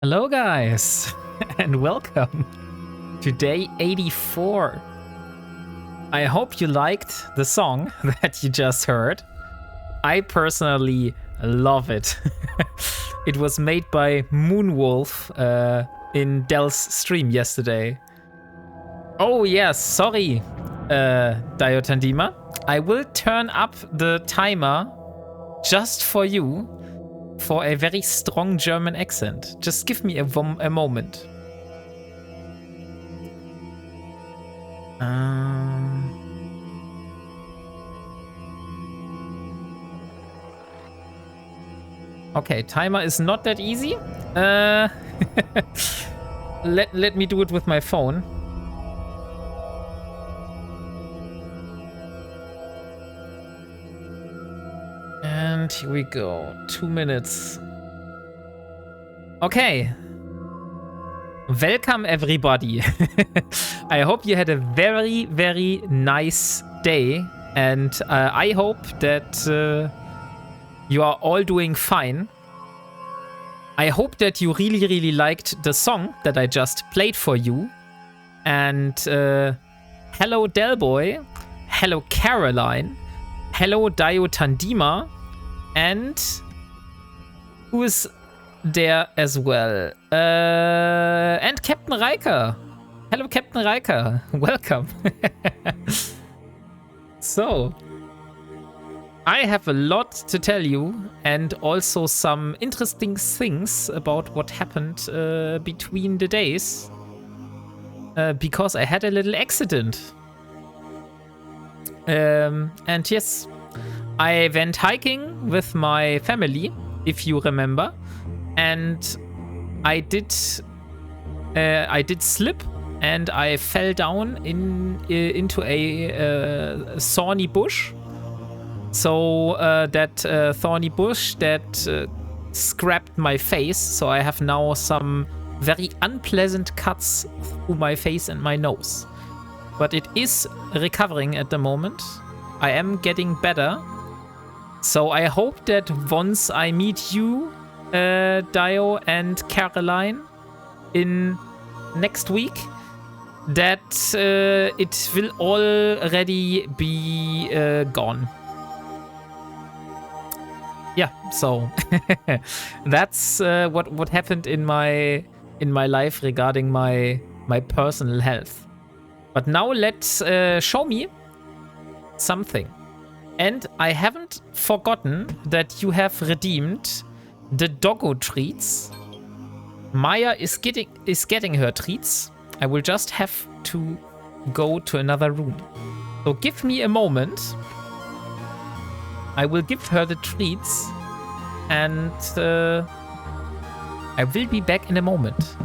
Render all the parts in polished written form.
Hello guys, and welcome to day 84. I hope you liked the song that you just heard. I personally love it. It was made by Moonwolf in Dell's stream yesterday. Oh yes, sorry, Diotandima. I will turn up the timer just for you for a very strong German accent. Just give me a moment. Okay, timer is not that easy. Let me do it with my phone. And here we go. 2 minutes. Okay. Welcome everybody. I hope you had a very, very nice day. And I hope that you are all doing fine. I hope that you really, really liked the song that I just played for you. And hello Delboy. Hello Caroline. Hello Diotandima. And who is there as well? And Captain Riker. Hello Captain Riker. Welcome. So, I have a lot to tell you and also some interesting things about what happened between the days. Because I had a little accident. And yes, I went hiking with my family, if you remember, and I did slip and I fell down into a thorny bush. So that thorny bush that scraped my face. So I have now some very unpleasant cuts through my face and my nose. But it is recovering at the moment. I am getting better. So I hope that once I meet you, Dio and Caroline, in next week, that it will already be gone. Yeah, so that's what happened in my life regarding my personal health. But now let's show me something. And I haven't forgotten that you have redeemed the doggo treats. Maya is getting her treats. I will just have to go to another room. So give me a moment. I will give her the treats. And I will be back in a moment.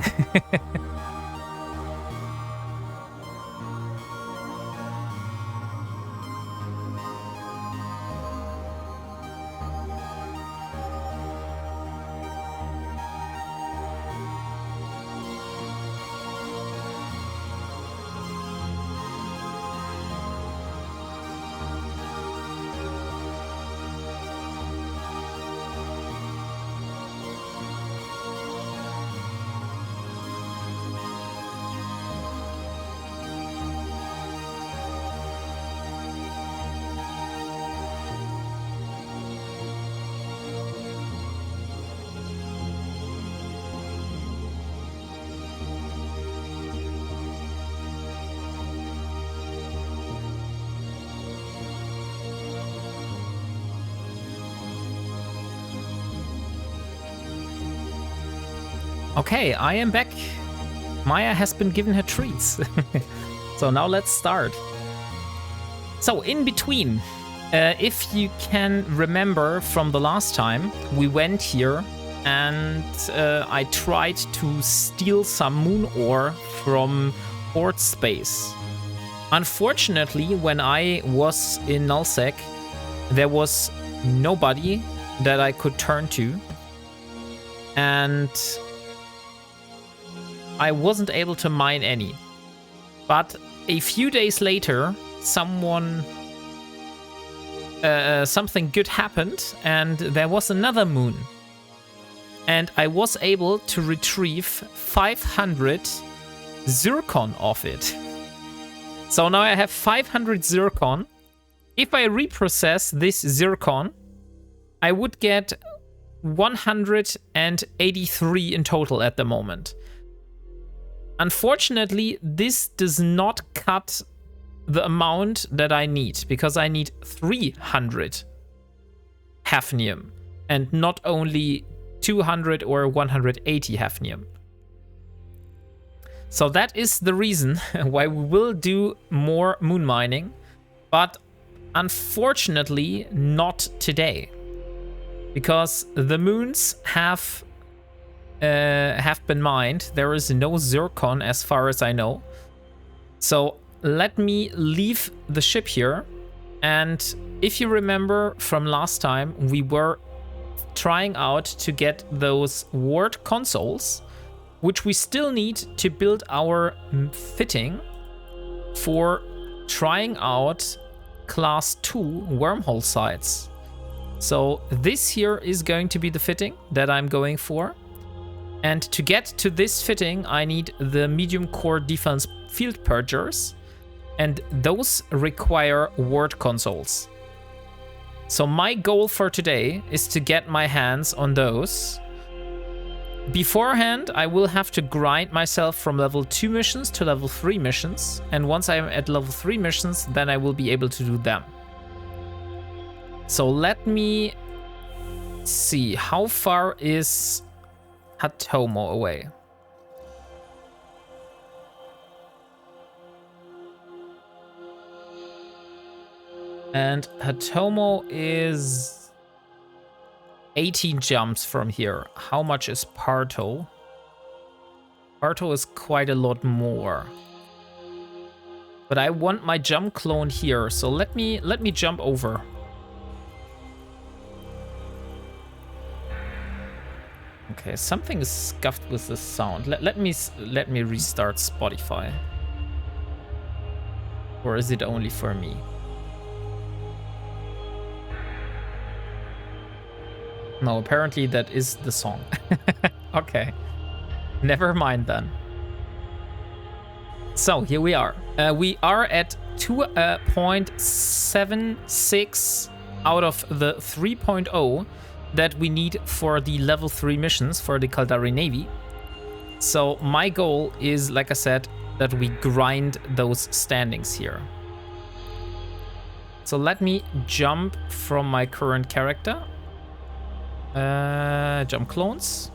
Okay, I am back. Maya has been given her treats. So now let's start. So in between, if you can remember from the last time, we went here and I tried to steal some moon ore from Horde space. Unfortunately, when I was in Nullsec, there was nobody that I could turn to. And I wasn't able to mine any. But a few days later, something good happened and there was another moon. and I was able to retrieve 500 zircon off it. So now I have 500 zircon. If I reprocess this zircon, I would get 183 in total at the moment. Unfortunately, this does not cut the amount that I need, because I need 300 hafnium and not only 200 or 180 hafnium. So that is the reason why we will do more moon mining, but unfortunately not today, because the moons have been mined. There is no zircon as far as I know. So let me leave the ship here. And if you remember from last time, we were trying out to get those ward consoles, which we still need to build our fitting for trying out class 2 wormhole sites. So this here is going to be the fitting that I'm going for. And to get to this fitting, I need the medium core defense field purgers, and those require ward consoles. So my goal for today is to get my hands on those. Beforehand, I will have to grind myself from level 2 missions to level 3 missions, and once I'm at level 3 missions, then I will be able to do them. So let me see, how far is Hatomo away? And Hatomo is 18 jumps from here. How much is Parto? Parto is quite a lot more. But I want my jump clone here, so let me jump over. Okay, something is scuffed with the sound. Let me restart Spotify. Or is it only for me? No, apparently that is the song. Okay. Never mind then. So here we are. We are at 2.76 out of the 3.0 that we need for the level 3 missions for the Caldari Navy. So my goal is, like I said, that we grind those standings here. So let me jump from my current character. Jump clones.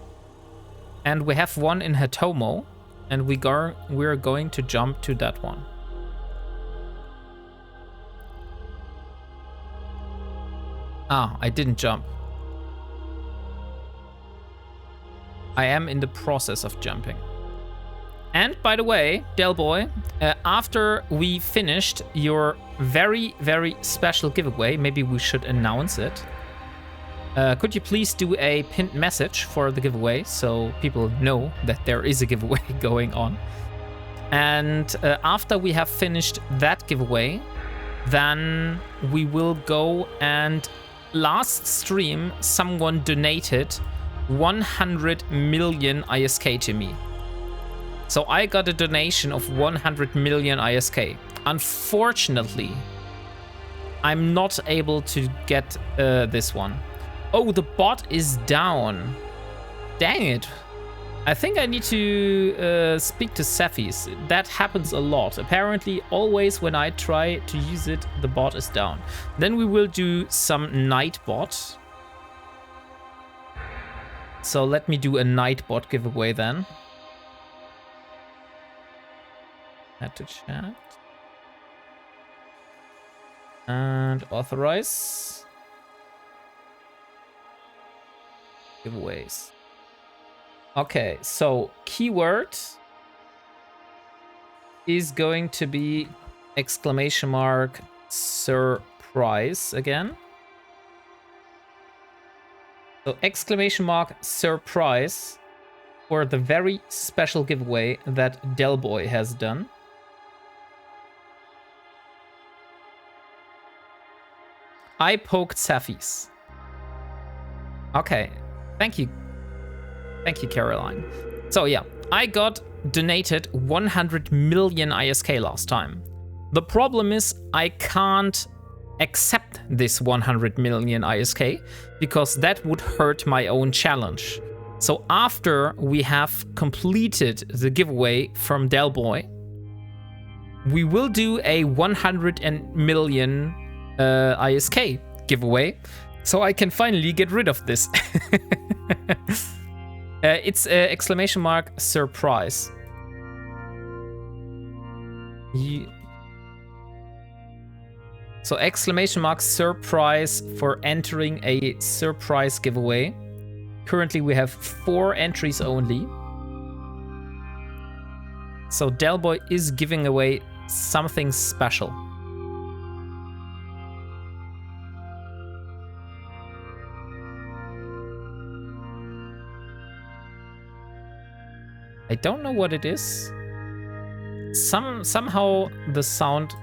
And we have one in Hatomo, and we're going to jump to that one. Ah, I didn't jump. I am in the process of jumping. And by the way, Delboy, after we finished your very, very special giveaway, maybe we should announce it. Could you please do a pinned message for the giveaway so people know that there is a giveaway going on? And after we have finished that giveaway, then we will go, and last stream someone donated 100 million ISK to me. So I got a donation of 100 million ISK. Unfortunately, I'm not able to get this one. Oh, the bot is down. Dang it. I think I need to speak to Cephis. That happens a lot. Apparently, always when I try to use it, the bot is down. Then we will do some night bot. So let me do a night bot giveaway then. Add to chat. And authorize. Giveaways. Okay, so keyword is going to be exclamation mark surprise again. So exclamation mark surprise for the very special giveaway that Delboy has done. I poked Cephis. Okay, thank you. Thank you, Caroline. So yeah, I got donated 100 million ISK last time. The problem is I can't accept this 100 million ISK because that would hurt my own challenge. So after we have completed the giveaway from Delboy, we will do a 100 million ISK giveaway, so I can finally get rid of this. It's exclamation mark surprise. So exclamation mark surprise for entering a surprise giveaway. Currently we have 4 entries only. So Delboy is giving away something special. I don't know what it is. Somehow the sound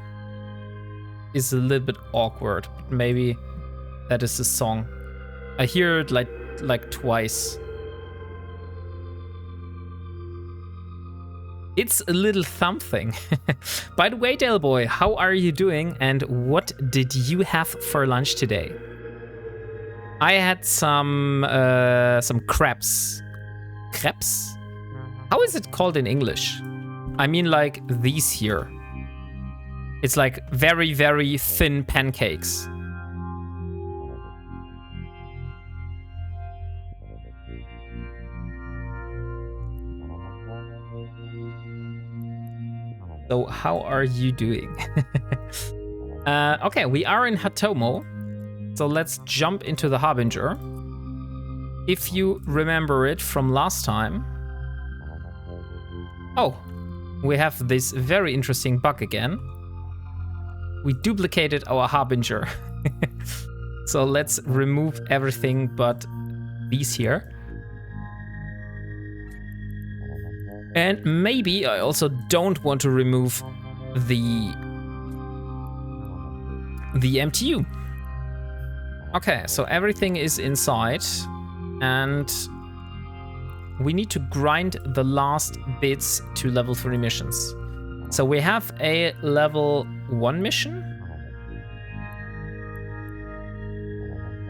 is a little bit awkward. Maybe that is the song. I hear it like twice. It's a little something. By the way, Delboy, how are you doing and what did you have for lunch today? I had some crepes. Crepes? How is it called in English? I mean like these here. It's like very, very thin pancakes. So how are you doing? Okay, we are in Hatomo. So let's jump into the Harbinger. If you remember it from last time. Oh, we have this very interesting bug again. We duplicated our Harbinger. So let's remove everything but these here. And maybe I also don't want to remove the MTU. Okay, so everything is inside and we need to grind the last bits to level 3 missions. So we have a level 1 mission.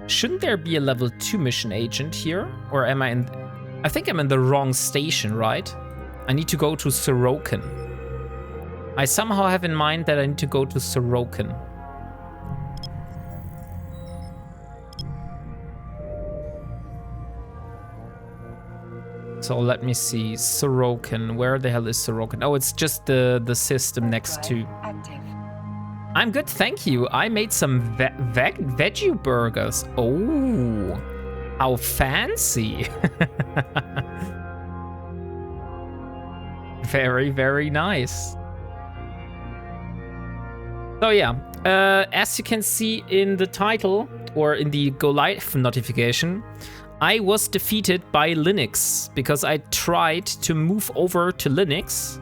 Shouldn't there be a level 2 mission agent here? Or am I in... I think I'm in the wrong station, right? I need to go to Sorokin. I somehow have in mind that I need to go to Sorokin. So let me see, Sorokin. Where the hell is Sorokin? Oh, it's just the system next to... I'm good, thank you. I made some veggie burgers. Oh, how fancy. Very, very nice. So yeah, as you can see in the title or in the Go Live notification, I was defeated by Linux because I tried to move over to Linux.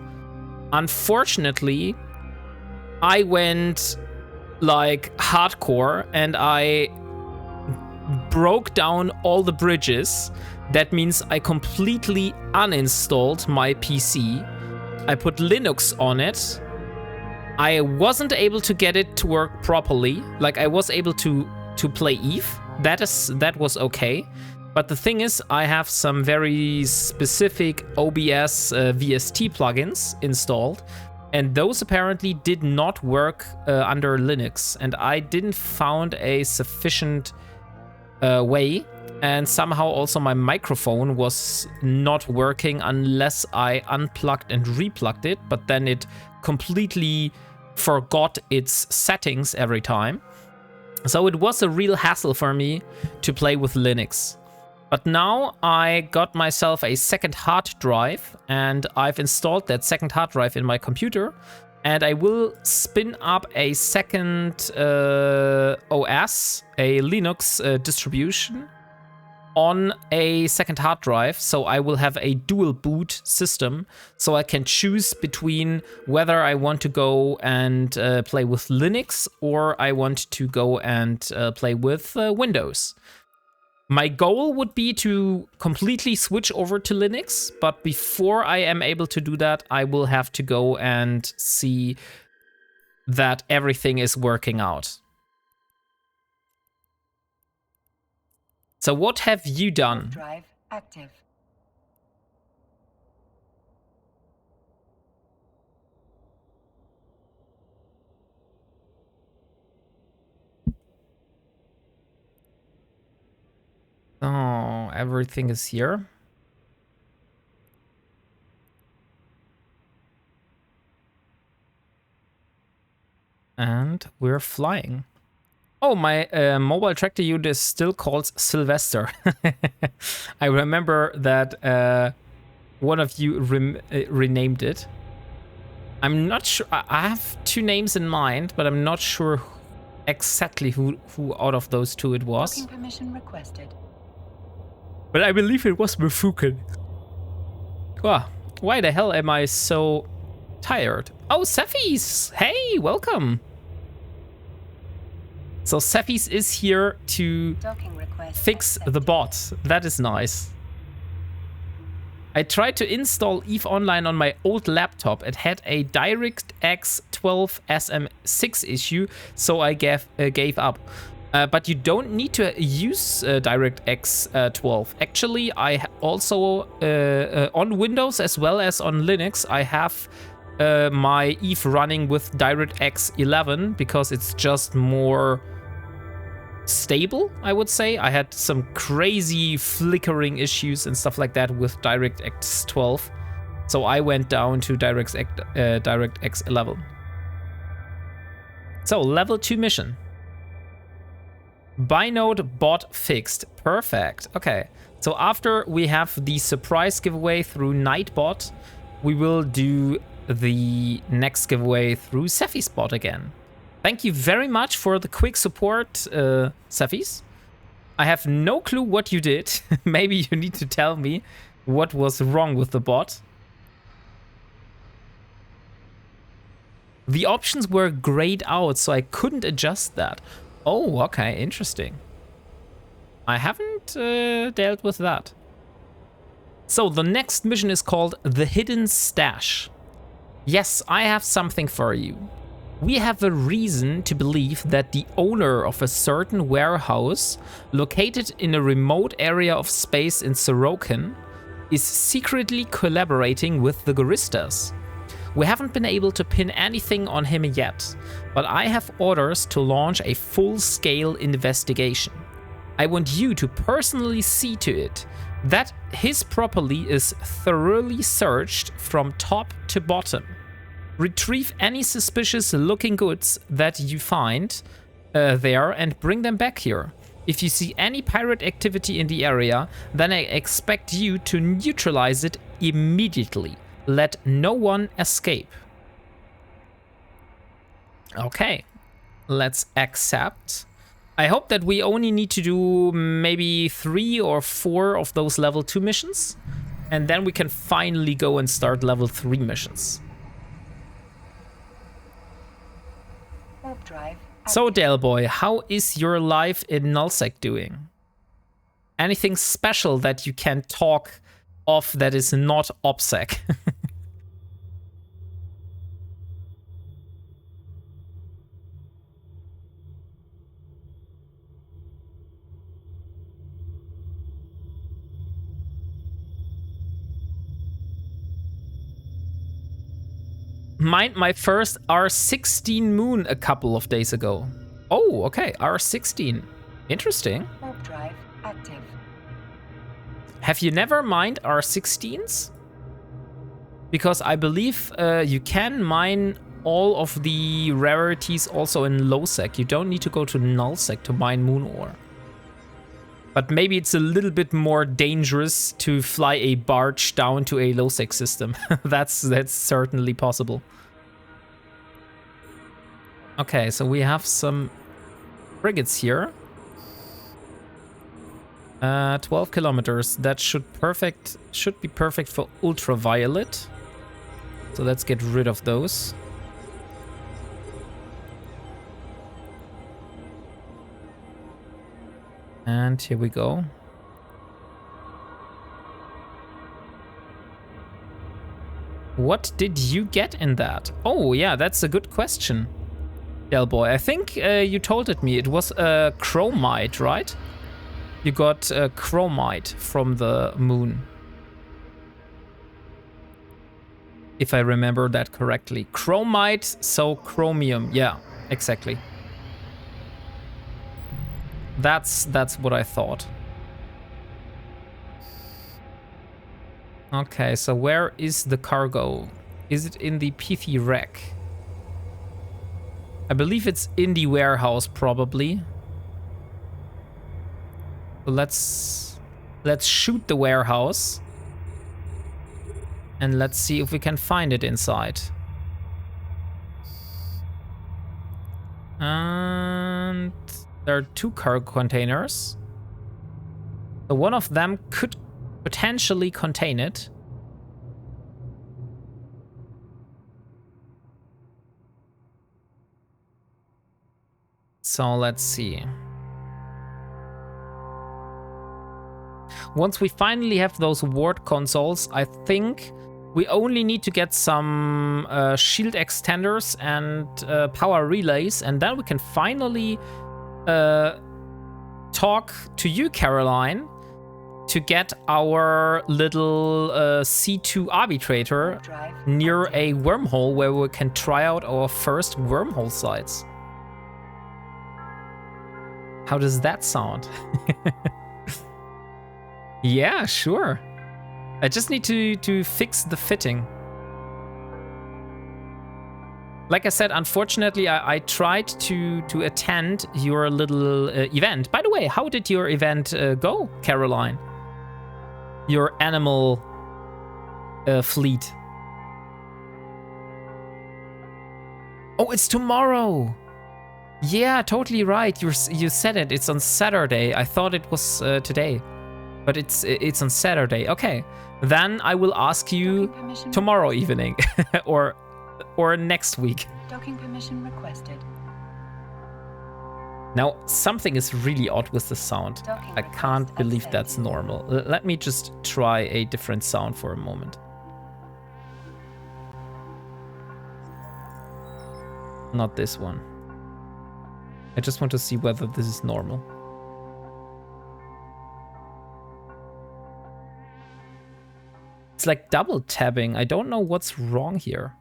Unfortunately, I went like hardcore and I broke down all the bridges. That means I completely uninstalled my PC. I put Linux on it. I wasn't able to get it to work properly. Like I was able to play Eve. That was okay. But the thing is, I have some very specific OBS VST plugins installed, and those apparently did not work under Linux, and I didn't found a sufficient way, and somehow also my microphone was not working unless I unplugged and replugged it, but then it completely forgot its settings every time. So it was a real hassle for me to play with Linux. But now I got myself a second hard drive and I've installed that second hard drive in my computer, and I will spin up a second OS, a Linux distribution on a second hard drive. So I will have a dual boot system, so I can choose between whether I want to go and play with Linux or I want to go and play with Windows. My goal would be to completely switch over to Linux, but before I am able to do that, I will have to go and see that everything is working out. So what have you done? Drive active. Oh, everything is here. And we're flying. Oh, my mobile tractor unit is still called Sylvester. I remember that one of you renamed it. I'm not sure. I have two names in mind, but I'm not sure exactly who out of those two it was. Docking permission requested. But I believe it was Mufuken. Oh, why the hell am I so tired? Oh, Cephis! Hey, welcome! So Cephis is here to fix the bot. That is nice. I tried to install EVE Online on my old laptop. It had a DirectX 12 SM6 issue, so I gave up. But you don't need to use DirectX 12. Actually, I also, on Windows as well as on Linux, I have my EVE running with DirectX 11 because it's just more stable, I would say. I had some crazy flickering issues and stuff like that with DirectX 12. So I went down to DirectX 11. So, level 2 mission. Binode bot fixed. Perfect. Okay. So after we have the surprise giveaway through Nightbot, we will do the next giveaway through Cephis bot again. Thank you very much for the quick support, Cephis. I have no clue what you did. Maybe you need to tell me what was wrong with the bot. The options were grayed out, so I couldn't adjust that. Oh, okay, interesting. I haven't dealt with that. So the next mission is called The Hidden Stash. Yes, I have something for you. We have a reason to believe that the owner of a certain warehouse located in a remote area of space in Sorokin is secretly collaborating with the Guristas. We haven't been able to pin anything on him yet, but I have orders to launch a full-scale investigation. I want you to personally see to it that his property is thoroughly searched from top to bottom. Retrieve any suspicious looking goods that you find there and bring them back here. If you see any pirate activity in the area, then I expect you to neutralize it immediately. Let no one escape. Okay, let's accept. I hope that we only need to do maybe 3 or 4 of those level 2 missions, and then we can finally go and start level 3 missions. Warp drive. So, Daleboy, how is your life in Nullsec doing? Anything special that you can talk of that is not OPSEC? Mined my first R16 moon a couple of days ago. Oh, okay, R16. Interesting. Warp drive active. Have you never mined R16s? Because I believe you can mine all of the rarities also in lowsec. You don't need to go to nullsec to mine moon ore. But maybe it's a little bit more dangerous to fly a barge down to a lowsec system. That's certainly possible. Okay, so we have some frigates here. 12 kilometers. That should be perfect for ultraviolet. So let's get rid of those. And here we go. What did you get in that? Oh, yeah, that's a good question, Delboy. I think you told it me. It was a chromite, right? You got chromite from the moon. If I remember that correctly. Chromite, so chromium. Yeah, exactly. That's what I thought. Okay, so where is the cargo? Is it in the pithy wreck? I believe it's in the warehouse, probably. So let's shoot the warehouse. And let's see if we can find it inside. And there are 2 cargo containers. So one of them could potentially contain it. So let's see. Once we finally have those ward consoles, I think we only need to get some shield extenders and power relays, and then we can finally talk to you, Caroline, to get our little C2 arbitrator near a wormhole where we can try out our first wormhole sites. How does that sound? Yeah, sure. I just need to fix the fitting. Like I said, unfortunately, I tried to attend your little event. By the way, how did your event go, Caroline? Your animal fleet. Oh, it's tomorrow. Yeah, totally right. You said it. It's on Saturday. I thought it was today, but it's on Saturday. Okay, then I will ask you tomorrow evening, or next week. Docking permission requested. Now something is really odd with the sound. I can't believe that's normal. Let me just try a different sound for a moment. Not this one. I just want to see whether this is normal. It's like double tabbing. I don't know what's wrong here.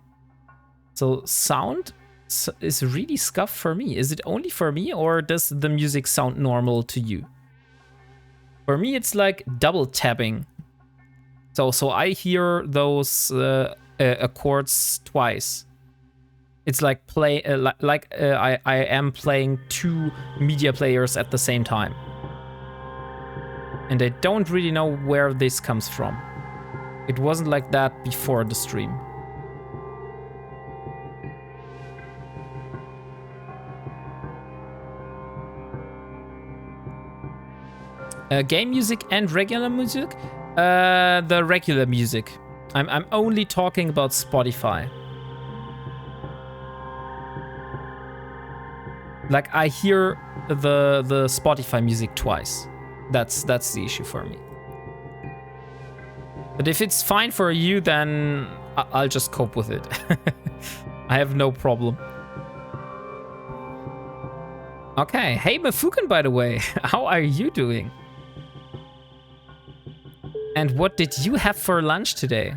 So sound is really scuffed for me. Is it only for me, or does the music sound normal to you? For me, it's like double tabbing. So I hear those accords twice. It's like I am playing 2 media players at the same time. And I don't really know where this comes from. It wasn't like that before the stream. Game music and regular music? The regular music. I'm only talking about Spotify. Like, I hear the Spotify music twice. That's the issue for me. But if it's fine for you, then I'll just cope with it. I have no problem. Okay, hey Mafukan, by the way. How are you doing? And what did you have for lunch today?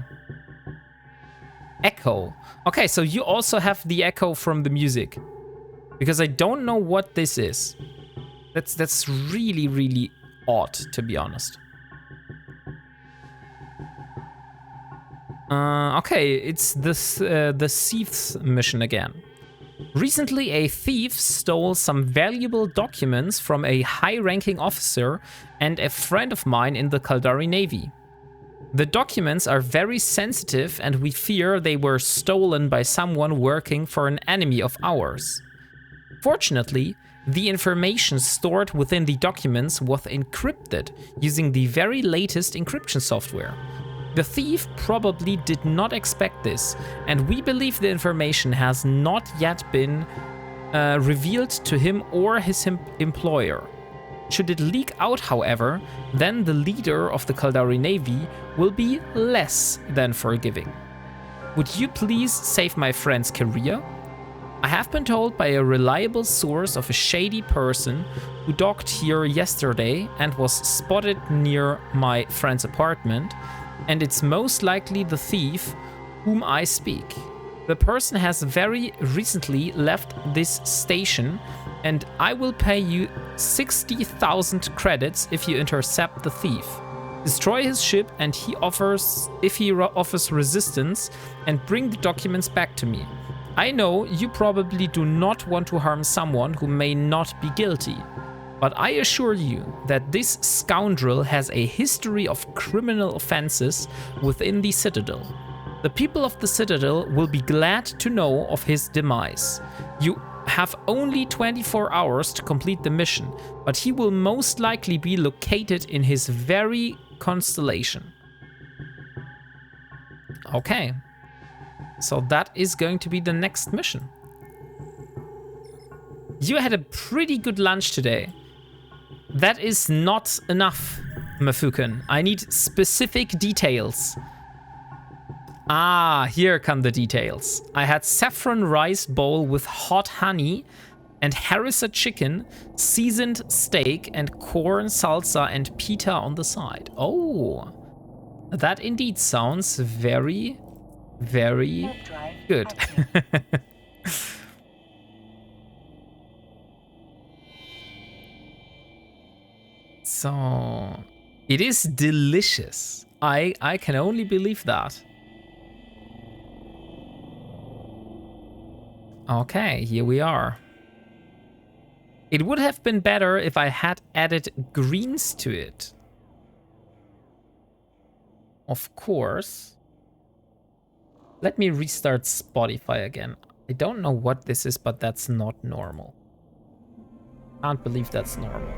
Echo. Okay, so you also have the echo from the music. Because I don't know what this is. That's really, really odd, to be honest. Okay, it's the Thieves mission again. Recently, a thief stole some valuable documents from a high-ranking officer and a friend of mine in the Caldari Navy. The documents are very sensitive, and we fear they were stolen by someone working for an enemy of ours. Fortunately, the information stored within the documents was encrypted using the very latest encryption software. The thief probably did not expect this, and we believe the information has not yet been revealed to him or his employer. Should it leak out, however, then the leader of the Caldari Navy will be less than forgiving. Would you please save my friend's career? I have been told by a reliable source of a shady person who docked here yesterday and was spotted near my friend's apartment, and it's most likely the thief whom I speak. The person has very recently left this station, and I will pay you 60,000 credits if you intercept the thief. Destroy his ship and if he offers resistance, and bring the documents back to me. I know you probably do not want to harm someone who may not be guilty, but I assure you that this scoundrel has a history of criminal offenses within the Citadel. The people of the Citadel will be glad to know of his demise. You have only 24 hours to complete the mission, but he will most likely be located in his very constellation. Okay. So that is going to be the next mission. You had a pretty good lunch today. That is not enough, Mafuken. I need specific details. Ah, here come the details. I had saffron rice bowl with hot honey and harissa chicken, seasoned steak, and corn salsa and pita on the side. Oh, that indeed sounds very, very good. So, it is delicious. I can only believe that. Okay, here we are. It would have been better if I had added greens to it. Of course. Let me restart Spotify again. I don't know what this is, but that's not normal. Can't believe that's normal.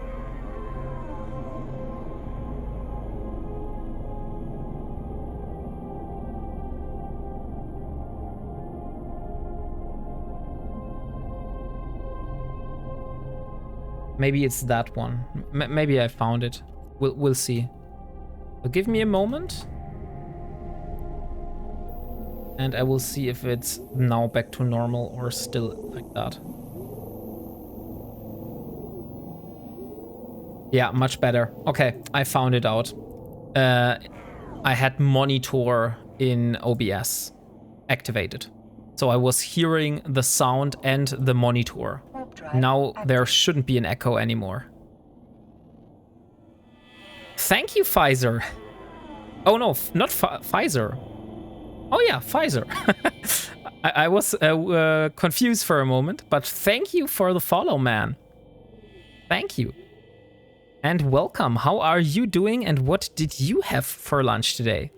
Maybe it's that one. Maybe I found it. We'll see. So give me a moment. And I will see if it's now back to normal or still like that. Yeah, much better. Okay, I found it out. I had monitor in OBS activated. So I was hearing the sound and the monitor. Now there shouldn't be an echo anymore. Thank you, Pfizer. Oh no, not Pfizer. Oh yeah, Pfizer. I was confused for a moment, but thank you for the follow, man. Thank you. And welcome. How are you doing and what did you have for lunch today?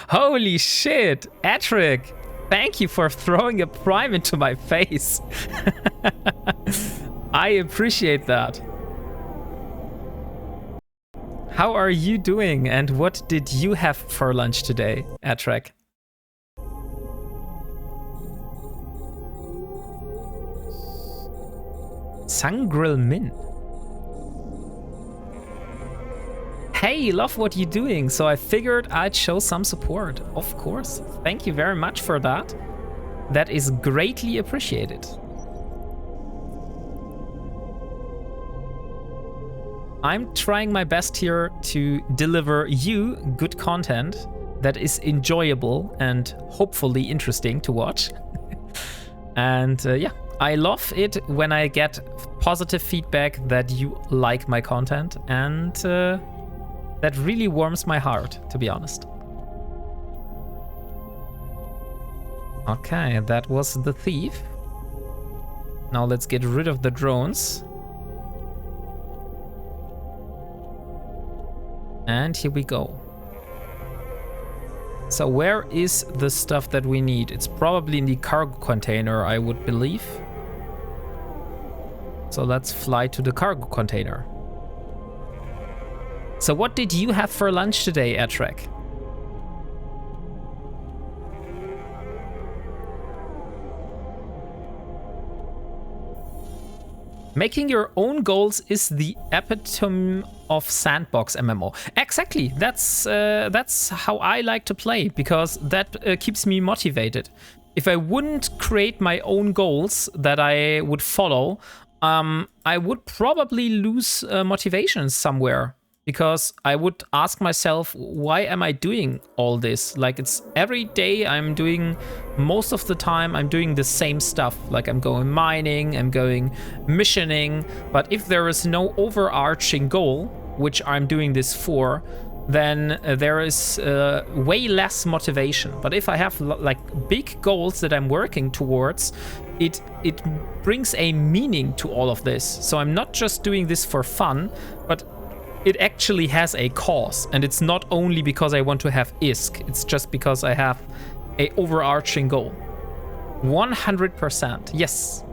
Holy shit, Atrick. Thank you for throwing a prime into my face. I appreciate that. How are you doing and what did you have for lunch today, Atrek? Sungril Min. Hey, love what you're doing, so I figured I'd show some support. Of course. Thank you very much for that. That is greatly appreciated. I'm trying my best here to deliver you good content that is enjoyable and hopefully interesting to watch. And yeah, I love it when I get positive feedback that you like my content, and that really warms my heart, to be honest. Okay, that was the thief. Now let's get rid of the drones. And here we go. So where is the stuff that we need? It's probably in the cargo container, I would believe. So let's fly to the cargo container. So what did you have for lunch today, Atrek? Making your own goals is the epitome of sandbox MMO. Exactly. That's how I like to play, because that keeps me motivated. If I wouldn't create my own goals that I would follow, I would probably lose motivation somewhere, because I would ask myself, why am I doing all this? Like, it's every day most of the time I'm doing the same stuff. Like, I'm going mining, I'm going missioning, but if there is no overarching goal, which I'm doing this for, then there is way less motivation. But if I have like big goals that I'm working towards, it brings a meaning to all of this. So I'm not just doing this for fun, but it actually has a cause. And it's not only because I want to have ISK, it's just because I have a overarching goal. 100%, yes.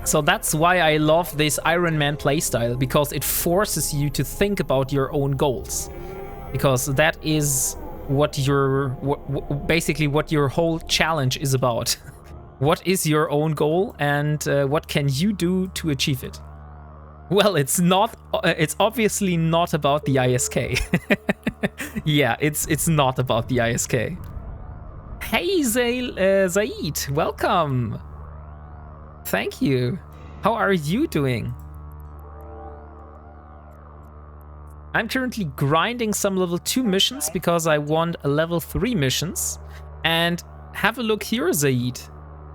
So that's why I love this Ironman playstyle, because it forces you to think about your own goals. Because that is what basically what your whole challenge is about. What is your own goal, and what can you do to achieve it? Well, it's obviously not about the ISK. Yeah, it's not about the ISK. Hey Zaid, welcome. Thank you. How are you doing? I'm currently grinding some level 2 missions because I want a level 3 missions. And have a look here, Zaid.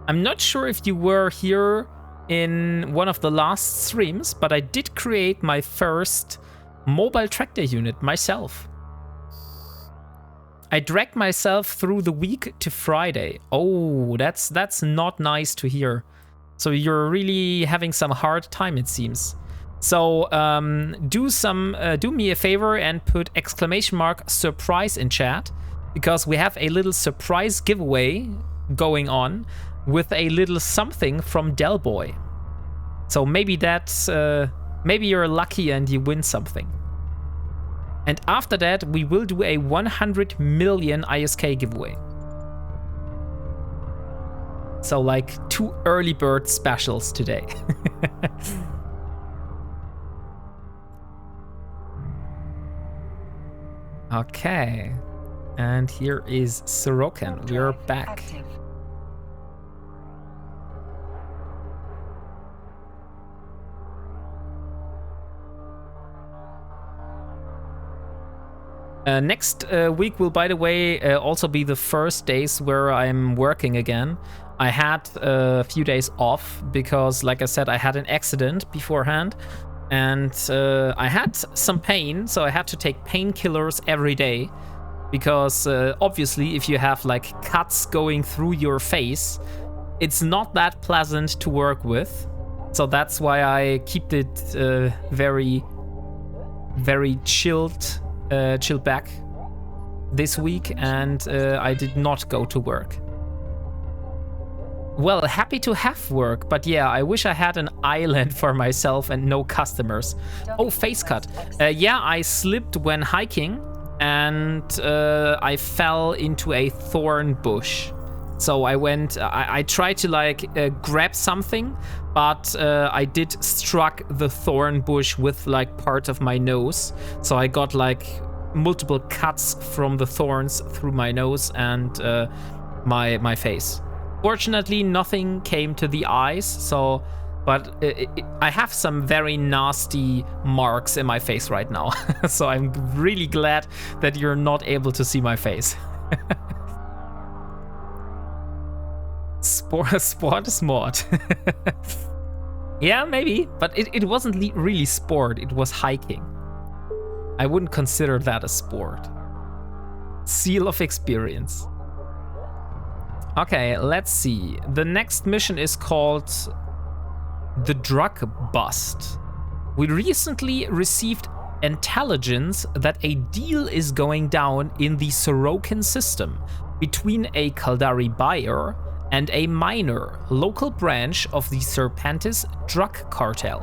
I'm not sure if you were here in one of the last streams, but I did create my first mobile tractor unit myself. I dragged myself through the week to Friday. Oh, that's not nice to hear. So you're really having some hard time, it seems. So do me a favor and put !surprise in chat, because we have a little surprise giveaway going on with a little something from Delboy. So maybe maybe you're lucky and you win something. And after that, we will do a 100 million ISK giveaway. So like 2 early bird specials today. Okay. And here is Sorokin. We're back. Next week will, by the way, also be the first days where I'm working again. I had a few days off because, like I said, I had an accident beforehand, and I had some pain, so I had to take painkillers every day, because obviously if you have like cuts going through your face, it's not that pleasant to work with. So that's why I keep it very chilled back this week, and I did not go to work. Well, happy to have work, but yeah, I wish I had an island for myself and no customers. Oh, face cut. Yeah, I slipped when hiking, and I fell into a thorn bush. So I tried to like grab something, but I did struck the thorn bush with like part of my nose. So I got like multiple cuts from the thorns through my nose and my face. Fortunately, nothing came to the eyes, but I have some very nasty marks in my face right now. So I'm really glad that you're not able to see my face. Sport is mod. Yeah, maybe, but it wasn't really sport, it was hiking. I wouldn't consider that a sport. Seal of experience. Okay, let's see. The next mission is called The Drug Bust. We recently received intelligence that a deal is going down in the Sorokin system between a Kaldari buyer and a minor local branch of the Serpentis drug cartel,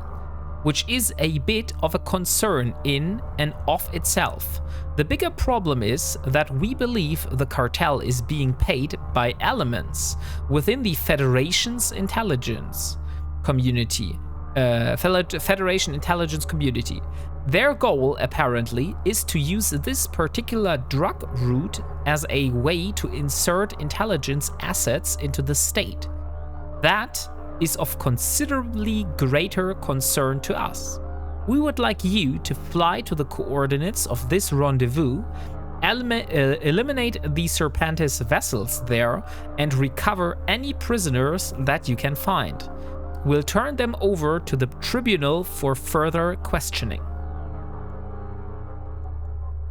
which is a bit of a concern in and of itself. The bigger problem is that we believe the cartel is being paid by elements within the Federation's intelligence. community, Federation intelligence community. Their goal, apparently, is to use this particular drug route as a way to insert intelligence assets into the state. That is of considerably greater concern to us. We would like you to fly to the coordinates of this rendezvous, eliminate the Serpentis vessels there, and recover any prisoners that you can find. We'll turn them over to the tribunal for further questioning.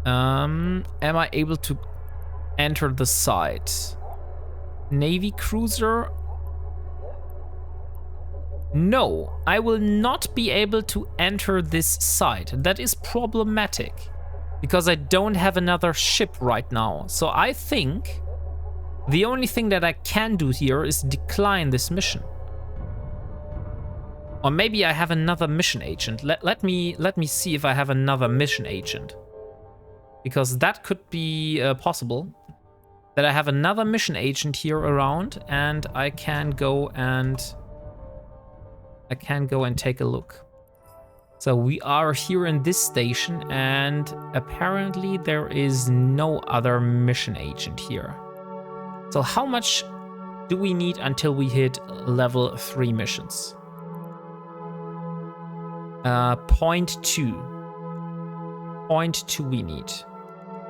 Am I able to enter the site? Navy cruiser? No, I will not be able to enter this site. That is problematic because I don't have another ship right now. So I think the only thing that I can do here is decline this mission. Or maybe I have another mission agent. Let me see if I have another mission agent. Because that could be possible. That I have another mission agent here around and I can go and take a look. So we are here in this station and apparently there is no other mission agent here. So how much do we need until we hit level 3 missions? 0.2. 0.2 we need.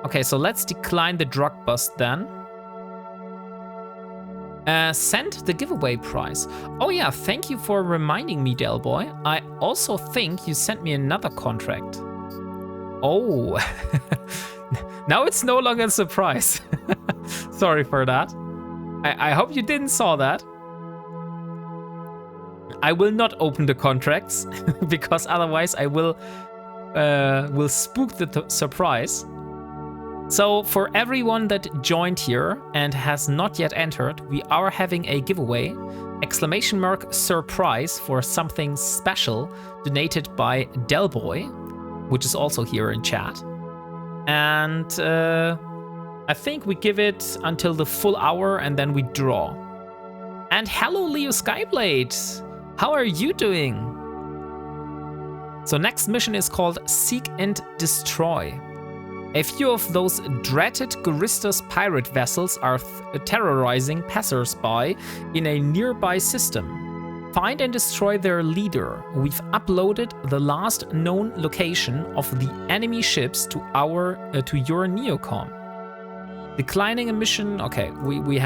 Okay, so let's decline the drug bust then. Send the giveaway prize. Oh yeah, thank you for reminding me, Del Boy. I also think you sent me another contract. Oh, now it's no longer a surprise. Sorry for that. I hope you didn't saw that. I will not open the contracts because otherwise I will spook the surprise. So for everyone that joined here and has not yet entered, we are having a giveaway, !surprise for something special donated by Delboy, which is also here in chat. And I think we give it until the full hour and then we draw. And hello Leo Skyblade, how are you doing? So next mission is called Seek and Destroy. A few of those dreaded Guristas pirate vessels are terrorizing passers-by in a nearby system. Find and destroy their leader. We've uploaded the last known location of the enemy ships to your neocom. Declining a mission. Okay, we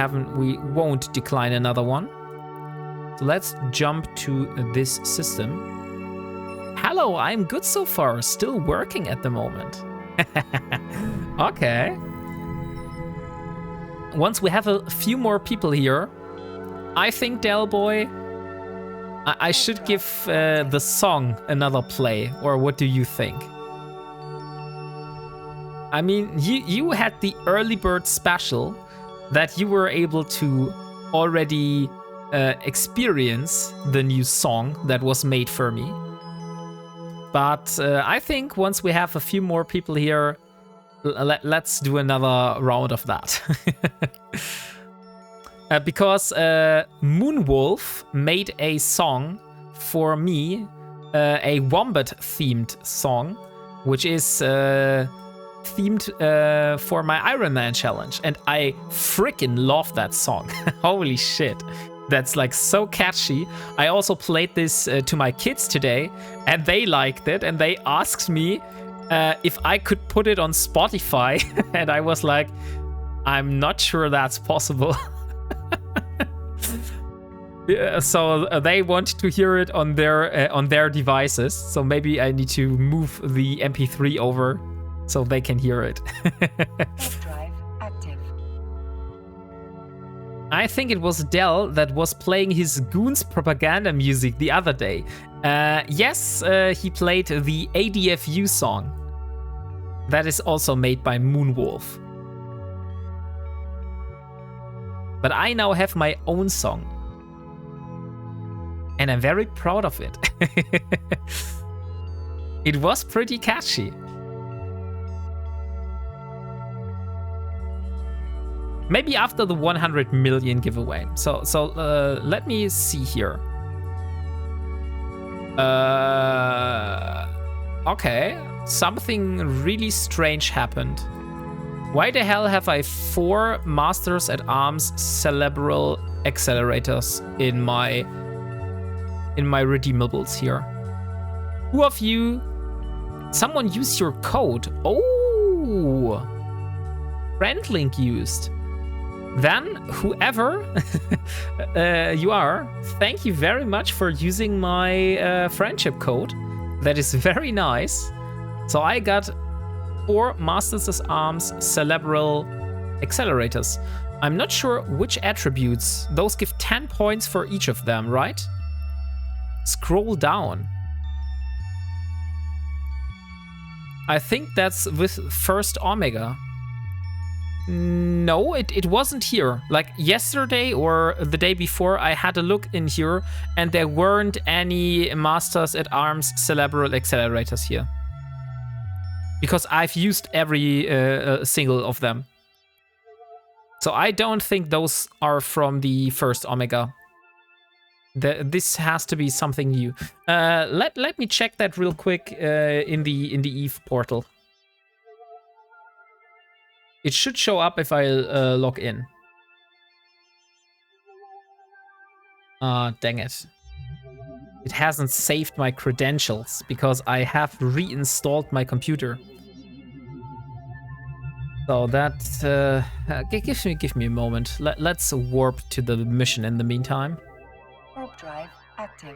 won't decline another one. So let's jump to this system. Hello, I'm good so far. Still working at the moment. Okay. Once we have a few more people here, I think, Delboy, I should give the song another play. Or what do you think? I mean, you had the early bird special that you were able to already experience the new song that was made for me. But I think once we have a few more people here, let's do another round of that. Because Moonwolf made a song for me, a Wombat-themed song, which is themed for my Ironman challenge. And I freaking love that song. Holy shit. That's like so catchy. I also played this to my kids today and they liked it and they asked me if I could put it on Spotify and I was like, I'm not sure that's possible. Yeah, so they want to hear it on their devices. So maybe I need to move the MP3 over so they can hear it. Drive active. I think it was Dell that was playing his Goons propaganda music the other day. Yes, he played the ADFU song. That is also made by Moonwolf. But I now have my own song. And I'm very proud of it. It was pretty catchy. Maybe after the 100 million giveaway. So let me see here. Okay. Something really strange happened. Why the hell have I 4 Masters at Arms cerebral accelerators in my redeemables here? Who of you? Someone used your code. Oh, friend link used. Then whoever you are, thank you very much for using my friendship code. That is very nice. So I got 4 Masters' Arms cerebral accelerators. I'm not sure which attributes. Those give 10 points for each of them, right? Scroll down. I think that's with first Omega. No, it wasn't here. Like yesterday or the day before, I had a look in here and there weren't any Masters at Arms cerebral accelerators here. Because I've used every single of them. So I don't think those are from the first Omega. This has to be something new. Let me check that real quick in the Eve portal. It should show up if I log in. Dang it. It hasn't saved my credentials because I have reinstalled my computer. So that give me a moment. Let's warp to the mission in the meantime. Warp drive active.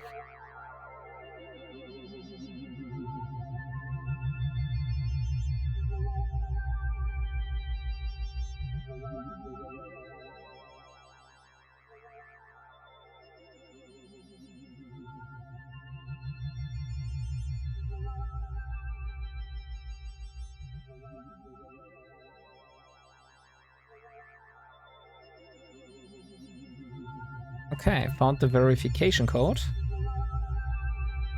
Okay, found the verification code.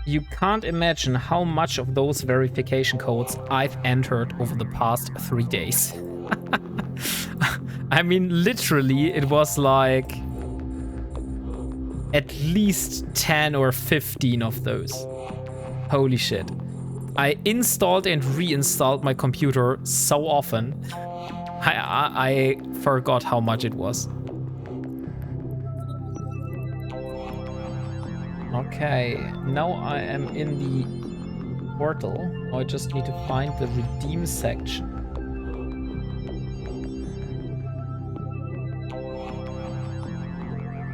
You can't imagine how much of those verification codes I've entered over the past 3 days. I mean, literally, it was like at least 10 or 15 of those. Holy shit. I installed and reinstalled my computer so often. I forgot how much it was. Okay, now I am in the portal. I just need to find the redeem section.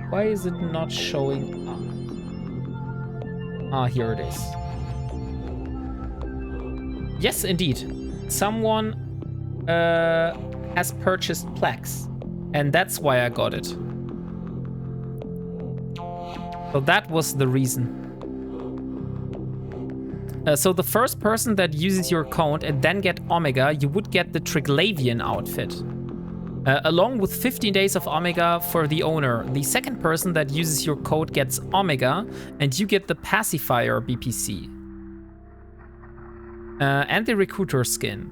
Why is it not showing up? Ah, here it is. Yes, indeed. Someone has purchased Plex, and that's why I got it. So that was the reason. So the first person that uses your code and then get Omega, you would get the Triglavian outfit. Along with 15 days of Omega for the owner. The second person that uses your code gets Omega, and you get the Pacifier BPC. And the Recruiter skin.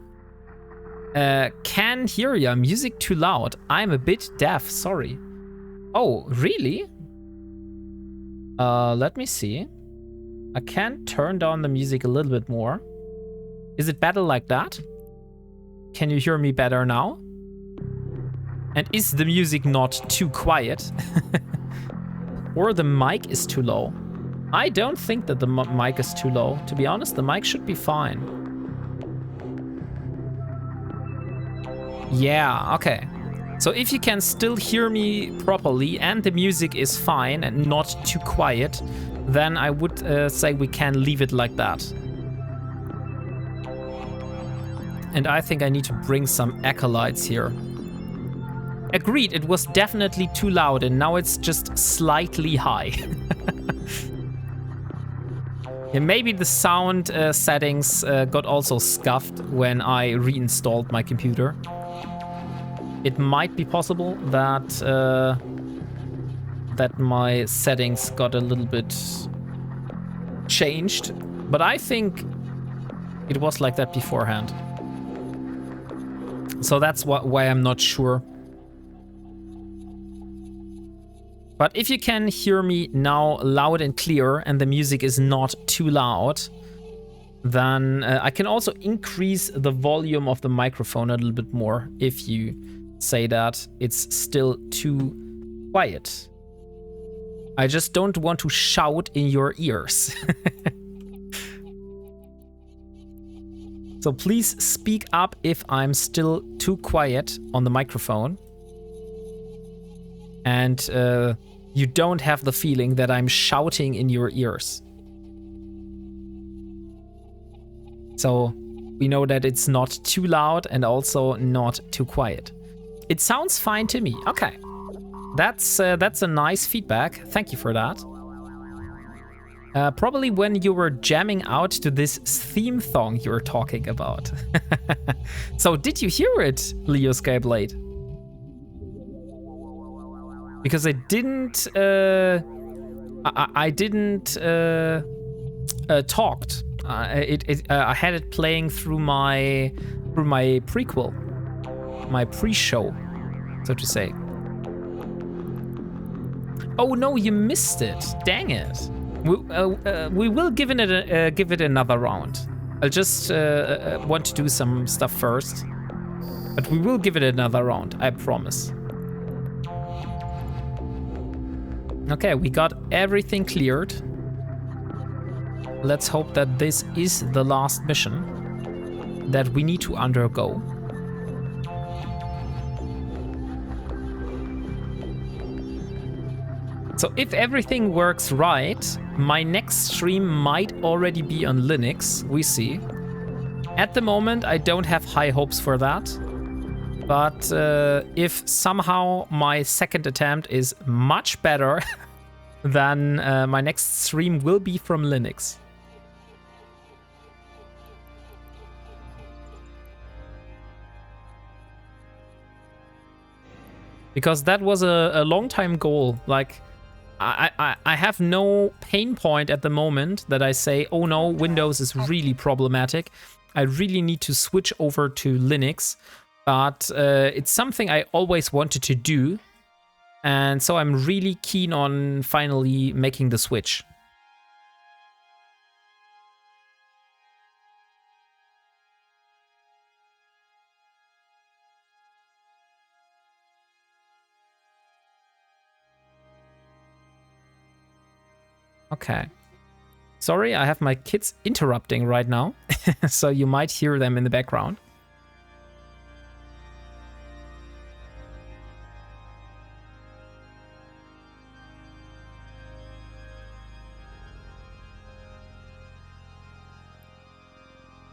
Can hear ya, music too loud. I'm a bit deaf, sorry. Oh, really? Let me see. I can turn down the music a little bit more. Is it better like that? Can you hear me better now? And is the music not too quiet? Or the mic is too low? I don't think that the mic is too low. To be honest, the mic should be fine. Yeah, okay. So if you can still hear me properly and the music is fine and not too quiet, then I would say we can leave it like that. And I think I need to bring some acolytes here. Agreed, it was definitely too loud and now it's just slightly high. Yeah, maybe the sound settings got also scuffed when I reinstalled my computer. It might be possible that that my settings got a little bit changed, but I think it was like that beforehand. So that's why I'm not sure. But if you can hear me now loud and clear and the music is not too loud, then I can also increase the volume of the microphone a little bit more if you say that it's still too quiet. I just don't want to shout in your ears. So please speak up if I'm still too quiet on the microphone. And you don't have the feeling that I'm shouting in your ears. So we know that it's not too loud and also not too quiet. It sounds fine to me. Okay. That's a nice feedback. Thank you for that. Probably when you were jamming out to this theme song you were talking about. So did you hear it, Leo Skyblade? Because I didn't talked. I had it playing through my prequel, my pre-show, so to say. Oh no, you missed it! Dang it! We will give it another round. I'll just want to do some stuff first, but we will give it another round. I promise. Okay, we got everything cleared. Let's hope that this is the last mission that we need to undergo. So if everything works right, my next stream might already be on Linux, we see. At the moment, I don't have high hopes for that. But if somehow my second attempt is much better, then my next stream will be from Linux. Because that was a long time goal. Like, I have no pain point at the moment that I say, oh no, Windows is really problematic. I really need to switch over to Linux. But it's something I always wanted to do. And so I'm really keen on finally making the switch. Okay. Sorry, I have my kids interrupting right now, so you might hear them in the background.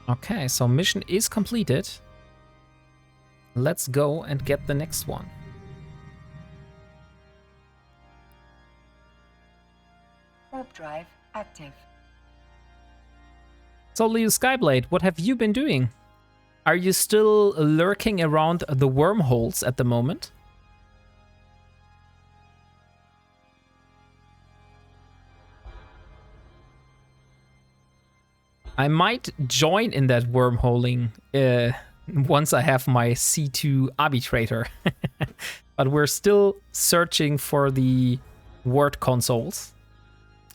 Okay, so mission is completed. Let's go and get the next one. Warp drive active. So Leo Skyblade, what have you been doing? Are you still lurking around the wormholes at the moment? I might join in that wormholing once I have my C2 arbitrator. But we're still searching for the word consoles.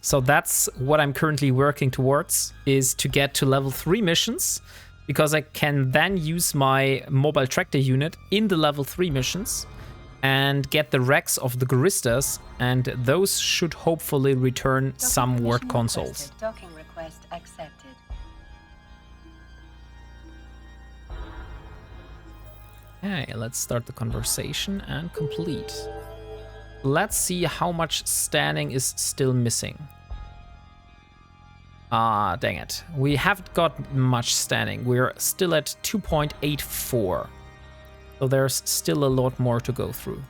So that's what I'm currently working towards, is to get to level 3 missions, because I can then use my mobile tractor unit in the level 3 missions and get the wrecks of the Guristas, and those should hopefully return some word consoles. Docking request accepted. Okay, let's start the conversation and complete. Let's see how much standing is still missing. Ah, dang it. We haven't got much standing. We're still at 2.84. So there's still a lot more to go through.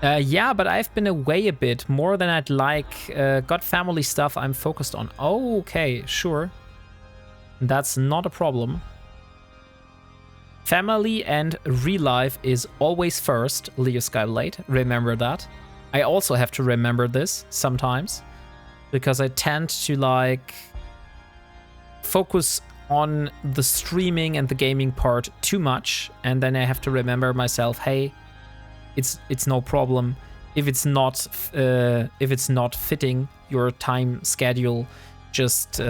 Yeah, but I've been away a bit, more than I'd like. Got family stuff I'm focused on. Oh, okay, sure. That's not a problem. Family and real life is always first, Leo Skyblade. Remember that. I also have to remember this sometimes, because I tend to like focus on the streaming and the gaming part too much, and then I have to remember myself, hey, it's no problem if it's not fitting your time schedule. Just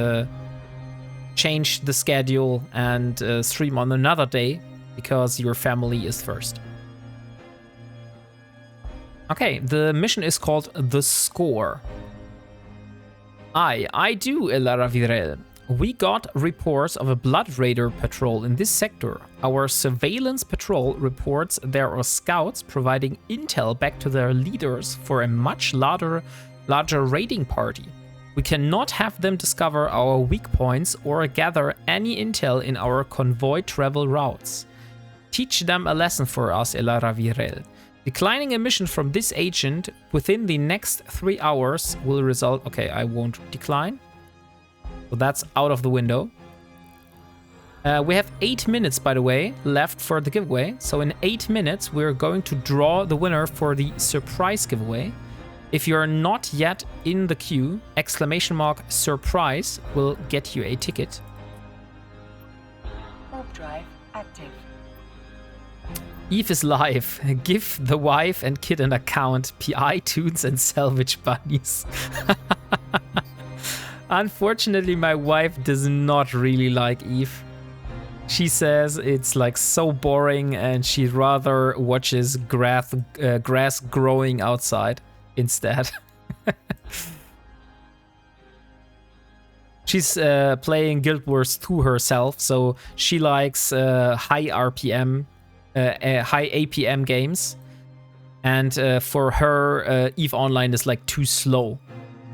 change the schedule and stream on another day, because your family is first. Okay, the mission is called The Score. I do, Elara Virel. We got reports of a Blood Raider patrol in this sector. Our surveillance patrol reports there are scouts providing intel back to their leaders for a much larger raiding party. We cannot have them discover our weak points or gather any intel in our convoy travel routes. Teach them a lesson for us, Elara Virel. Declining a mission from this agent within the next 3 hours will result... Okay, I won't decline. So that's out of the window. We have 8 minutes, by the way, left for the giveaway. So in 8 minutes, we're going to draw the winner for the surprise giveaway. If you're not yet in the queue, !surprise will get you a ticket. Warp drive active. Eve is live. Give the wife and kid an account. PI tunes and salvage bunnies. Unfortunately, my wife does not really like Eve. She says it's like so boring and she rather watches grass growing outside instead. She's playing Guild Wars 2 herself, so she likes high RPM, high APM games. And for her, EVE Online is like too slow,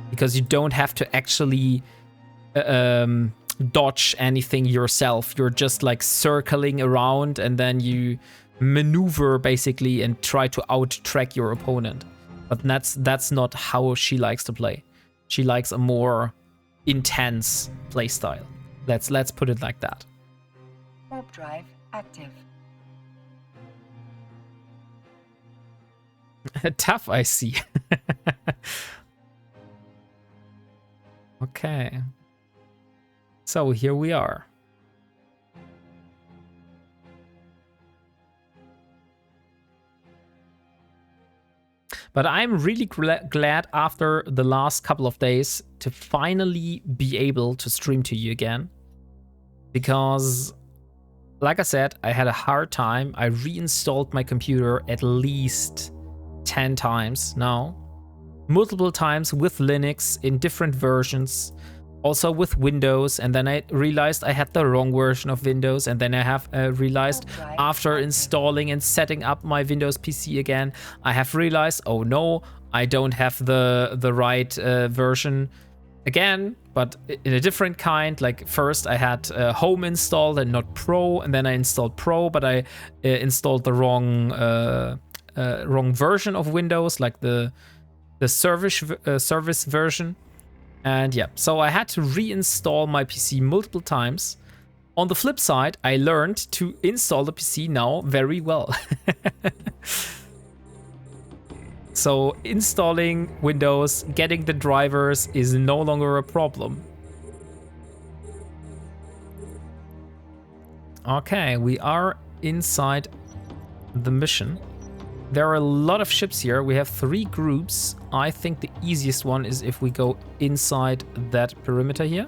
because you don't have to actually dodge anything yourself. You're just like circling around and then you maneuver basically and try to out-track your opponent. But that's not how she likes to play. She likes a more intense playstyle. Let's put it like that. Warp drive active. Tough, I see. Okay. So here we are. But I'm really glad after the last couple of days to finally be able to stream to you again. Because, like I said, I had a hard time. I reinstalled my computer at least 10 times now. Multiple times with Linux in different versions. Also with Windows, and then I realized I had the wrong version of Windows, and then I have realized after installing and setting up my Windows PC again, I have realized, oh no, I don't have the right version again, but in a different kind. Like first I had Home installed and not Pro, and then I installed Pro, but I installed the wrong version of Windows, like the service version. And yeah, so I had to reinstall my PC multiple times. On the flip side, I learned to install the PC now very well. So installing Windows, getting the drivers is no longer a problem. Okay, we are inside the mission. There are a lot of ships here. We have 3 groups. I think the easiest one is if we go inside that perimeter here,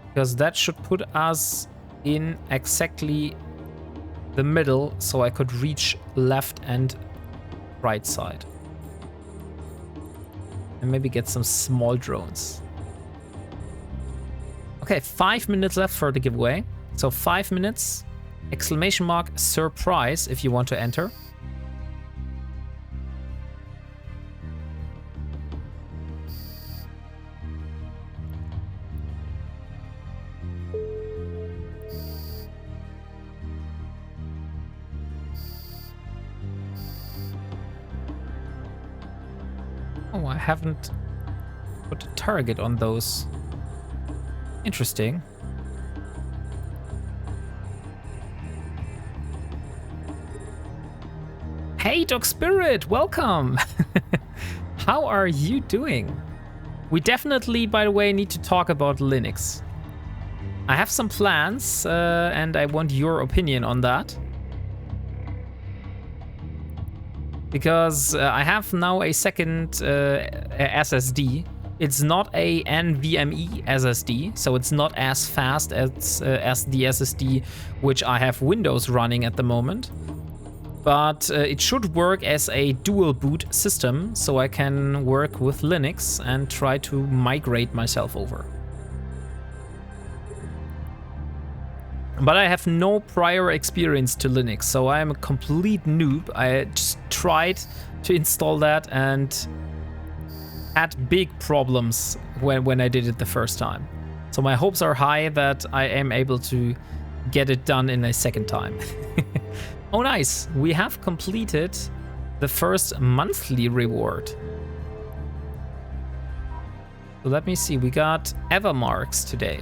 because that should put us in exactly the middle, so I could reach left and right side. And maybe get some small drones. Okay, 5 minutes left for the giveaway. So 5 minutes, !surprise if you want to enter. Oh, I haven't put a target on those. Interesting. Hey, Dog Spirit, welcome! How are you doing? We definitely, by the way, need to talk about Linux. I have some plans, and I want your opinion on that. Because I have now a second SSD. It's not a NVMe SSD, so it's not as fast as the SSD which I have Windows running at the moment. But it should work as a dual boot system, so I can work with Linux and try to migrate myself over. But I have no prior experience to Linux, so I am a complete noob. I just tried to install that and had big problems when I did it the first time. So my hopes are high that I am able to get it done in a second time. Oh nice, we have completed the first monthly reward. So let me see, we got Evermarks today.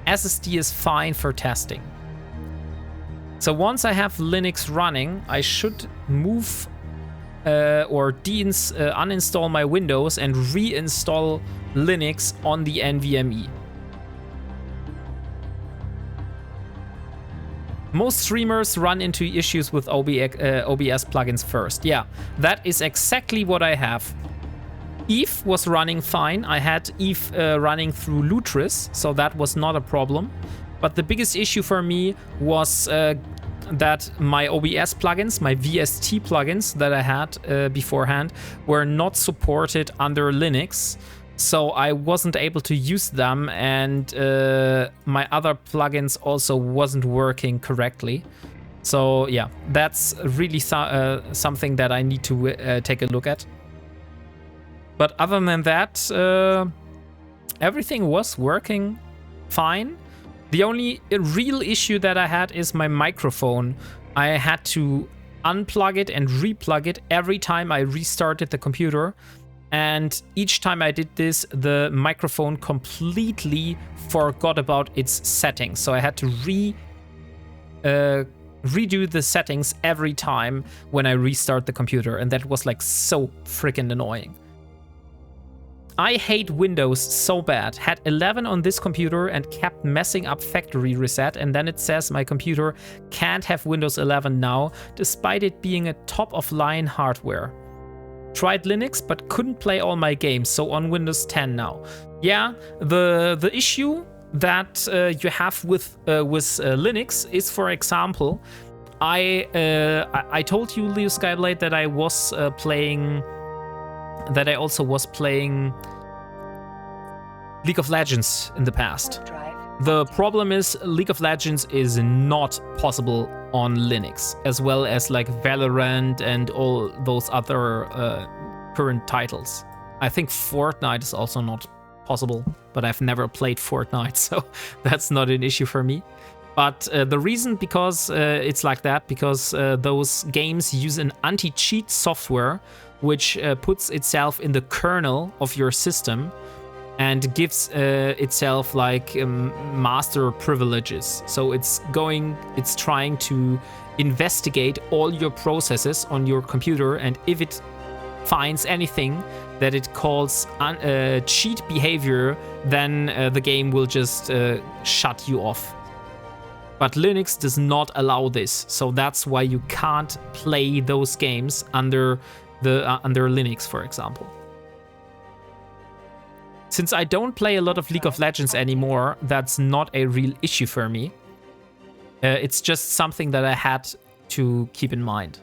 SSD is fine for testing. So once I have Linux running, I should move or uninstall my Windows and reinstall Linux on the NVMe. Most streamers run into issues with OBS plugins first. Yeah, that is exactly what I have. Eve was running fine. I had Eve running through Lutris, so that was not a problem. But the biggest issue for me was that my OBS plugins, my VST plugins that I had beforehand, were not supported under Linux. So I wasn't able to use them, and my other plugins also wasn't working correctly. So yeah, that's really something that I need to take a look at. But other than that, everything was working fine. The only real issue that I had is my microphone. I had to unplug it and replug it every time I restarted the computer. And each time I did this, the microphone completely forgot about its settings. So I had to redo the settings every time when I restart the computer. And that was like so freaking annoying. I hate Windows so bad. Had 11 on this computer and kept messing up factory reset, and then it says my computer can't have Windows 11 now, despite it being a top-of-line hardware. Tried Linux, but couldn't play all my games, so on Windows 10 now. Yeah, the issue that you have with Linux is, for example, I told you, Leo Skyblade, that I was playing... that I also was playing League of Legends in the past. The problem is League of Legends is not possible on Linux, as well as like Valorant and all those other current titles. I think Fortnite is also not possible, but I've never played Fortnite, so that's not an issue for me. But the reason because it's like that, because those games use an anti-cheat software which puts itself in the kernel of your system and gives itself like master privileges. So it's trying to investigate all your processes on your computer, and if it finds anything that it calls cheat behavior, then the game will just shut you off. But Linux does not allow this, so that's why you can't play those games under Linux, for example. Since I don't play a lot of League of Legends anymore, that's not a real issue for me. It's just something that I had to keep in mind.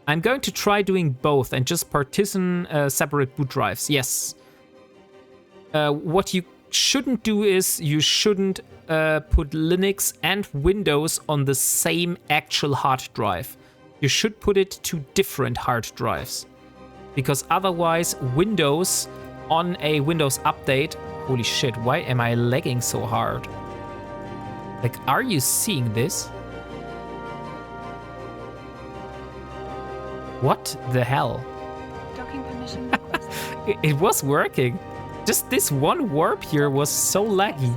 I'm going to try doing both and just partition separate boot drives. Yes. What you shouldn't do is you shouldn't put Linux and Windows on the same actual hard drive. You should put it to different hard drives, because otherwise Windows on a Windows update, holy shit, why am I lagging so hard? Like, are you seeing this? What the hell? Docking permission requested. It was working. Just this one warp here was so laggy.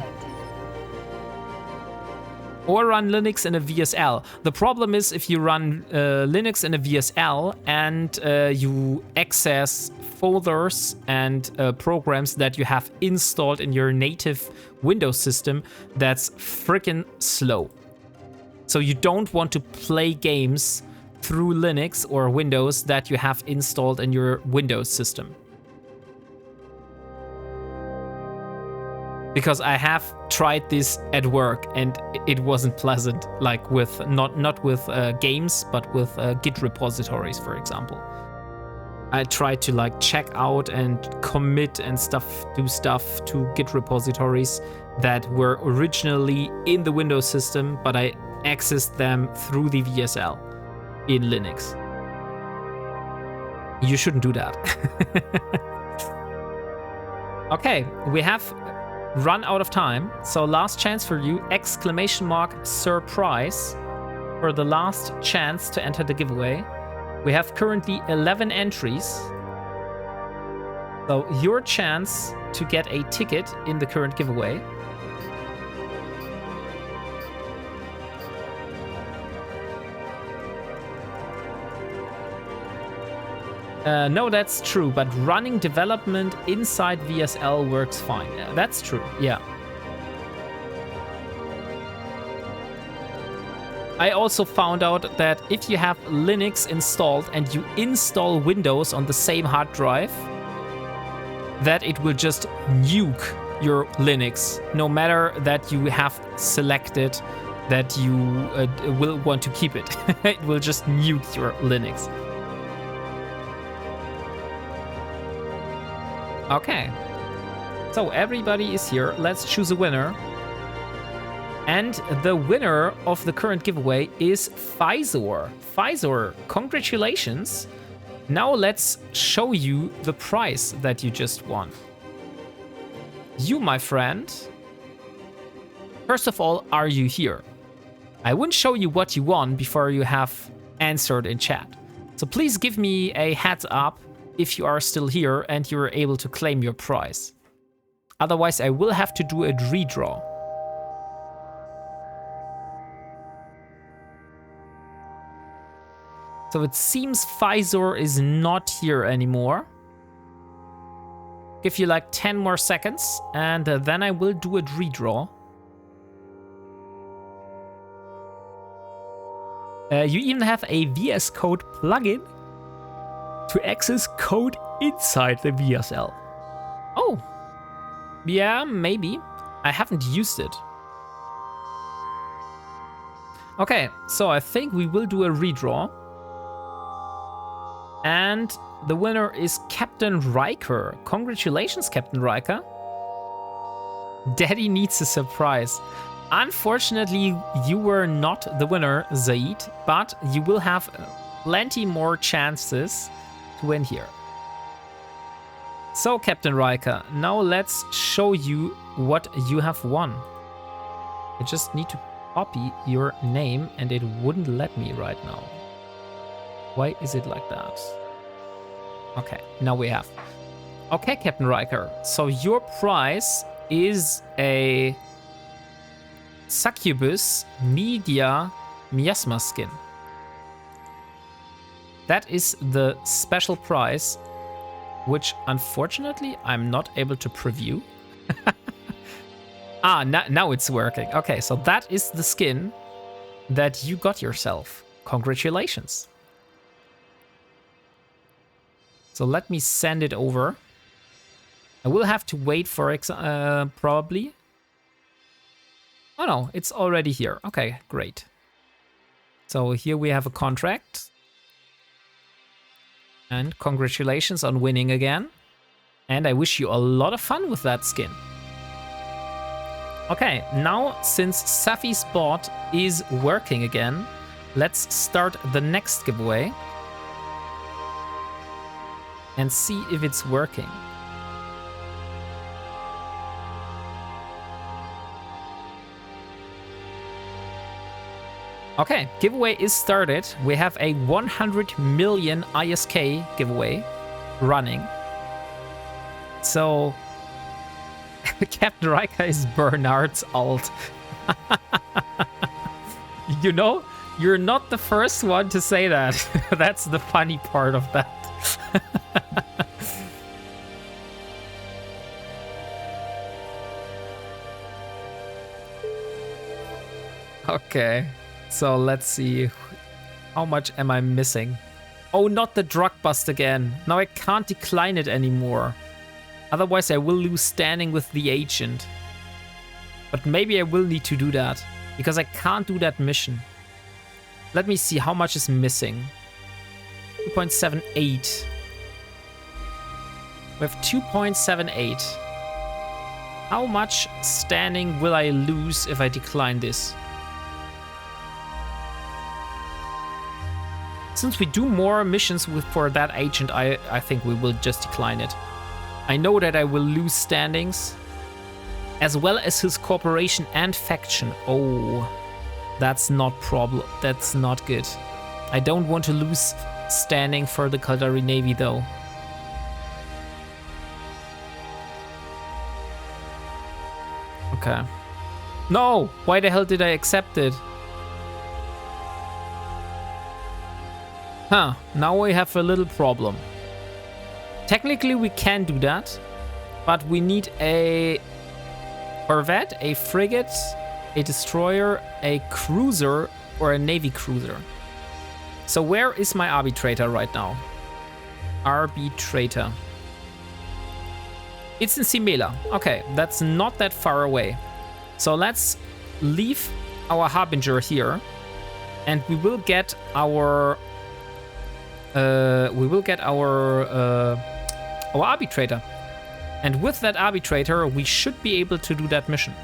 or run Linux in a VSL. The problem is if you run Linux in a VSL and you access folders and programs that you have installed in your native Windows system, that's freaking slow. So you don't want to play games through Linux or Windows that you have installed in your Windows system. Because I have tried this at work and it wasn't pleasant, like with not with games, but with Git repositories, for example. I tried to like check out and commit and do stuff to Git repositories that were originally in the Windows system, but I accessed them through the VSL in Linux. You shouldn't do that. Okay, we have run out of time, so last chance for you, !surprise for the last chance to enter the giveaway. We have currently 11 entries, so your chance to get a ticket in the current giveaway. No, that's true, but running development inside VSL works fine. Yeah, that's true, yeah. I also found out that if you have Linux installed and you install Windows on the same hard drive, that it will just nuke your Linux, no matter that you have selected that you will want to keep it. It will just nuke your Linux. Okay, so everybody is here. Let's choose a winner. And the winner of the current giveaway is Physor. Physor, congratulations. Now let's show you the prize that you just won. You, my friend, first of all, are you here? I wouldn't show you what you won before you have answered in chat. So please give me a heads up if you are still here and you're able to claim your prize. Otherwise, I will have to do a redraw. So it seems Physor is not here anymore. Give you like 10 more seconds and then I will do a redraw. You even have a VS Code plugin to access code inside the VSL. Oh, yeah, maybe. I haven't used it. Okay, so I think we will do a redraw. And the winner is Captain Riker. Congratulations, Captain Riker. Daddy needs a surprise. Unfortunately, you were not the winner, Zaid, but you will have plenty more chances to win here. So, Captain Riker, now let's show you what you have won. I just need to copy your name and it wouldn't let me right now. Why is it like that? Okay, now we have. Okay, Captain Riker, so your prize is a Succubus Media Miasma skin. That is the special prize, which unfortunately I'm not able to preview. Now it's working. Okay, so that is the skin that you got yourself. Congratulations. So let me send it over. I will have to wait for probably. Oh no, it's already here. Okay, great. So here we have a contract. And congratulations on winning again. And I wish you a lot of fun with that skin. Okay, now since Safi's bot is working again, let's start the next giveaway. And see if it's working. Okay, giveaway is started. We have a 100 million ISK giveaway running. So, Captain Riker is Bernard's alt. You know, you're not the first one to say that. That's the funny part of that. Okay, so let's see. How much am I missing? Oh, not the drug bust again. Now I can't decline it anymore. Otherwise I will lose standing with the agent. But maybe I will need to do that, because I can't do that mission. Let me see how much is missing. 2.78. We have 2.78. How much standing will I lose if I decline this? Since we do more missions for that agent, I think we will just decline it. I know that I will lose standings, as well as his corporation and faction. Oh, that's not That's not good. I don't want to lose standing for the Kaldari Navy, though. Okay. No! Why the hell did I accept it? Huh, now we have a little problem. Technically we can do that, but we need a corvette, a frigate, a destroyer, a cruiser, or a navy cruiser. So where is my arbitrator right now? Arbitrator. It's in Simela. Okay, that's not that far away. So let's leave our Harbinger here, and we will get our arbitrator. And with that arbitrator, we should be able to do that mission.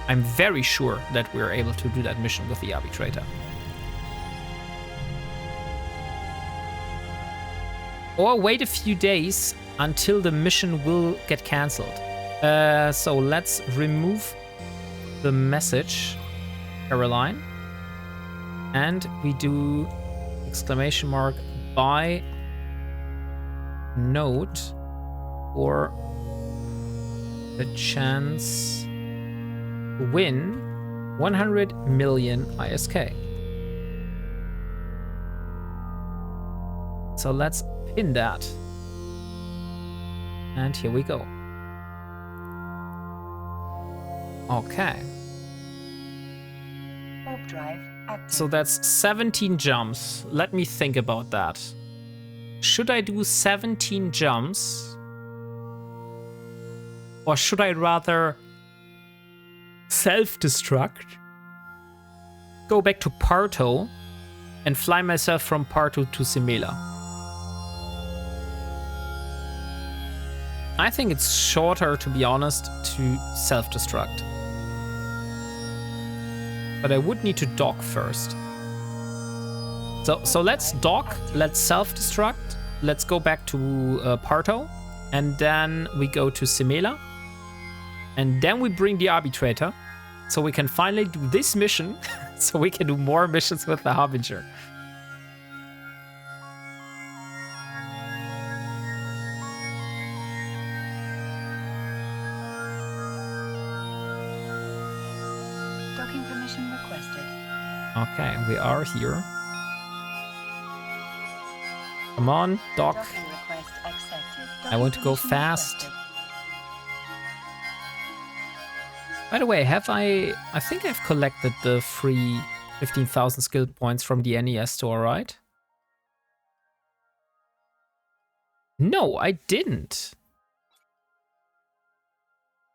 I'm very sure that we're able to do that mission with the arbitrator. Or wait a few days until the mission will get cancelled. So let's remove the message, Caroline. And we do exclamation mark buy note for the chance to win 100 million ISK. So let's pin that. And here we go. Okay. Warp drive active. So that's 17 jumps. Let me think about that. Should I do 17 jumps? Or should I rather self-destruct, go back to Parto, and fly myself from Parto to Simela? I think it's shorter, to be honest, to self-destruct. But I would need to dock first. So let's dock, let's self-destruct, let's go back to Parto, and then we go to Simela. And then we bring the arbitrator, so we can finally do this mission, so we can do more missions with the Harbinger. Docking permission requested. Okay, we are here. Come on, dock. Docking request accepted. I want to go Docking permission fast. requested. By the way, I think I've collected the free 15,000 skill points from the NES store, right? No, I didn't.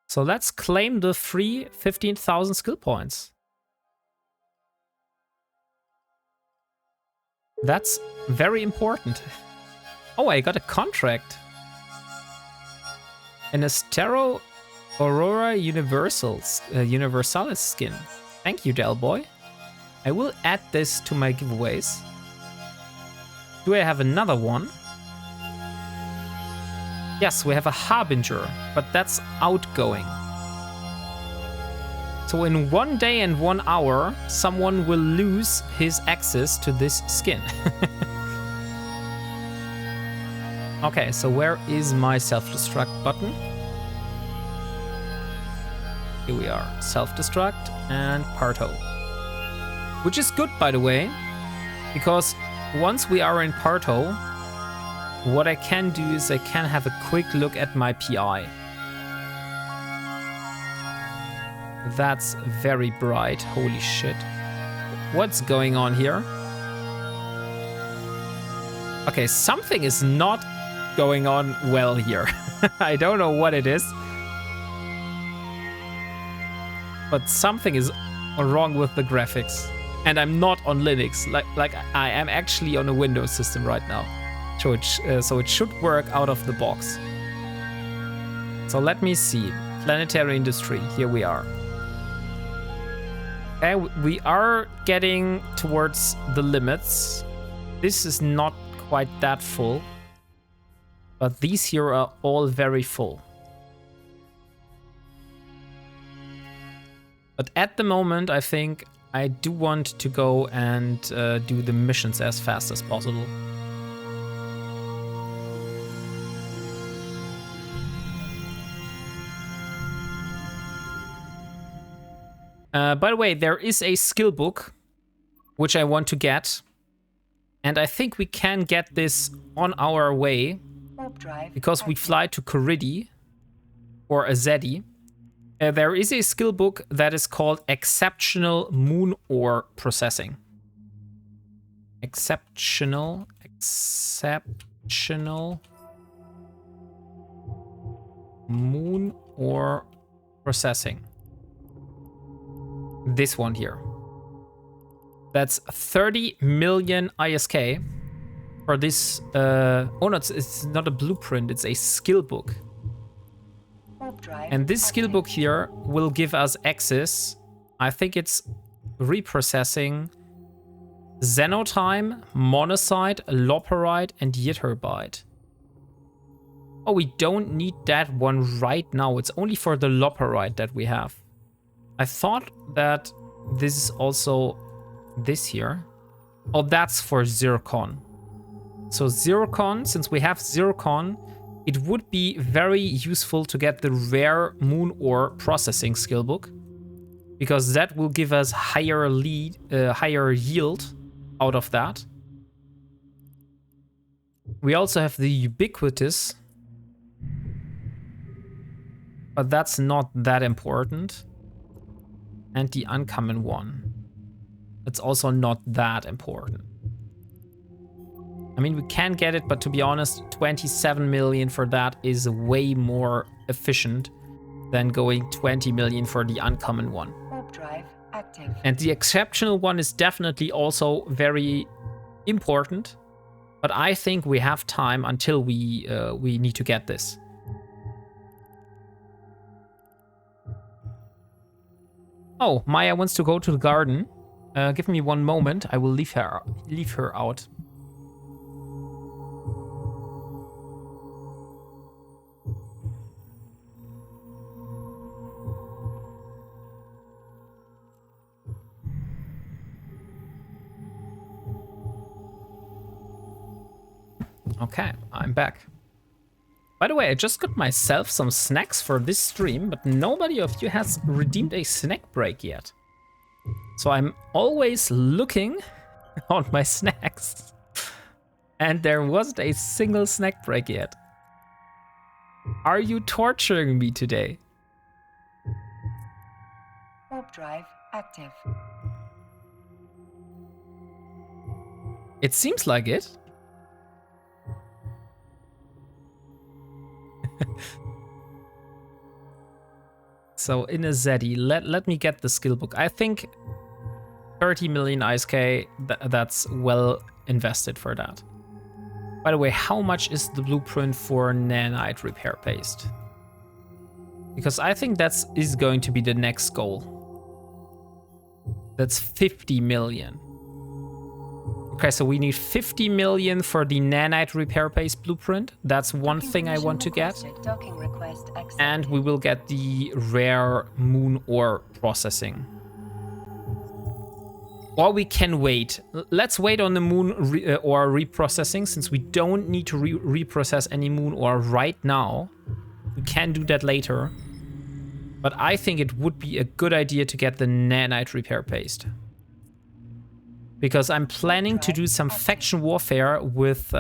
So let's claim the free 15,000 skill points. That's very important. Oh, I got a contract. An Astero Aurora Universalis skin. Thank you, Del Boy. I will add this to my giveaways. Do I have another one? Yes, we have a Harbinger, but that's outgoing. So in 1 day and 1 hour, someone will lose his access to this skin. Okay, so where is my self-destruct button? Here we are, self-destruct and Parto. which is good, by the way, because once we are in Parto, what I can do is I can have a quick look at my PI. That's very bright. Holy shit. What's going on here? Okay, something is not going on well here. I don't know what it is. But something is wrong with the graphics. And I'm not on Linux. Like I am actually on a Windows system right now. So it should work out of the box. So let me see. Planetary industry. Here we are. Okay, we are getting towards the limits. This is not quite that full. But these here are all very full. But at the moment, I think I do want to go and do the missions as fast as possible. By the way, there is a skill book which I want to get. And I think we can get this on our way because we fly to Coridi or Azedi. There is a skill book that is called Exceptional Moon Ore Processing. Exceptional Moon Ore Processing. This one here. That's 30 million ISK for this. Oh no, it's not a blueprint, it's a skill book. And this skill book here will give us access. I think it's reprocessing Xenotime, Monocyte, Loperite, and Ytterbite. Oh, we don't need that one right now. It's only for the Loperite that we have. I thought that this is also this here. Oh, that's for Zircon. So Zircon, since we have Zircon, it would be very useful to get the rare moon ore processing skill book, because that will give us higher yield out of that. We also have the ubiquitous, but that's not that important. And the uncommon one. It's also not that important. I mean, we can get it, but to be honest, 27 million for that is way more efficient than going 20 million for the uncommon one. Warp drive active. And the exceptional one is definitely also very important, but I think we have time until we need to get this. Oh, Maya wants to go to the garden. Give me one moment. I will leave her out. Okay, I'm back. By the way, I just got myself some snacks for this stream, but nobody of you has redeemed a snack break yet. So I'm always looking on my snacks, and there wasn't a single snack break yet. Are you torturing me today? Warp drive active. It seems like it. So in a Zeddy, let me get the skill book. I think 30 million ISK, that's well invested for that. By the way, how much is the blueprint for nanite repair paste? Because I think that is going to be the next goal. That's 50 million. Okay, so we need 50 million for the nanite repair paste blueprint. That's one thing I want to get. And we will get the rare moon ore processing. Or we can wait. Let's wait on the moon ore reprocessing, since we don't need to reprocess any moon ore right now. We can do that later. But I think it would be a good idea to get the nanite repair paste. because I'm planning to do some faction warfare with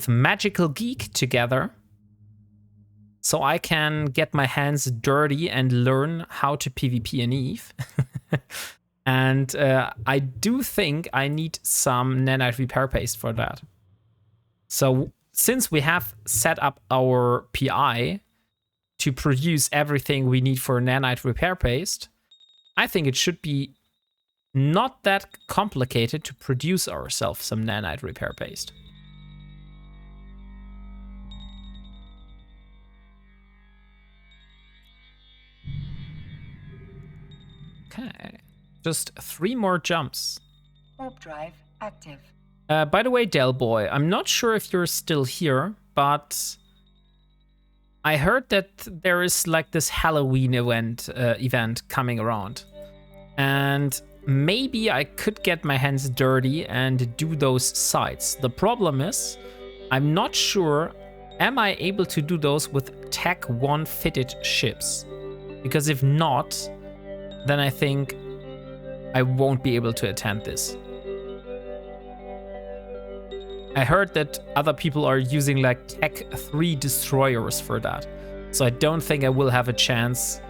Magical Geek together, so I can get my hands dirty and learn how to PvP in Eve. And I do think I need some nanite repair paste for that. So since we have set up our PI to produce everything we need for nanite repair paste, I think it should be not that complicated to produce ourselves some nanite repair paste. Okay, just 3 more jumps. Warp drive active. By the way, Del Boy, I'm not sure if you're still here, but I heard that there is like this Halloween event coming around. And maybe I could get my hands dirty and do those sites. The problem is, I'm not sure, am I able to do those with Tech 1 fitted ships? Because if not, then I think I won't be able to attend this. I heard that other people are using like Tech 3 destroyers for that. So I don't think I will have a chance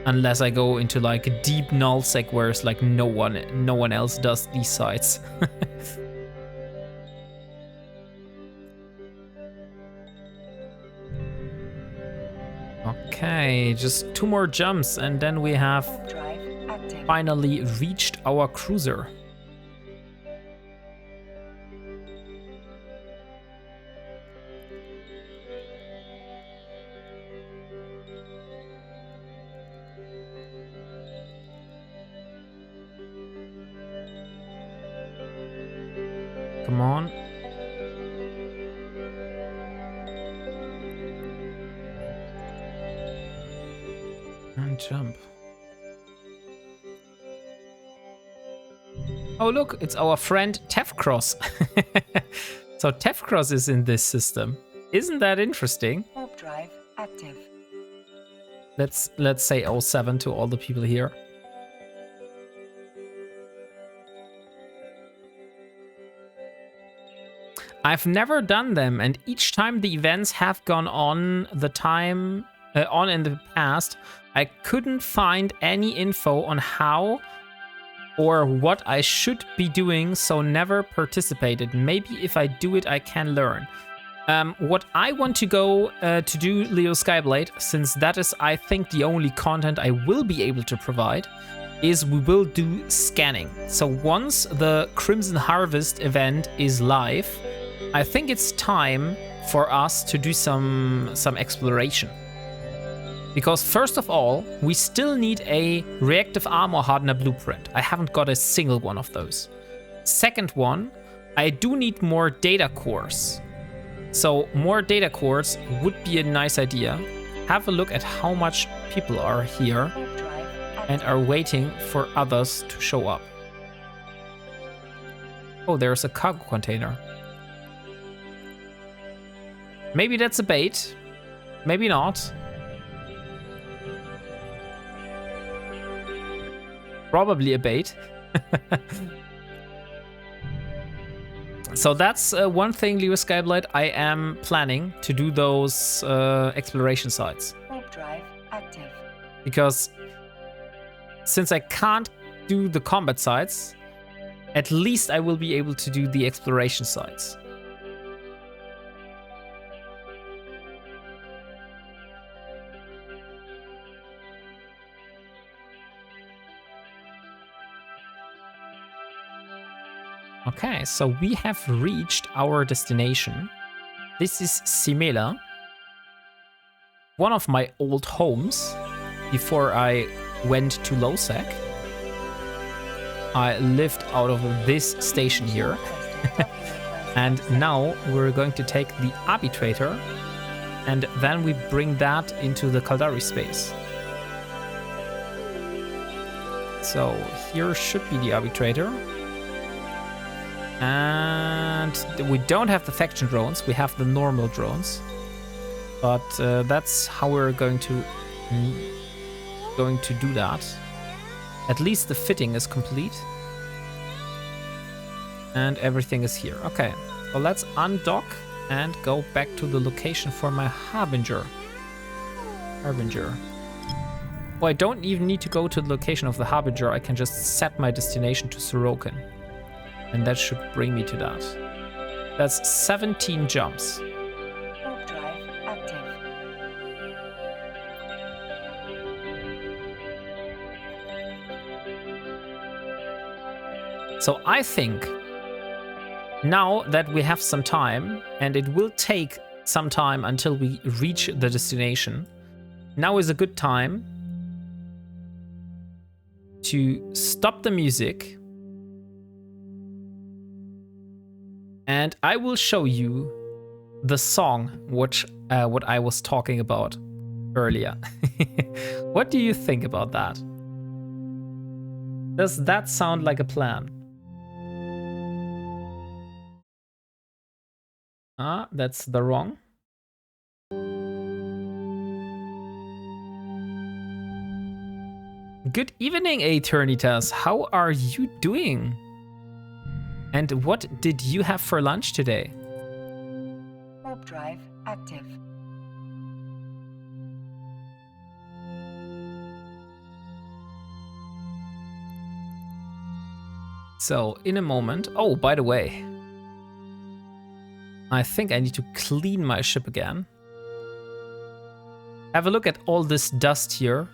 unless I go into like a deep nullsec where it's like no one else does these sites. Okay, just 2 more jumps and then we have finally reached our cruiser. Come on. And jump. Oh look, it's our friend Tefcross. So Tefcross is in this system. Isn't that interesting? Warp drive active. Let's say 07 to all the people here. I've never done them, and each time the events have gone on in the past, I couldn't find any info on how or what I should be doing, so never participated. Maybe if I do it, I can learn. What I want to go to do, Leo Skyblade, since that is, I think, the only content I will be able to provide, is we will do scanning. So once the Crimson Harvest event is live, I think it's time for us to do some exploration. Because first of all, we still need a reactive armor hardener blueprint. I haven't got a single one of those. Second one, I do need more data cores. So more data cores would be a nice idea. Have a look at how much people are here and are waiting for others to show up. Oh, there's a cargo container. Maybe that's a bait. Maybe not. Probably a bait. So that's one thing, Leo Skyblade. I am planning to do those exploration sites. Warp drive active. Because since I can't do the combat sites, at least I will be able to do the exploration sites. Okay, so we have reached our destination. This is Simela, one of my old homes before I went to Lowsec. I lived out of this station here. And now we're going to take the arbitrator and then we bring that into the Kaldari space. So here should be the arbitrator. And we don't have the faction drones, we have the normal drones. But that's how we're going to do that. At least the fitting is complete. And everything is here. Okay, so let's undock and go back to the location for my Harbinger. Oh, I don't even need to go to the location of the Harbinger. I can just set my destination to Sorokin. And that should bring me to that. That's 17 jumps. Warp drive active. So I think now that we have some time, and it will take some time until we reach the destination, now is a good time to stop the music, and I will show you the song what I was talking about earlier. What do you think about that? Does that sound like a plan? Ah, that's the wrong. Good evening, Eternitas. How are you doing? And what did you have for lunch today? Warp drive active. So, in a moment... Oh, by the way, I think I need to clean my ship again. Have a look at all this dust here.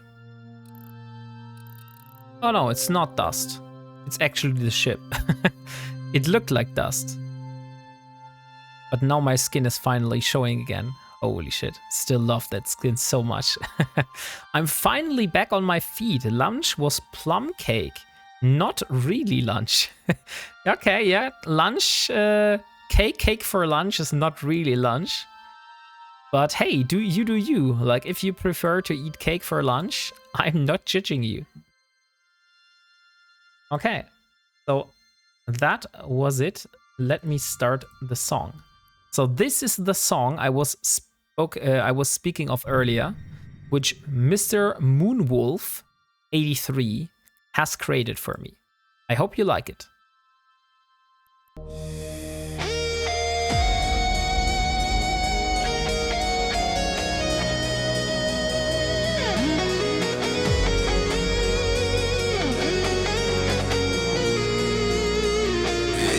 Oh no, it's not dust. It's actually the ship. It looked like dust. But now my skin is finally showing again. Holy shit. Still love that skin so much. I'm finally back on my feet. Lunch was plum cake. Not really lunch. Okay, yeah. Lunch, cake for lunch is not really lunch. But hey, do you. Like, if you prefer to eat cake for lunch, I'm not judging you. Okay, so that was it. Let me start the song. So this is the song I was speaking of earlier, which Mr. Moonwolf 83 has created for me. I hope you like it.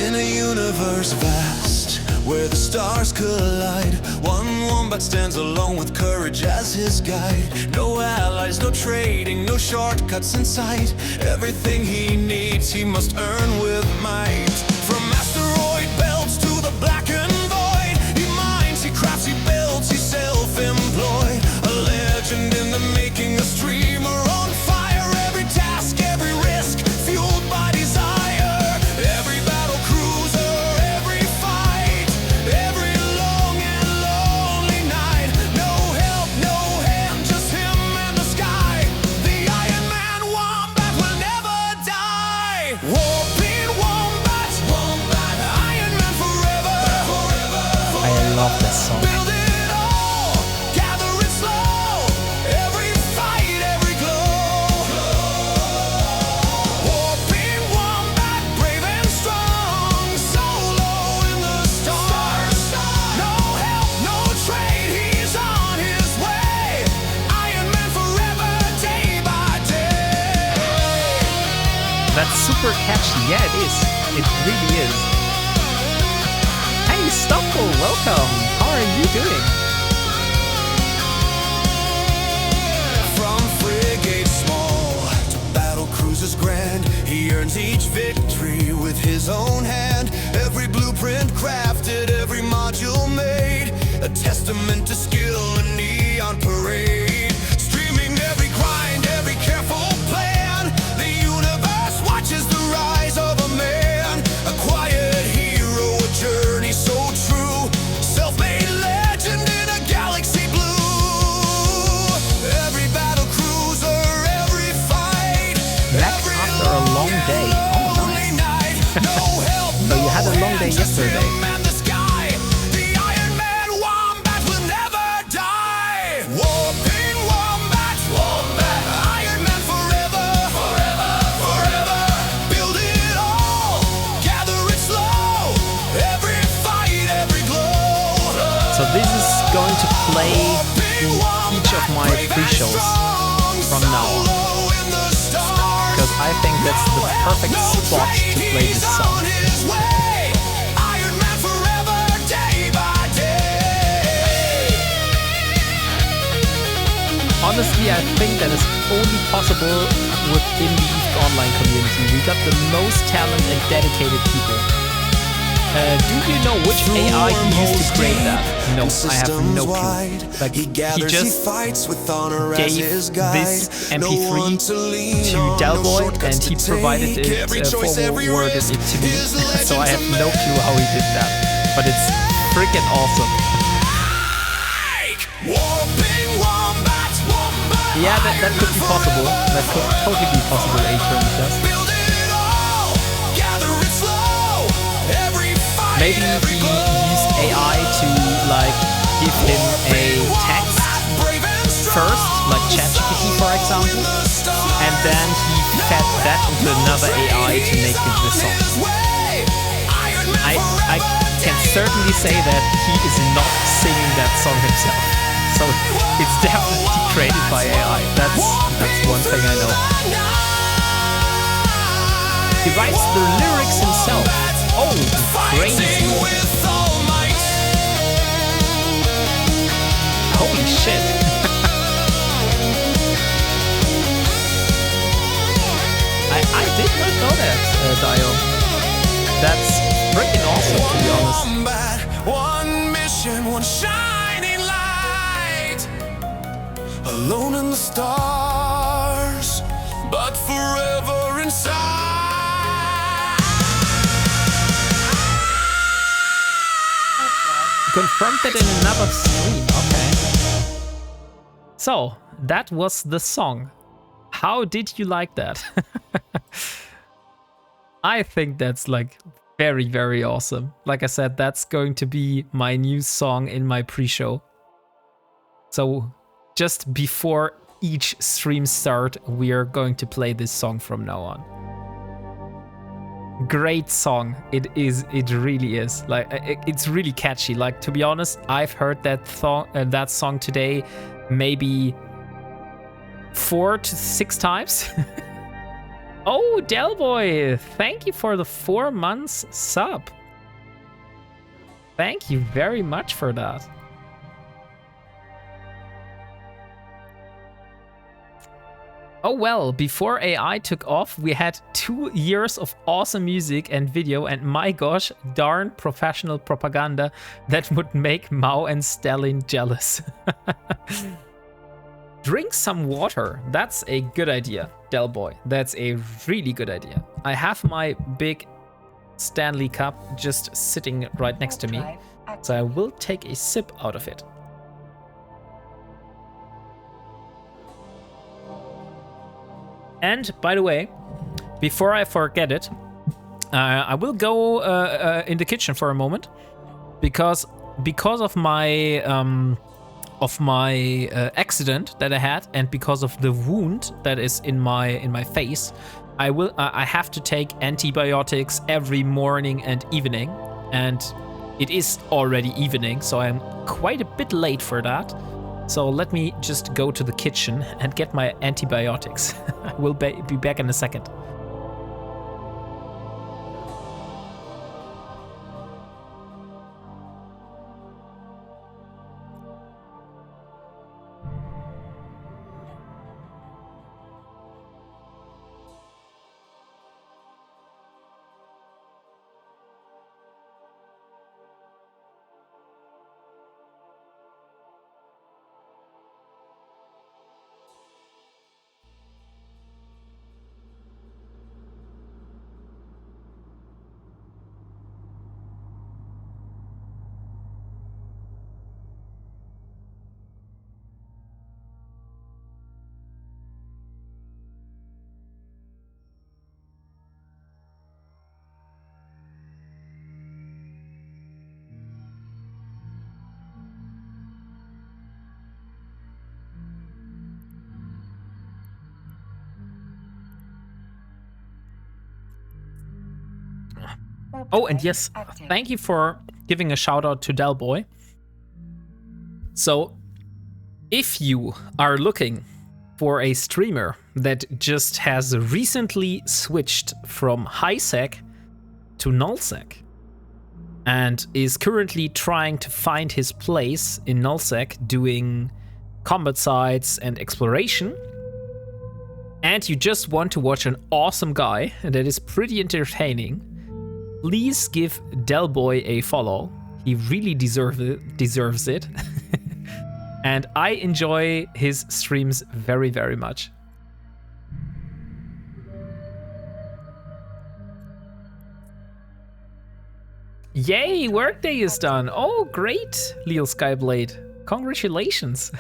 In a universe vast, where the stars collide, one wombat stands alone with courage as his guide. No allies, no trading, no shortcuts in sight. Everything he needs, he must earn with might. From asteroid belts to the blackened void, he mines, he crafts, he builds, he's self-employed. A legend in the making, a streamer on fire. Every task, every risk, fueled by desire. Love this song. Build it all, gather it slow, every fight, every glow. Warping wombat, brave and strong, solo in the stars. No help, no trade, he's on his way. Iron Man forever, day by day. That's super catchy. Yeah, it is. It really is. Hey, Stocko, welcome. How are you doing? From frigate small to battle cruisers grand, he earns each victory with his own hand. Every blueprint crafted, every module made, a testament to skill and neon parade. Streaming every grind, every careful plan. The universe watches the rise of a man, a quiet hero, a journey so true. Self-made legend in a galaxy blue. Every battle cruiser, every fight, Back every after a long day. Oh, lonely night. No help, So you had a long day just yesterday. him and the sky. The Iron Man wombat will never die. Warping wombat, wombat. Iron Man forever, forever. So this is going to play in each of my pre-shows from now on. Because I think that's the perfect spot to play this song. Honestly, I think that is only possible within the EVE Online community. We got the most talent and dedicated people. Do you know which AI he used to create that? No, I have no clue. Like, he just gave this MP3 to Delboy and he provided it, forwarded it to me. So I have no clue how he did that. But it's freaking awesome. Yeah, that could be possible. That could totally be possible, H. Maybe he used AI to like give him a text first, like ChatGPT for example, and then he fed that into another AI to make it the song. I can certainly say that he is not singing that song himself, so it's definitely created by AI. That's one thing I know. He writes the lyrics himself. Oh, crazy. Holy shit. I did not know that, Dio. That's freaking awesome, to be honest. One mission, one shining light. Alone in the stars, but forever inside. Confronted in another stream, okay. So, that was the song. How did you like that? I think that's like very, very awesome. Like I said, that's going to be my new song in my pre-show. So, just before each stream start, we are going to play this song from now on. Great song. It really is. Like, it's really catchy. Like, to be honest, I've heard that song today maybe 4 to 6 times. Oh, Delboy, thank you for the 4 months sub. Thank you very much for that. Oh well, before AI took off, we had 2 years of awesome music and video, and my gosh, darn professional propaganda that would make Mao and Stalin jealous. Drink some water. That's a good idea, Delboy. That's a really good idea. I have my big Stanley cup just sitting right next to me, so I will take a sip out of it. And by the way, before I forget it, I will go in the kitchen for a moment because of my accident that I had and because of the wound that is in my face. I have to take antibiotics every morning and evening, and it is already evening, so I'm quite a bit late for that. So let me just go to the kitchen and get my antibiotics. I will be back in a second. Oh, and yes, thank you for giving a shout out to Delboy. So, if you are looking for a streamer that just has recently switched from high sec to nullsec and is currently trying to find his place in nullsec doing combat sites and exploration, and you just want to watch an awesome guy that is pretty entertaining, please give Delboy a follow. He really deserves it. And I enjoy his streams very, very much. Yay, workday is done. Oh, great, Leo Skyblade. Congratulations.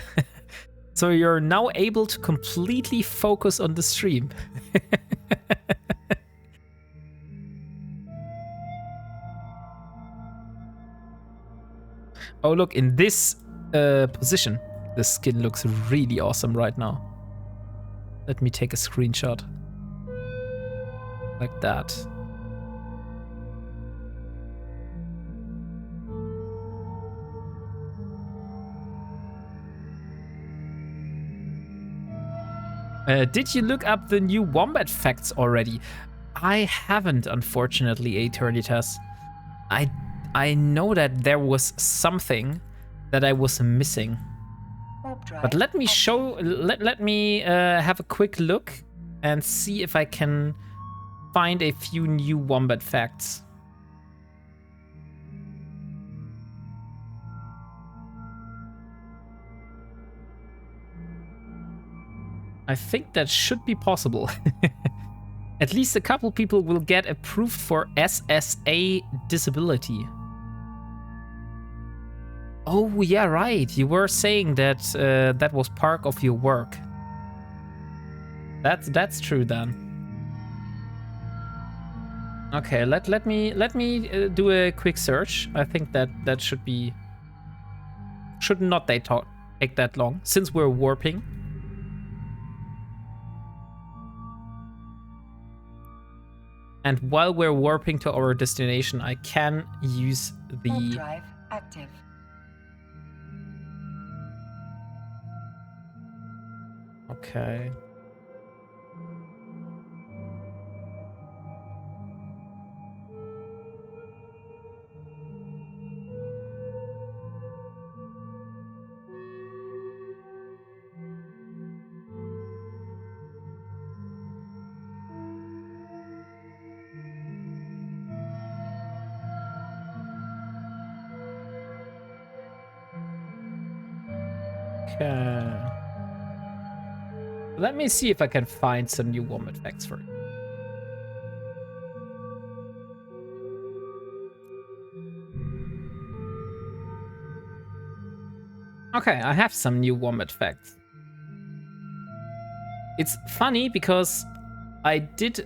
So you're now able to completely focus on the stream. Oh, look, in this position, the skin looks really awesome right now. Let me take a screenshot. Like that. Did you look up the new Wombat facts already? I haven't, unfortunately, Eternitas. I know that there was something that I was missing. But let me show. Let me have a quick look and see if I can find a few new Wombat facts. I think that should be possible. At least a couple people will get approved for SSA disability. Oh, yeah, right. You were saying that that was part of your work. That's true then. Okay, let me do a quick search. I think that should not take that long since we're warping. And while we're warping to our destination, I can use the Warp drive active. Okay. Okay. Let me see if I can find some new Wombat facts for you. Okay, I have some new Wombat facts. It's funny because I did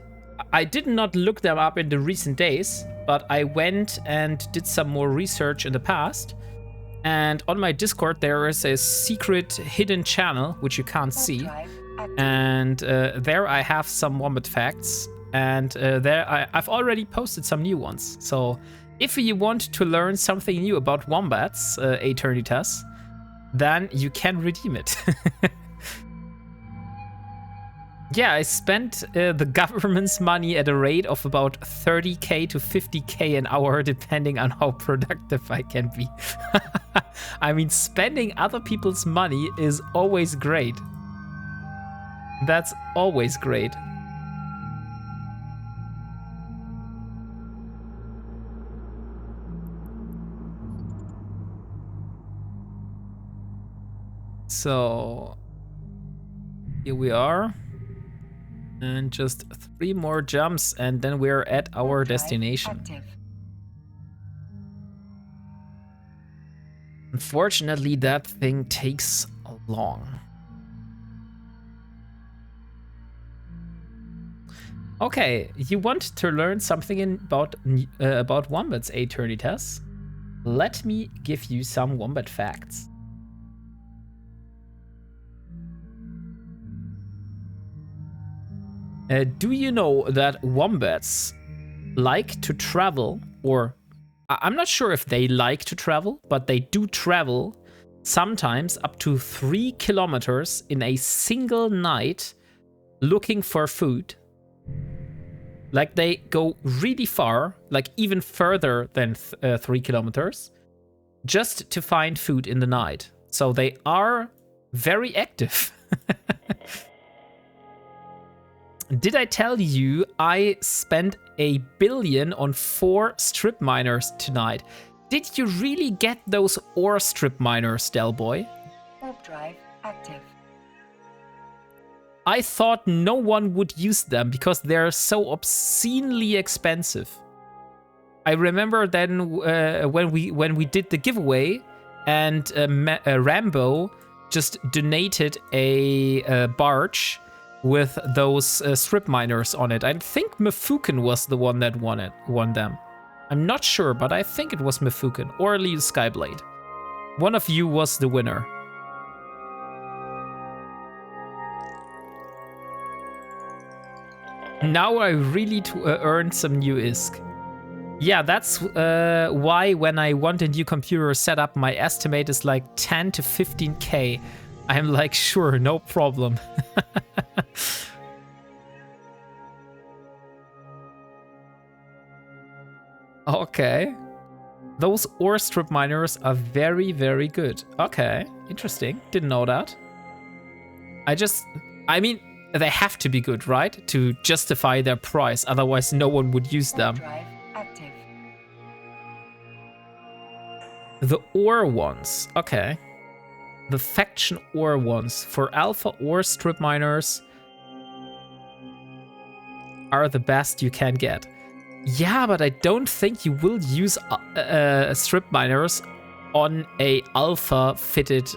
not look them up in the recent days, but I went and did some more research in the past. And on my Discord, there is a secret hidden channel, which you can't see. And there I have some Wombat facts. And there I've already posted some new ones. So if you want to learn something new about Wombats, Eternitas, then you can redeem it. Yeah, I spent the government's money at a rate of about 30k to 50k an hour, depending on how productive I can be. I mean, spending other people's money is always great. That's always great. So, here we are. And just 3 more jumps, and then we're at our destination. Unfortunately, that thing takes long. Okay, you want to learn something about wombats, Eternitas? Let me give you some wombat facts. Do you know that wombats like to travel, or I'm not sure if they like to travel, but they do travel sometimes up to 3 kilometers in a single night looking for food. Like they go really far, like even further than 3 kilometers, just to find food in the night. So they are very active. Did I tell you I spent $1 billion on 4 strip miners tonight? Did you really get those ore strip miners, Delboy? Warp drive active. I thought no one would use them because they're so obscenely expensive. I remember then when we did the giveaway, and Rambo just donated a barge with those strip miners on it. I think Mifuken was the one that won them. I'm not sure, but I think it was Mifuken or Leo Skyblade. One of you was the winner. Now I really earned some new ISK. Yeah, that's why when I want a new computer set up, my estimate is like 10 to 15k. I'm like, sure, no problem. Okay. Those ore strip miners are very, very good. Okay, interesting. Didn't know that. I mean, they have to be good, right? To justify their price. Otherwise, no one would use them. Drive active. The ore ones. Okay. The faction ore ones. For alpha ore strip miners are the best you can get. Yeah, but I don't think you will use strip miners on a alpha fitted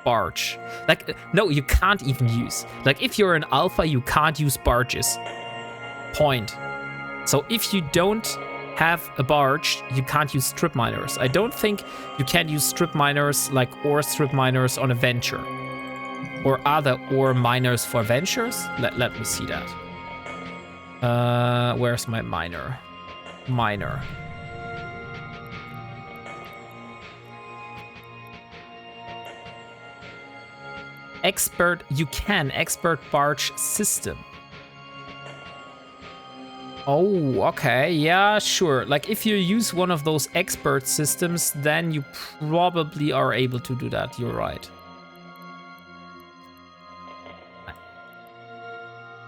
barge. Like, no, you can't even use. Like, if you're an alpha, you can't use barges. Point. So if you don't have a barge, you can't use strip miners. I don't think you can use strip miners like ore strip miners on a venture. Or are there ore miners for ventures? Let me see that. Where's my miner? Miner. Expert, you can. Expert barge system. Oh, okay. Yeah, sure. Like if you use one of those expert systems, then you probably are able to do that. You're right.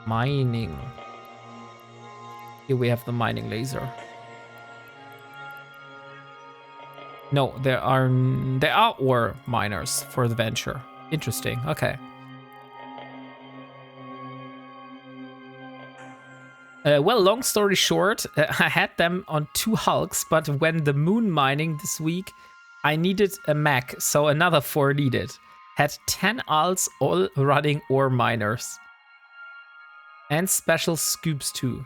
Mining. Here we have the mining laser. No, there are ore miners for the venture. Interesting. Okay. Well, long story short, I had them on 2 hulks, but when the moon mining this week, I needed a mech, so another 4 needed. Had 10 alts all running ore miners. And special scoops too.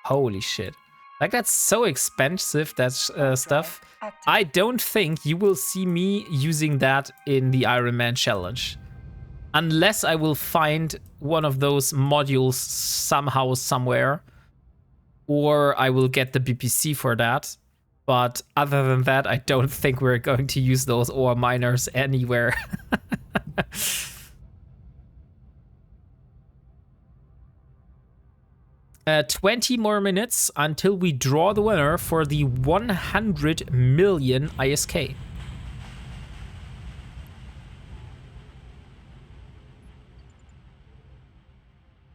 Holy shit. Like, that's so expensive, that stuff. I don't think you will see me using that in the Ironman challenge. Unless I will find one of those modules somehow, somewhere. Or I will get the BPC for that. But other than that, I don't think we're going to use those ore miners anywhere. 20 more minutes until we draw the winner for the 100 million ISK.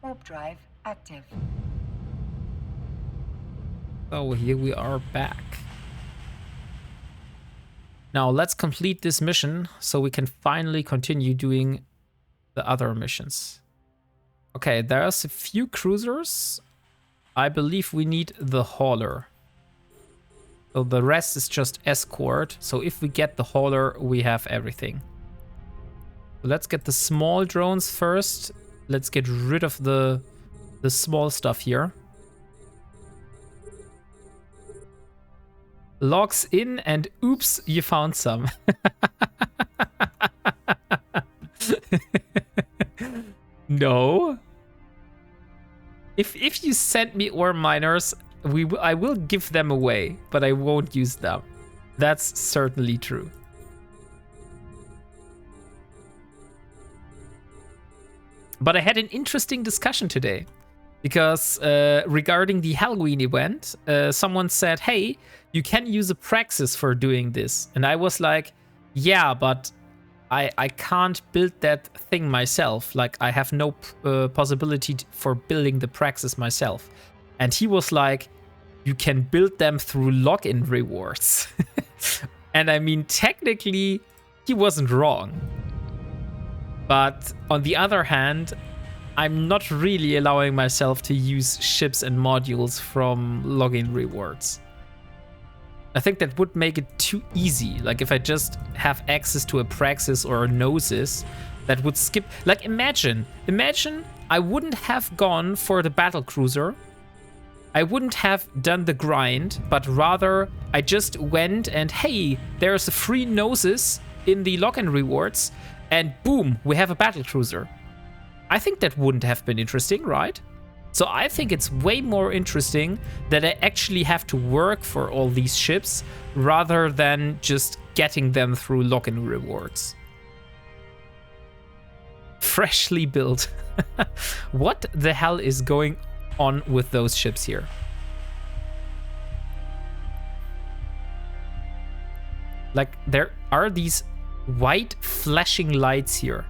Warp drive active. So here we are back. Now let's complete this mission so we can finally continue doing the other missions. Okay, there's a few cruisers. I believe we need the hauler. So the rest is just escort. So if we get the hauler, we have everything. So let's get the small drones first. Let's get rid of the small stuff here. Logs in and oops, you found some. No. If you send me ore miners, I will give them away, but I won't use them. That's certainly true. But I had an interesting discussion today because regarding the Halloween event, someone said, hey, you can use a praxis for doing this. And I was like, yeah, but I can't build that thing myself. Like, I have no possibility for building the praxis myself. And he was like, you can build them through login rewards. And I mean, technically, he wasn't wrong. But on the other hand, I'm not really allowing myself to use ships and modules from login rewards. I think that would make it too easy. Like, if I just have access to a praxis or a gnosis, that would skip. Like, imagine I wouldn't have gone for the battle cruiser. I wouldn't have done the grind, but rather I just went and, hey, there's a free gnosis in the login rewards, and boom, we have a battle cruiser. I think that wouldn't have been interesting, right? So I think it's way more interesting that I actually have to work for all these ships rather than just getting them through login rewards. Freshly built. What the hell is going on with those ships here? Like, there are these white flashing lights here.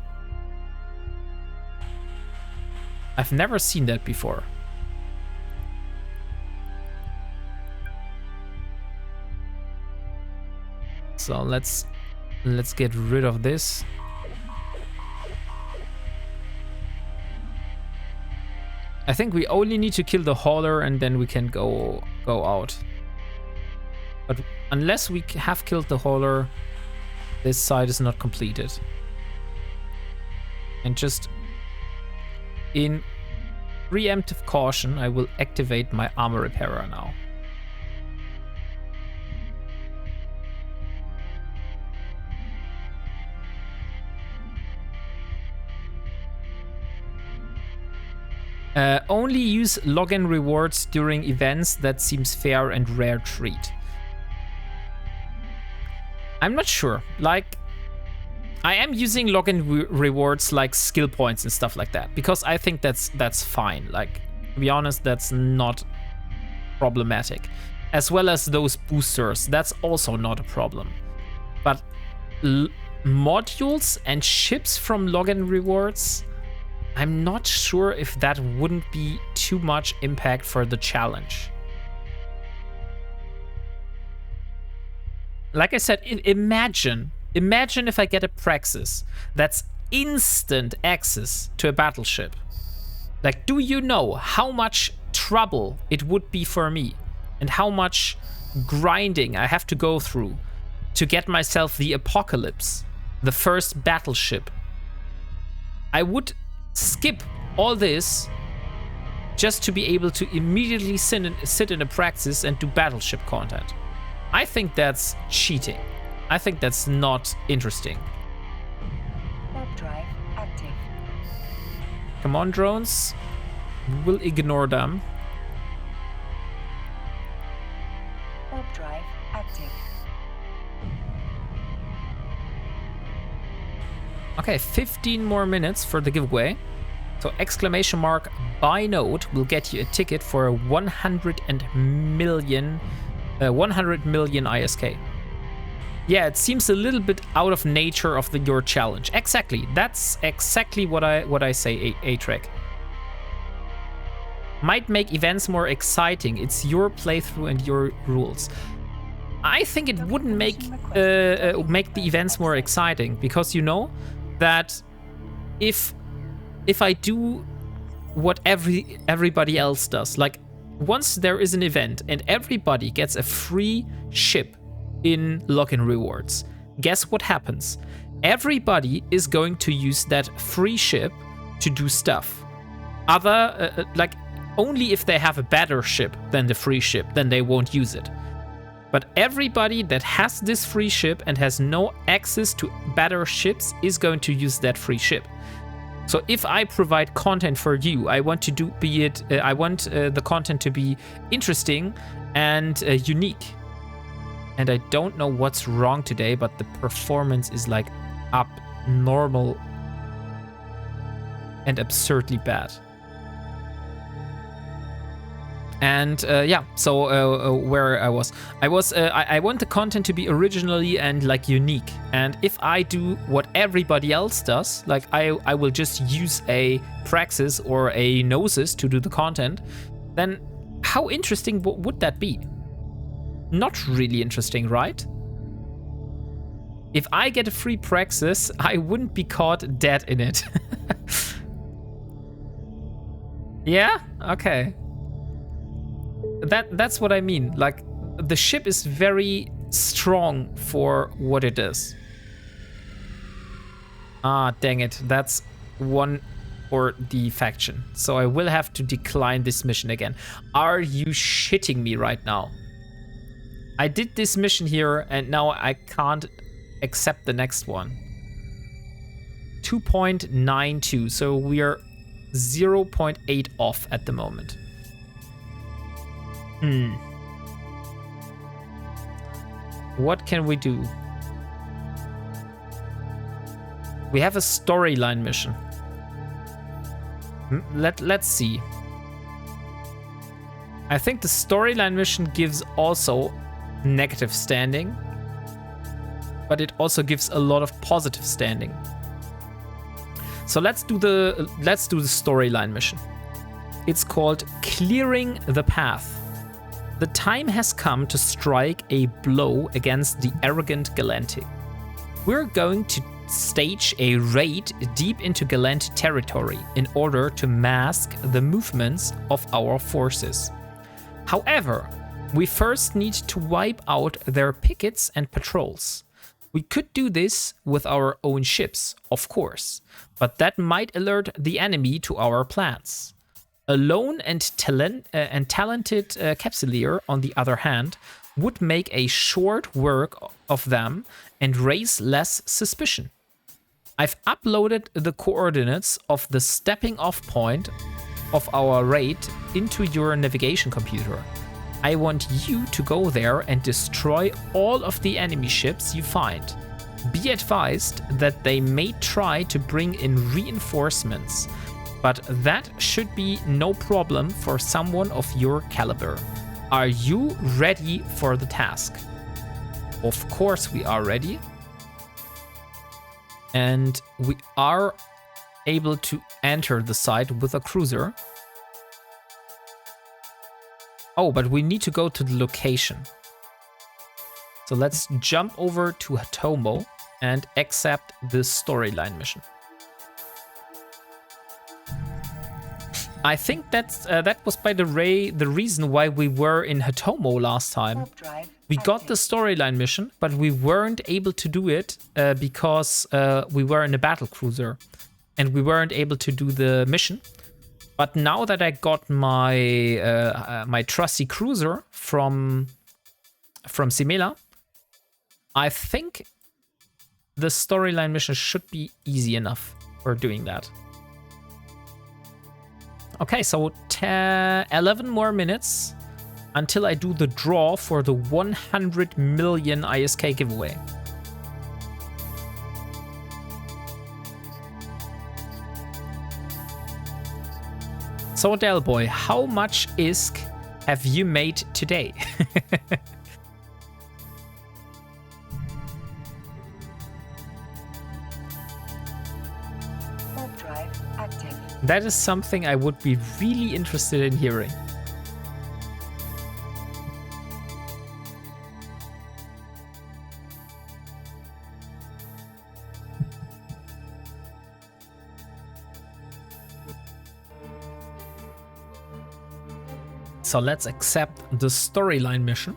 I've never seen that before. So let's get rid of this. I think we only need to kill the hauler and then we can go out. But unless we have killed the hauler, this side is not completed. And just in preemptive caution, I will activate my armor repairer now. Only use login rewards during events. That seems fair and rare treat. I'm not sure. Like, I am using login rewards like skill points and stuff like that because I think that's fine. Like, to be honest, that's not problematic. As well as those boosters, that's also not a problem. But modules and ships from login rewards, I'm not sure if that wouldn't be too much impact for the challenge. Like I said, imagine if I get a praxis that's instant access to a battleship. Like, do you know how much trouble it would be for me and how much grinding I have to go through to get myself the Apocalypse, the first battleship? I would skip all this just to be able to immediately sit in a praxis and do battleship content. I think that's cheating. I think that's not interesting. Warp drive active. Come on, drones. We'll ignore them. Warp drive active. Okay, 15 more minutes for the giveaway. So exclamation mark buy node will get you a ticket for a 100 million ISK. Yeah, it seems a little bit out of nature of your challenge. Exactly. That's exactly what I say, A-Track. Might make events more exciting. It's your playthrough and your rules. I think it wouldn't make the events more exciting because you know that if I do what everybody else does, like once there is an event and everybody gets a free ship in login rewards, guess what happens? Everybody is going to use that free ship to do stuff. Like only if they have a better ship than the free ship, then they won't use it. But everybody that has this free ship and has no access to better ships is going to use that free ship. So if I provide content for you, I want to I want the content to be interesting and unique. And I don't know what's wrong today, but the performance is like abnormal. and absurdly bad. And yeah, so where I want the content to be originally and like unique. And if I do what everybody else does, like I will just use a Praxis or a Gnosis to do the content, then how interesting would that be? Not really interesting, right? If I get a free Praxis, I wouldn't be caught dead in it. Yeah? Okay. That's what I mean. Like, the ship is very strong for what it is. Ah, dang it. That's one or the faction. So I will have to decline this mission again. Are you shitting me right now? I did this mission here and now I can't accept the next one. 2.92. So we are 0.8 off at the moment. What can we do? We have a storyline mission. Let's see. I think the storyline mission gives also negative standing, but it also gives a lot of positive standing. So let's do the storyline mission. It's called Clearing the Path. The time has come to strike a blow against the arrogant Galanti. We're going to stage a raid deep into Galanti territory in order to mask the movements of our forces. However, we first need to wipe out their pickets and patrols. We could do this with our own ships, of course, but that might alert the enemy to our plans. A lone and talented capsuleer, on the other hand, would make a short work of them and raise less suspicion. I've uploaded the coordinates of the stepping off point of our raid into your navigation computer. I want you to go there and destroy all of the enemy ships you find. Be advised that they may try to bring in reinforcements, but that should be no problem for someone of your caliber. Are you ready for the task? Of course we are ready. And we are able to enter the site with a cruiser. Oh, but we need to go to the location. So let's jump over to Hatomo and accept this storyline mission. I think that was by the reason why we were in Hatomo last time. We got the storyline mission, but we weren't able to do it because we were in a battle cruiser and we weren't able to do the mission. But now that I got my my trusty cruiser from Simela, I think the storyline mission should be easy enough for doing that. Okay, so 11 more minutes until I do the draw for the 100 million ISK giveaway. So Delboy, how much ISK have you made today? That is something I would be really interested in hearing. So let's accept the storyline mission.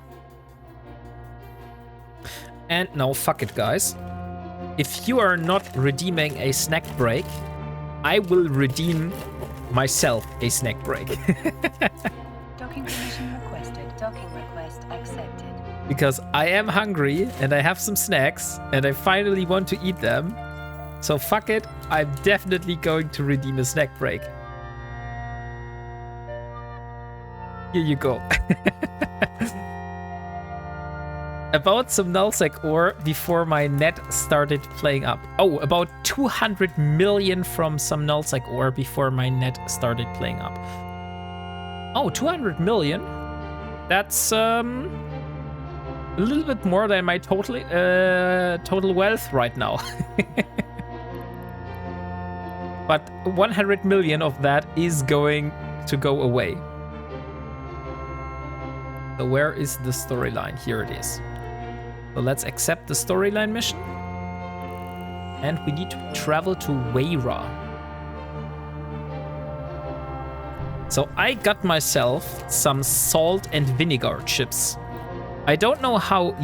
And now fuck it, guys. If you are not redeeming a snack break, I will redeem myself a snack break. Docking permission requested. Docking request accepted. Because I am hungry and I have some snacks and I finally want to eat them. So fuck it, I'm definitely going to redeem a snack break. Here you go. About some nullsec ore before my net started playing up. Oh, about 200 million from some nullsec ore before my net started playing up. Oh, 200 million? That's a little bit more than my total wealth right now. But 100 million of that is going to go away. So where is the storyline? Here it is. So let's accept the storyline mission. And we need to travel to Weira. So I got myself some salt and vinegar chips. I don't know how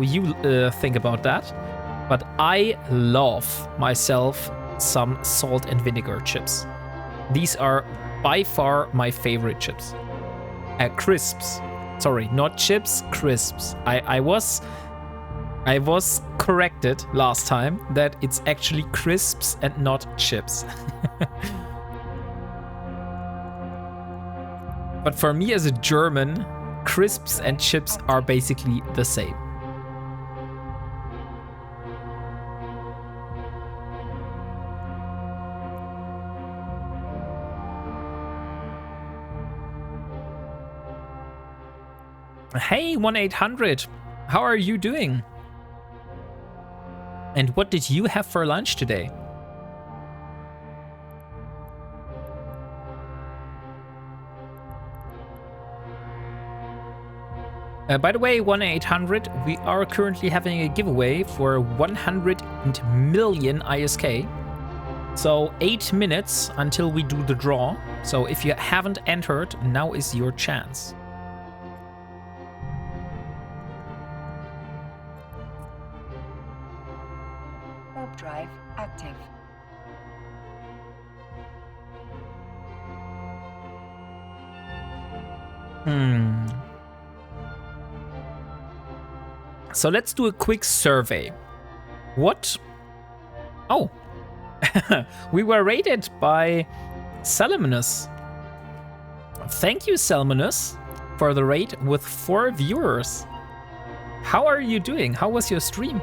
you think about that, but I love myself some salt and vinegar chips. These are by far my favorite chips. Crisps. Sorry, not chips, crisps. I was corrected last time that it's actually crisps and not chips. But for me as a German, crisps and chips are basically the same. Hey, 1-800, how are you doing? And what did you have for lunch today? By the way, 1-800, we are currently having a giveaway for 100 million ISK. So 8 minutes until we do the draw. So if you haven't entered, now is your chance. Warp drive active. So let's do a quick survey. What? Oh, we were rated by Salmonus. Thank you, Salmonus, for the raid with 4 viewers. How are you doing? How was your stream?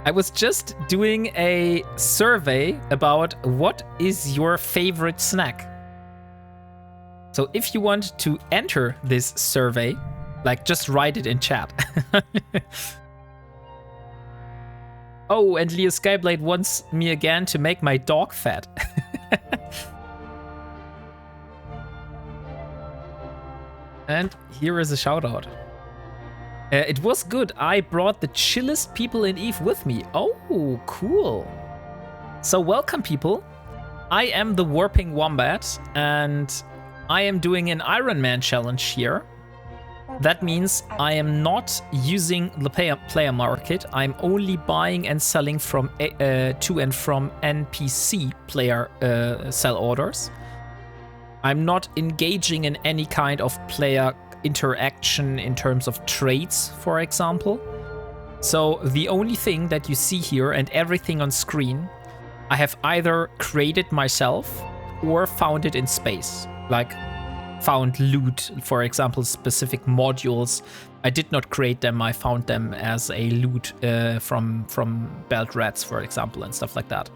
I was just doing a survey about what is your favorite snack. So if you want to enter this survey, like just write it in chat. Oh, and Leo Skyblade wants me again to make my dog fat. And here is a shout out. It was good. I brought the chillest people in EVE with me. Oh, cool. So welcome, people. I am the WarpingWombat, and I am doing an Ironman challenge here. That means I am not using the player market. I'm only buying and selling from to and from NPC player sell orders. I'm not engaging in any kind of player interaction in terms of trades, for example. So the only thing that you see here and everything on screen, I have either created myself or found it in space. Like found loot, for example, specific modules. I did not create them, I found them as a loot from belt rats, for example, and stuff like that.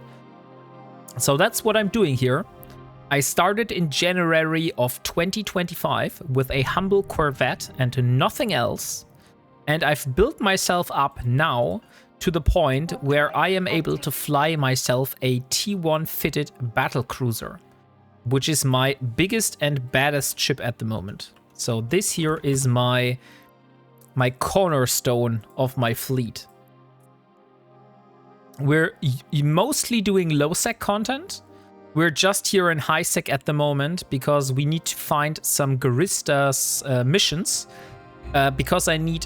So that's what I'm doing here. I started in January of 2025 with a humble Corvette and nothing else. And I've built myself up now to the point where I am able to fly myself a T1 fitted battlecruiser, which is my biggest and baddest ship at the moment. So this here is my cornerstone of my fleet. We're mostly doing low sec content. We're just here in high sec at the moment because we need to find some Guristas missions. Because I need,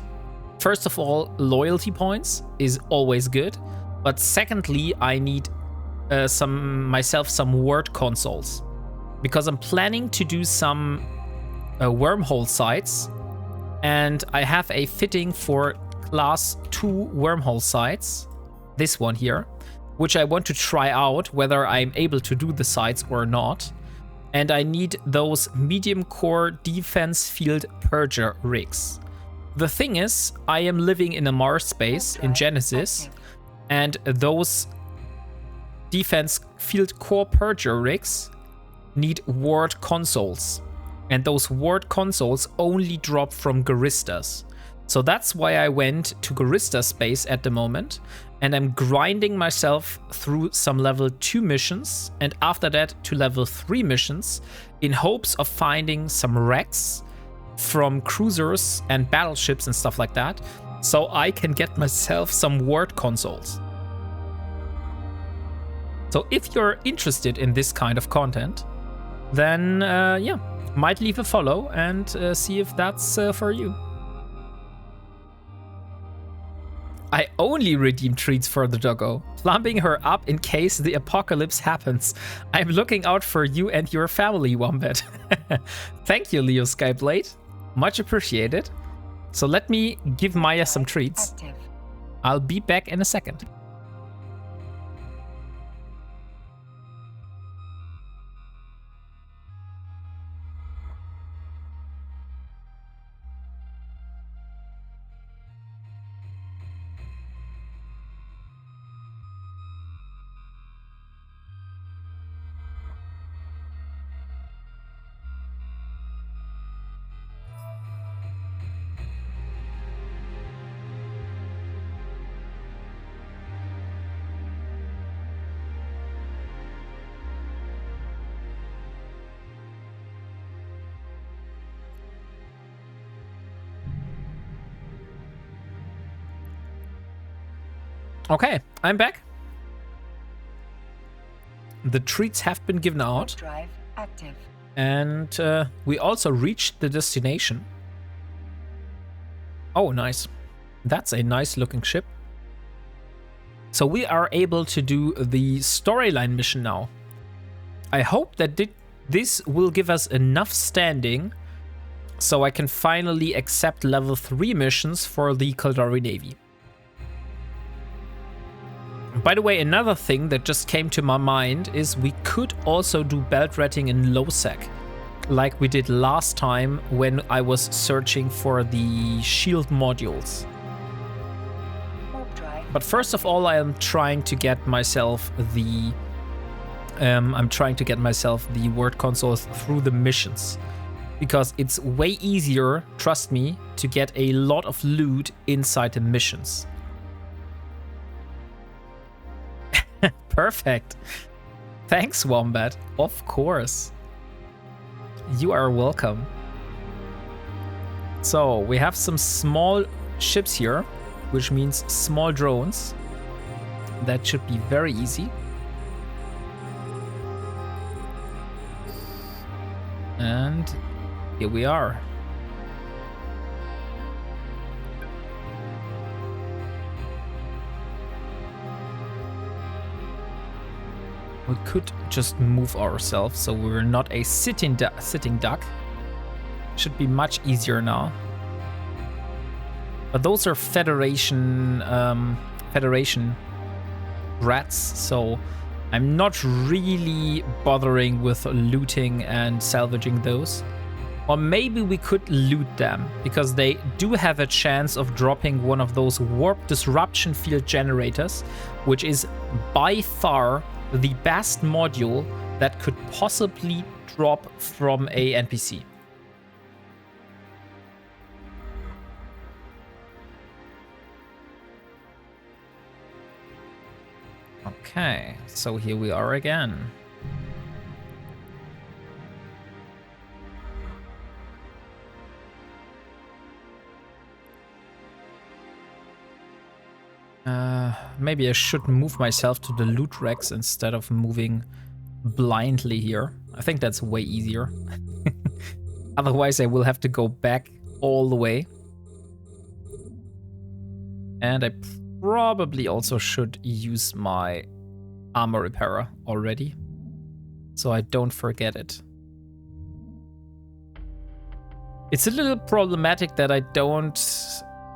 first of all, loyalty points is always good. But secondly, I need myself some word consoles. Because I'm planning to do some wormhole sites. And I have a fitting for class 2 wormhole sites. This one here. Which I want to try out whether I'm able to do the sites or not. And I need those medium core defense field purger rigs. The thing is, I am living in a Mars space in Genesis, and those defense field core purger rigs need ward consoles. And those ward consoles only drop from Guristas. So that's why I went to Gurista space at the moment, and I'm grinding myself through some level 2 missions, and after that to level 3 missions, in hopes of finding some wrecks from cruisers and battleships and stuff like that, so I can get myself some ward consoles. So if you're interested in this kind of content, then yeah, might leave a follow and see if that's for you. I only redeem treats for the doggo, plumbing her up in case the apocalypse happens. I'm looking out for you and your family, Wombat. Thank you, Leo Skyblade. Much appreciated. So let me give Maya some treats. Active. I'll be back in a second. Okay, I'm back. The treats have been given out. Drive active. And we also reached the destination. Oh, nice. That's a nice looking ship. So we are able to do the storyline mission now. I hope that this will give us enough standing so I can finally accept level 3 missions for the Kaldari Navy. By the way, another thing that just came to my mind is we could also do belt ratting in low sec, like we did last time when I was searching for the shield modules. But first of all, I am trying to get myself the word consoles through the missions, because it's way easier, trust me, to get a lot of loot inside the missions. Perfect. Thanks, Wombat. Of course. You are welcome. So, we have some small ships here, which means small drones. That should be very easy. And here we are. We could just move ourselves so we're not a sitting duck. Should be much easier now. But those are Federation rats, so I'm not really bothering with looting and salvaging those. Or maybe we could loot them, because they do have a chance of dropping one of those warp disruption field generators, which is by far the best module that could possibly drop from a NPC. Okay, so here we are again. Maybe I should move myself to the loot racks instead of moving blindly here. I think that's way easier. Otherwise I will have to go back all the way. And I probably also should use my armor repairer already, so I don't forget it. It's a little problematic that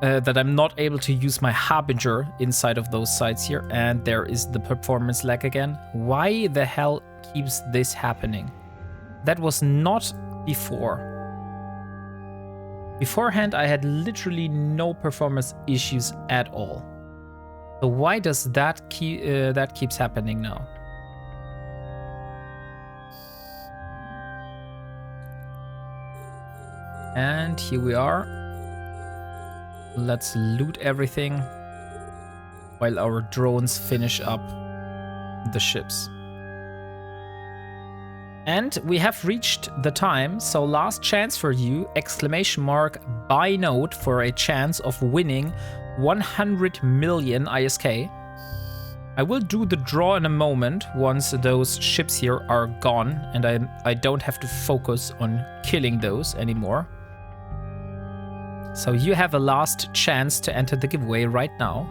that I'm not able to use my Harbinger inside of those sites here, and there is the performance lag again. Why the hell keeps this happening? that was not before. Beforehand, I had literally no performance issues at all. So why does that keeps happening now? And here we are. Let's loot everything while our drones finish up the ships. And we have reached the time, so last chance for you, ! Buy note for a chance of winning 100 million ISK. I will do the draw in a moment once those ships here are gone and I don't have to focus on killing those anymore. So you have a last chance to enter the giveaway right now.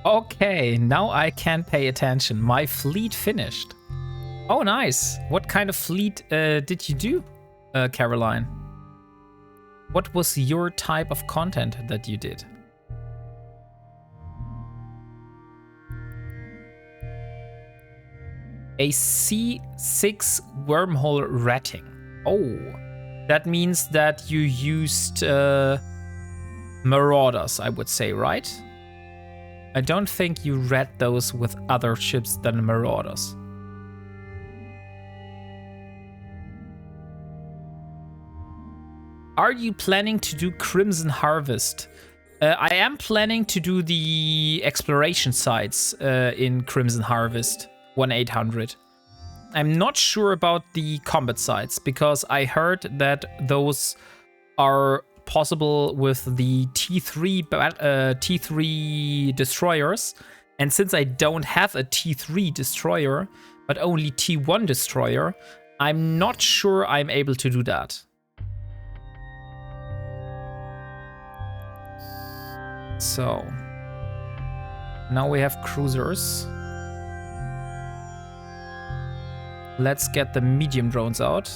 Okay, now I can pay attention. My fleet finished. Oh, nice. What kind of fleet did you do, Caroline? What was your type of content that you did? A C6 wormhole ratting. Oh, that means that you used Marauders, I would say, right? I don't think you read those with other ships than Marauders. Are you planning to do Crimson Harvest? I am planning to do the exploration sites in Crimson Harvest 1-800. I'm not sure about the combat sites because I heard that those are possible with the T3 destroyers, and since I don't have a T3 destroyer but only T1 destroyer, I'm not sure I'm able to do that. So now we have cruisers. Let's get the medium drones out.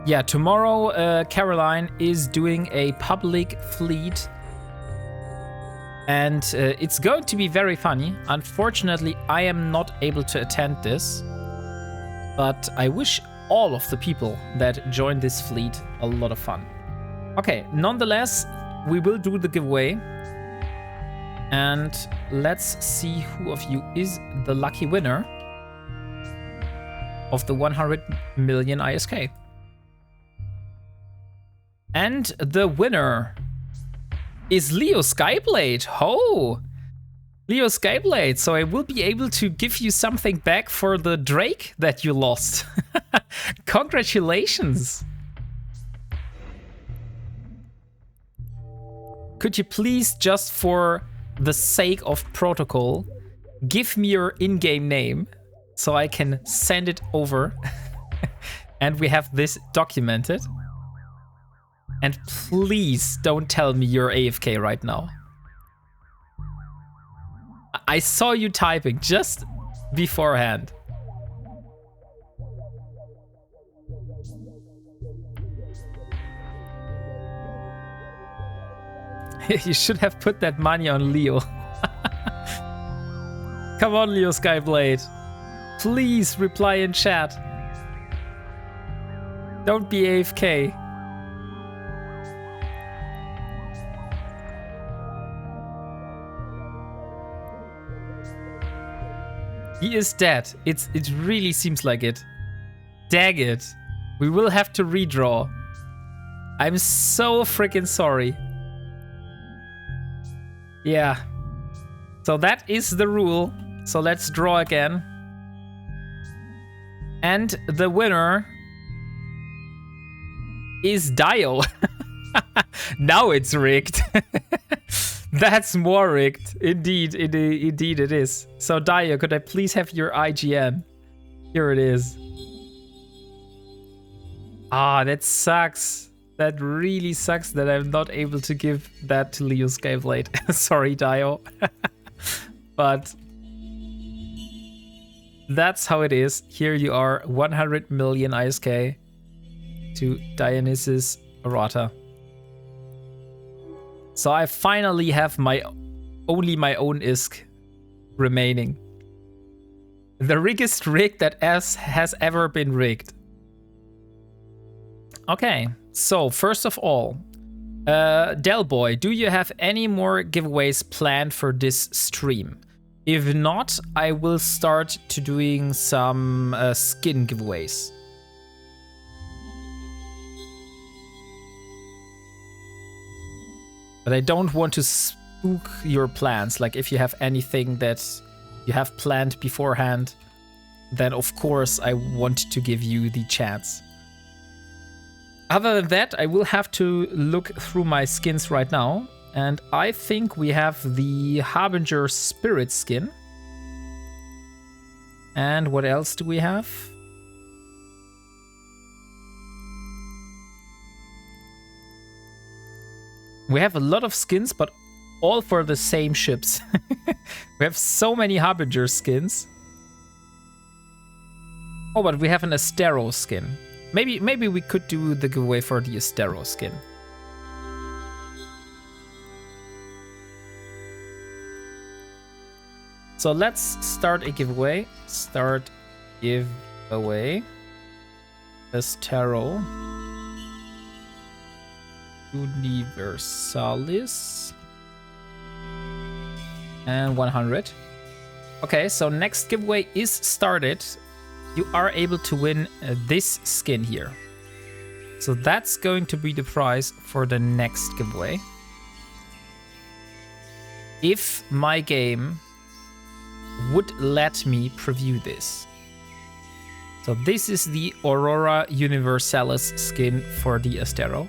Yeah, tomorrow Caroline is doing a public fleet and it's going to be very funny. Unfortunately, I am not able to attend this, but I wish all of the people that join this fleet a lot of fun. Okay, nonetheless, we will do the giveaway. And let's see who of you is the lucky winner of the 100 million ISK. And the winner is Leo Skyblade. Oh, Leo Skyblade. So I will be able to give you something back for the Drake that you lost. Congratulations. Could you please, just for the sake of protocol, give me your in-game name so I can send it over and we have this documented. And please don't tell me you're AFK right now. I saw you typing just beforehand. You should have put that money on Leo. Come on, Leo Skyblade. Please reply in chat. Don't be AFK. He is dead. It really seems like it. Dang it. We will have to redraw. I'm so freaking sorry. Yeah. So that is the rule. So let's draw again. And the winner is Dio. Now it's rigged. That's more rigged. Indeed it is. So Dio, could I please have your IGN? Here it is. Ah, that sucks. That really sucks that I'm not able to give that to Leo Skyblade. Sorry, Dio. But That's how it is. Here you are, 100 million ISK to Dionysus Errata. So I finally have only my own ISK remaining. The riggest rig that has ever been rigged. Okay, so first of all, Delboy, do you have any more giveaways planned for this stream? If not, I will start to doing some skin giveaways. But I don't want to spook your plans. Like if you have anything that you have planned beforehand, then of course I want to give you the chance. Other than that, I will have to look through my skins right now. And I think we have the Harbinger Spirit skin. And what else do we have? We have a lot of skins, but all for the same ships. We have so many Harbinger skins. Oh, but we have an Astero skin. Maybe we could do the giveaway for the Astero skin. So let's start a giveaway. Start giveaway. Astero Universalis. And 100. Okay, so next giveaway is started. You are able to win this skin here. So that's going to be the prize for the next giveaway. If my game would let me preview this. So this is the Aurora Universalis skin for the Astero.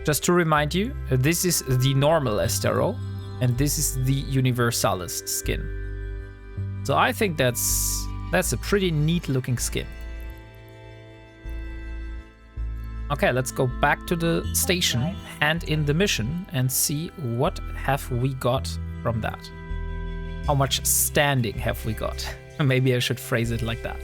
Just to remind you, this is the normal Astero, and this is the Universalis skin. So I think that's a pretty neat looking skin. Okay, let's go back to the station, hand in the mission, and see what have we got from that. How much standing have we got? Maybe I should phrase it like that.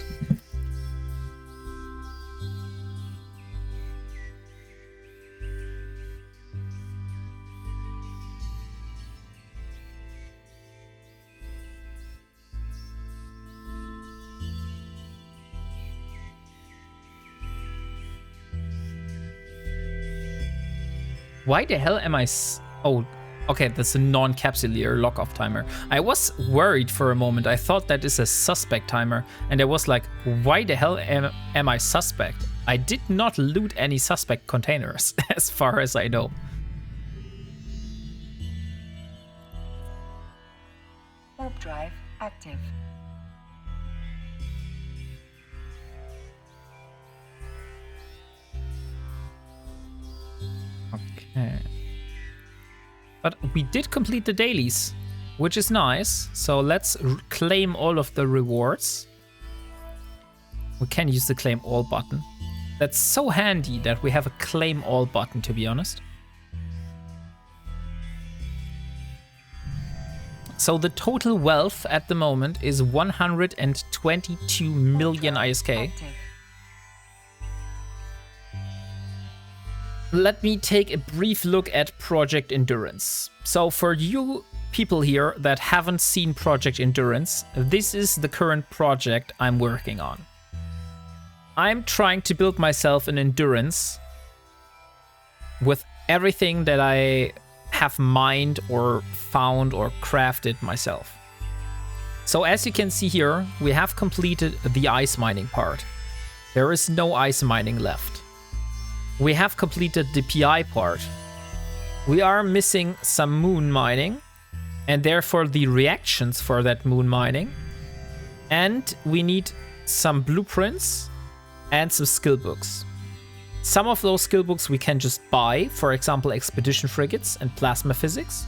Why the hell am I... Oh, okay, that's a non-capsuleer lock-off timer. I was worried for a moment. I thought that is a suspect timer. And I was like, why the hell am I suspect? I did not loot any suspect containers, as far as I know. Warp drive active. Okay. But we did complete the dailies, which is nice. So let's claim all of the rewards. We can use the claim all button. That's so handy that we have a claim all button, to be honest. So the total wealth at the moment is 122 million ISK. Active. Let me take a brief look at Project Endurance. So for you people here that haven't seen Project Endurance, this is the current project I'm working on. I'm trying to build myself an endurance with everything that I have mined or found or crafted myself. So as you can see here, we have completed the ice mining part. There is no ice mining left. We have completed the PI part. We are missing some moon mining, and therefore the reactions for that moon mining. And we need some blueprints and some skill books. Some of those skill books we can just buy, for example, expedition frigates and plasma physics.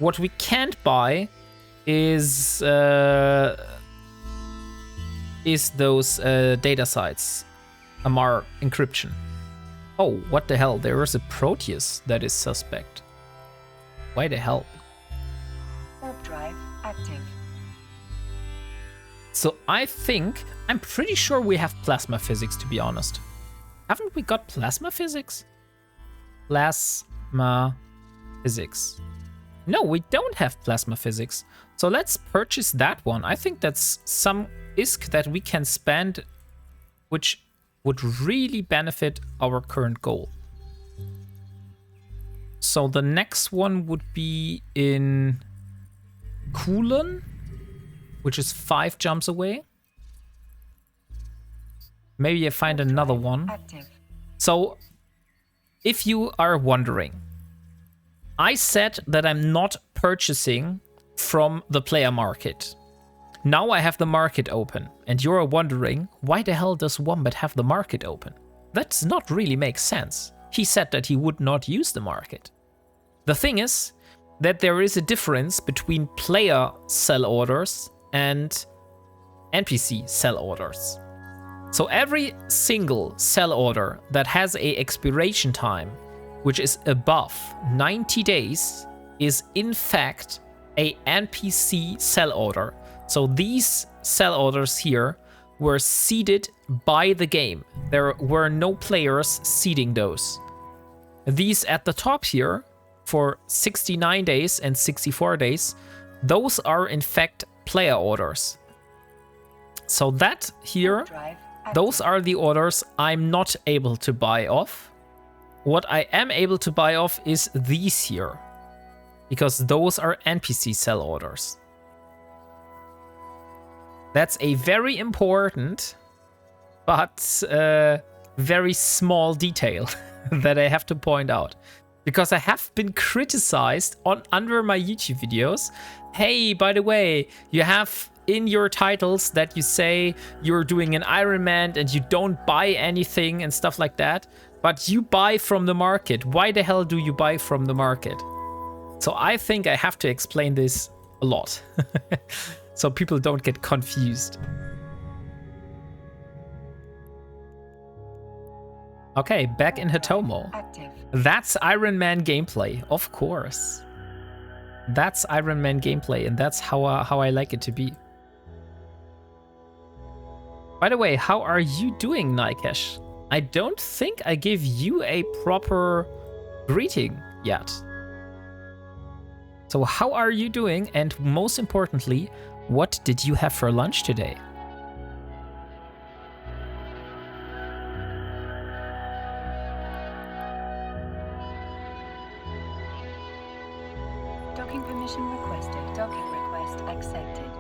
What we can't buy is those data sites, Amar encryption. Oh, what the hell? There is a Proteus that is suspect. Why the hell? Warp drive active. So I think, I'm pretty sure we have plasma physics, to be honest. Haven't we got plasma physics? Plasma physics. No, we don't have plasma physics. So let's purchase that one. I think that's some ISK that we can spend, which would really benefit our current goal. So the next one would be in Kulen, which is 5 jumps away. Maybe I find another one. Active. So if you are wondering, I said that I'm not purchasing from the player market. Now I have the market open, and you're wondering, why the hell does Wombat have the market open? That does not really make sense. He said that he would not use the market. The thing is that there is a difference between player sell orders and NPC sell orders. So every single sell order that has a expiration time which is above 90 days is in fact a NPC sell order. So these sell orders here were seeded by the game. There were no players seeding those. These at the top here for 69 days and 64 days, those are in fact player orders. So that here, those are the orders I'm not able to buy off. What I am able to buy off is these here, because those are NPC sell orders. That's a very important, but very small detail that I have to point out. Because I have been criticized under my YouTube videos. Hey, by the way, you have in your titles that you say you're doing an Ironman and you don't buy anything and stuff like that, but you buy from the market. Why the hell do you buy from the market? So I think I have to explain this a lot so people don't get confused. Okay, back in Hitomo. Active. That's Ironman gameplay, of course. That's Ironman gameplay, and that's how I like it to be. By the way, how are you doing, Nikesh? I don't think I gave you a proper greeting yet. So how are you doing? And most importantly, what did you have for lunch today? Docking permission requested. Docking request accepted.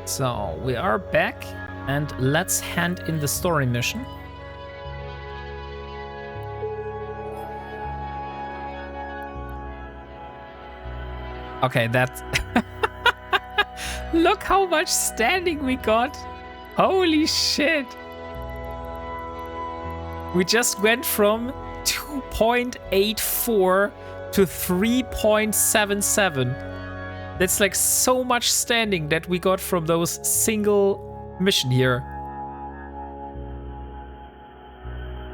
So we are back, and let's hand in the story mission. Okay, that's... Look how much standing we got. Holy shit. We just went from 2.84 to 3.77. That's like so much standing that we got from those single mission here.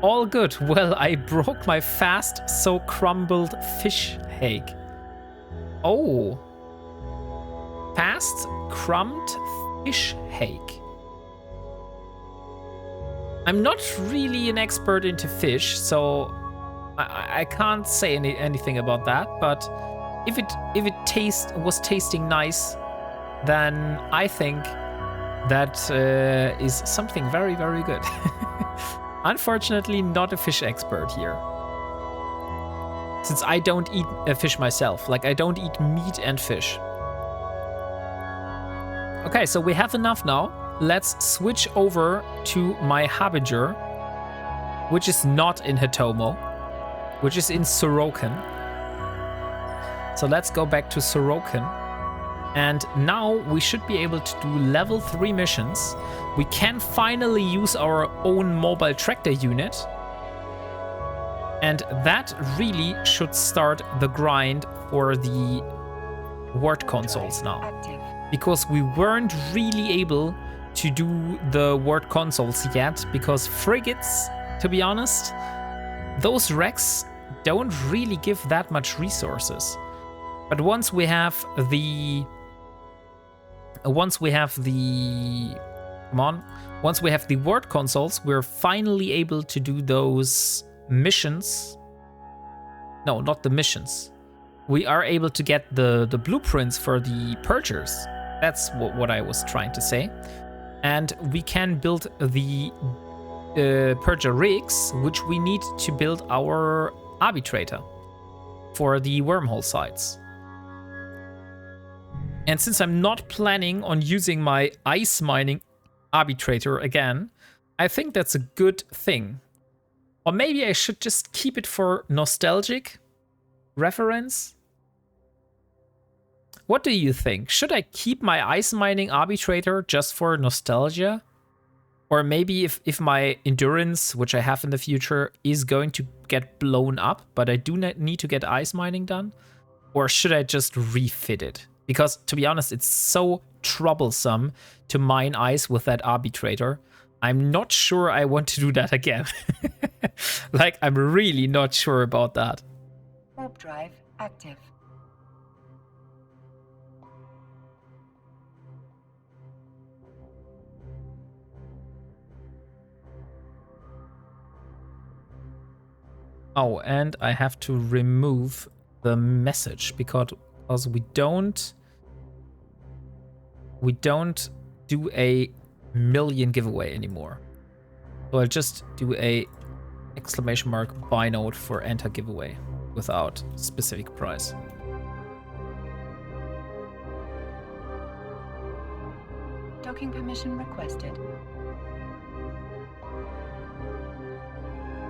All good. Well, I broke my fast, so crumbled fish hake. Oh. Fast, crumbed fish hake. I'm not really an expert into fish, so I can't say anything about that, but if it was tasting nice, then I think that is something very, very good. Unfortunately, not a fish expert here. Since I don't eat fish myself. Like, I don't eat meat and fish. Okay, so we have enough now. Let's switch over to my Harbinger, which is not in Hitomo, which is in Sorokin. So let's go back to Sorokin. And now we should be able to do level 3 missions. We can finally use our own mobile tractor unit. And that really should start the grind for the word consoles now. Active. Because we weren't really able to do the word consoles yet, because frigates, to be honest, those wrecks don't really give that much resources. But once we have the once we have the once we have the word consoles, we're finally able to do those missions. No, not the missions. We are able to get the blueprints for the purgers. That's what I was trying to say. And we can build the purger rigs, which we need to build our arbitrator for the wormhole sites. And since I'm not planning on using my ice mining arbitrator again, I think that's a good thing. Or maybe I should just keep it for nostalgic reference. What do you think? Should I keep my ice mining arbitrator just for nostalgia? Or maybe if my endurance, which I have in the future, is going to get blown up, but I do not need to get ice mining done? Or should I just refit it? Because to be honest, it's so troublesome to mine ice with that arbitrator. I'm not sure I want to do that again. Like, I'm really not sure about that. Warp drive active. Oh, and I have to remove the message because we don't do a million giveaway anymore. So I'll just do a exclamation mark buy note for enter giveaway without specific price. Docking permission requested.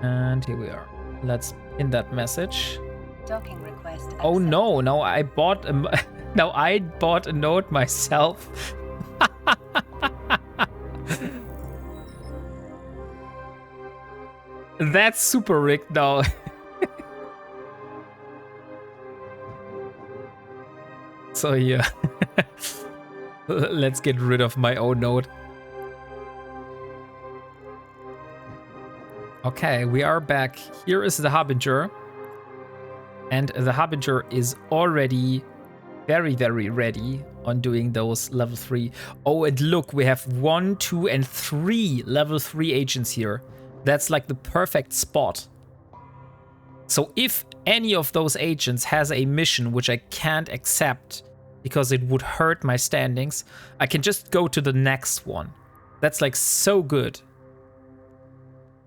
And here we are. Let's pin that message. Docking request accepted. Oh no, now I bought a note myself. That's super rigged now. So yeah. Let's get rid of my own note. Okay, we are back. Here is the Harbinger. And the Harbinger is already very, very ready on doing those level 3. Oh, and look, we have 1, 2, and 3 level 3 agents here. That's like the perfect spot. So if any of those agents has a mission which I can't accept because it would hurt my standings, I can just go to the next one. That's like so good.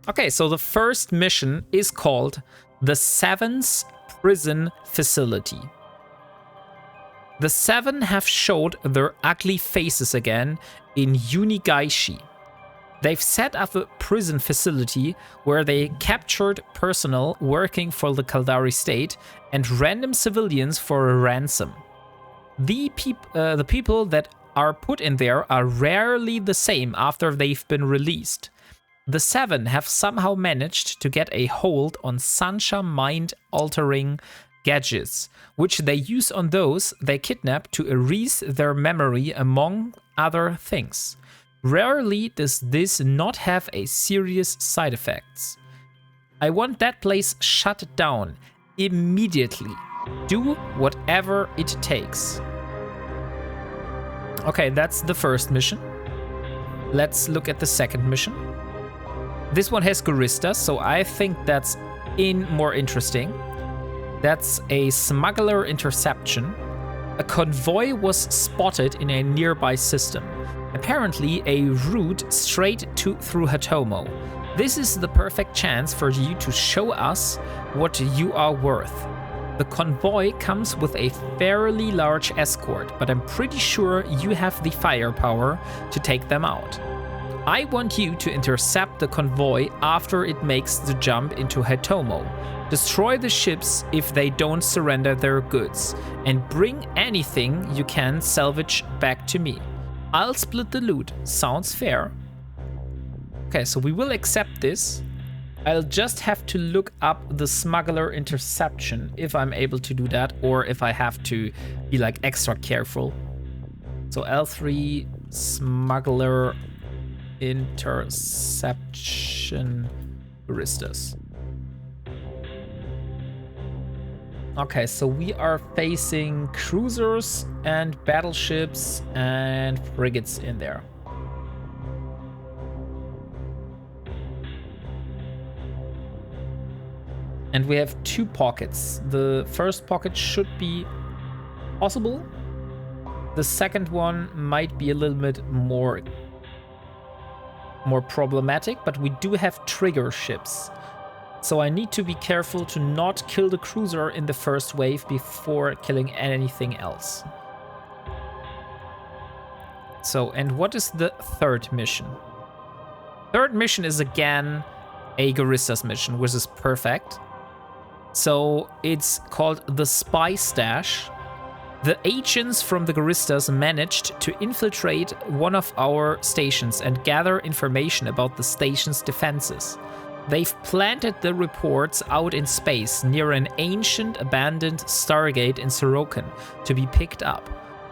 Okay, so the first mission is called the Seven's Prison Facility. The Seven have showed their ugly faces again in Unigaishi. They've set up a prison facility where they captured personnel working for the Kaldari state and random civilians for a ransom. The people that are put in there are rarely the same after they've been released. The Seven have somehow managed to get a hold on Sancha mind-altering gadgets, which they use on those they kidnap to erase their memory, among other things. Rarely does this not have a serious side effects. I want that place shut down immediately. Do whatever it takes. Okay, that's the first mission. Let's look at the second mission. This one has Guristas, so I think that's more interesting. That's a smuggler interception. A convoy was spotted in a nearby system. Apparently a route straight through Hatomo. This is the perfect chance for you to show us what you are worth. The convoy comes with a fairly large escort, but I'm pretty sure you have the firepower to take them out. I want you to intercept the convoy after it makes the jump into Hatomo. Destroy the ships if they don't surrender their goods, and bring anything you can salvage back to me. I'll split the loot. Sounds fair. Okay, so we will accept this. I'll just have to look up the smuggler interception if I'm able to do that, or if I have to be like extra careful. So L3 smuggler interception Guristas. Okay, so we are facing cruisers and battleships and frigates in there. And we have 2 pockets. The first pocket should be possible. The second one might be a little bit more problematic, but we do have trigger ships. So I need to be careful to not kill the cruiser in the first wave before killing anything else. So, and what is the third mission? Third mission is again a Guristas mission, which is perfect. So it's called the Spy Stash. The agents from the Guristas managed to infiltrate one of our stations and gather information about the station's defenses. They've planted the reports out in space near an ancient abandoned Stargate in Sorokin to be picked up.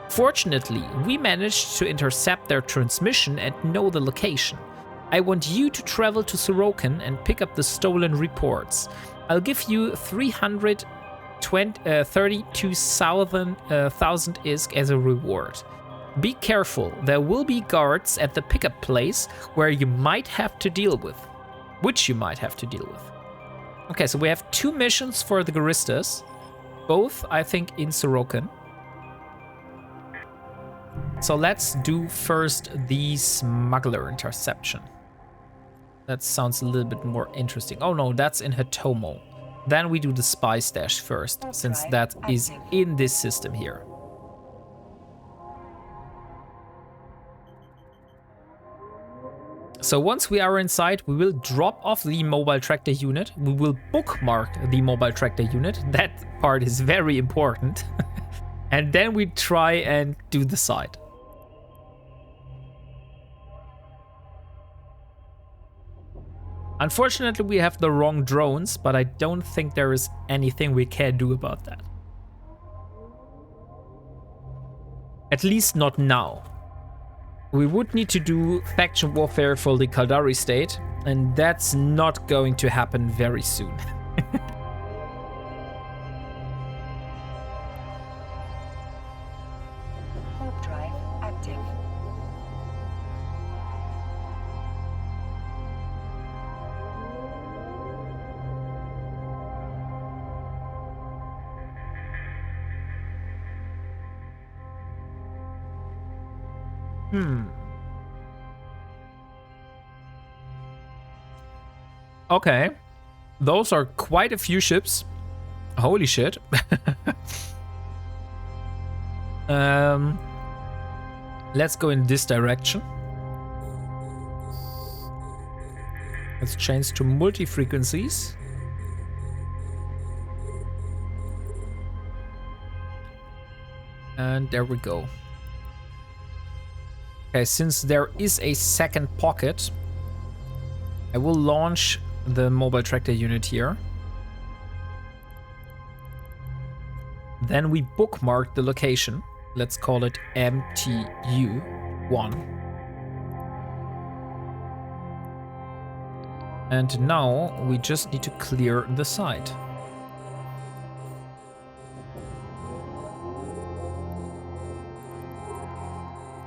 Fortunately, we managed to intercept their transmission and know the location. I want you to travel to Sorokin and pick up the stolen reports. I'll give you 32,000 ISK as a reward. Be careful, there will be guards at the pickup place where you might have to deal with. Which you might have to deal with. Okay, so we have 2 missions for the Guristas. Both, I think, in Sorokin. So let's do first the smuggler interception. That sounds a little bit more interesting. Oh no, that's in Hatomo. Then we do the spy stash first, since that is in this system here. So once we are inside, we will drop off the mobile tractor unit. We will bookmark the mobile tractor unit. That part is very important. And then we try and do the side. Unfortunately, we have the wrong drones, but I don't think there is anything we can do about that. At least not now. We would need to do faction warfare for the Kaldari state, and that's not going to happen very soon. Warp drive active. Okay. Those are quite a few ships. Holy shit. Let's go in this direction. Let's change to multi-frequencies. And there we go. Okay, since there is a second pocket, I will launch the mobile tractor unit here. Then we bookmark the location. Let's call it MTU1. And now we just need to clear the site.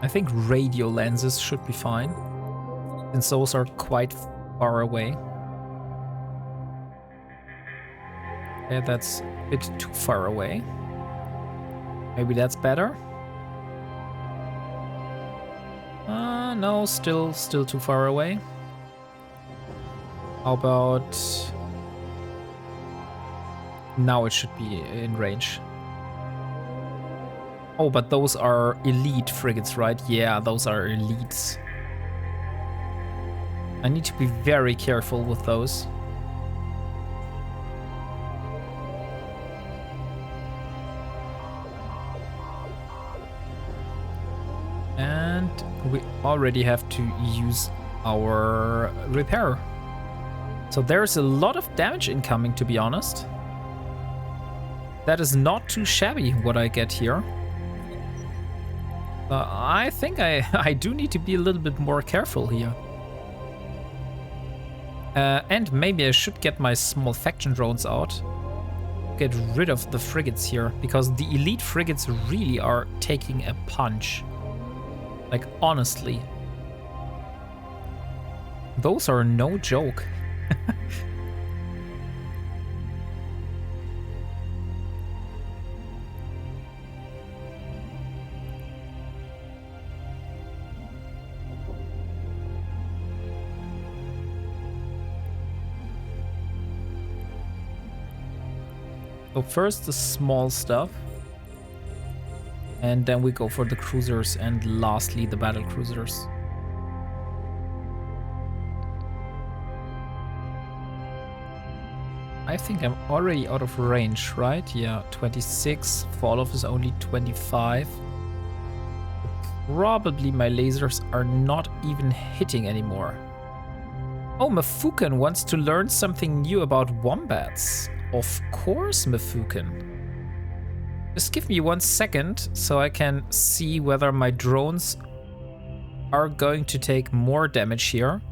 I think radio lenses should be fine, since those are quite far away. Okay, that's a bit too far away. Maybe that's better. No, still too far away. How about... Now it should be in range. Oh, but those are elite frigates, right? Yeah, those are elites. I need to be very careful with those. And we already have to use our repair. So there's a lot of damage incoming, to be honest. That is not too shabby what I get here. I think I do need to be a little bit more careful here. And maybe I should get my small faction drones out. get rid of the frigates here, because the elite frigates really are taking a punch. Like, honestly. Those are no joke. So first the small stuff, and then we go for the cruisers, and lastly the battle cruisers. I think I'm already out of range, right? Yeah, 26. Fall-off is only 25. Probably my lasers are not even hitting anymore. Oh, Mafuken wants to learn something new about wombats. Of course, Mafuken. Just give me 1 second so I can see whether my drones are going to take more damage here.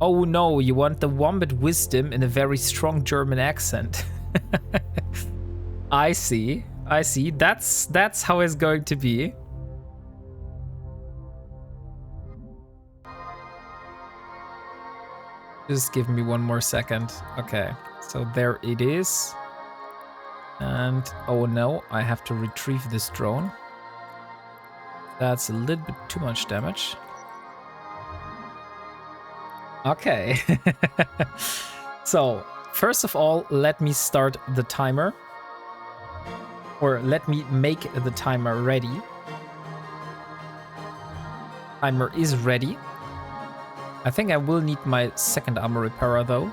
Oh no, you want the wombat wisdom in a very strong German accent. I see. I see. That's how it's going to be. Just give me 1 more second. Okay, so there it is. And oh no, I have to retrieve this drone. That's a little bit too much damage. Okay. So, first of all, let me start the timer. Or let me make the timer ready. Timer is ready. I think I will need my second armor repairer though.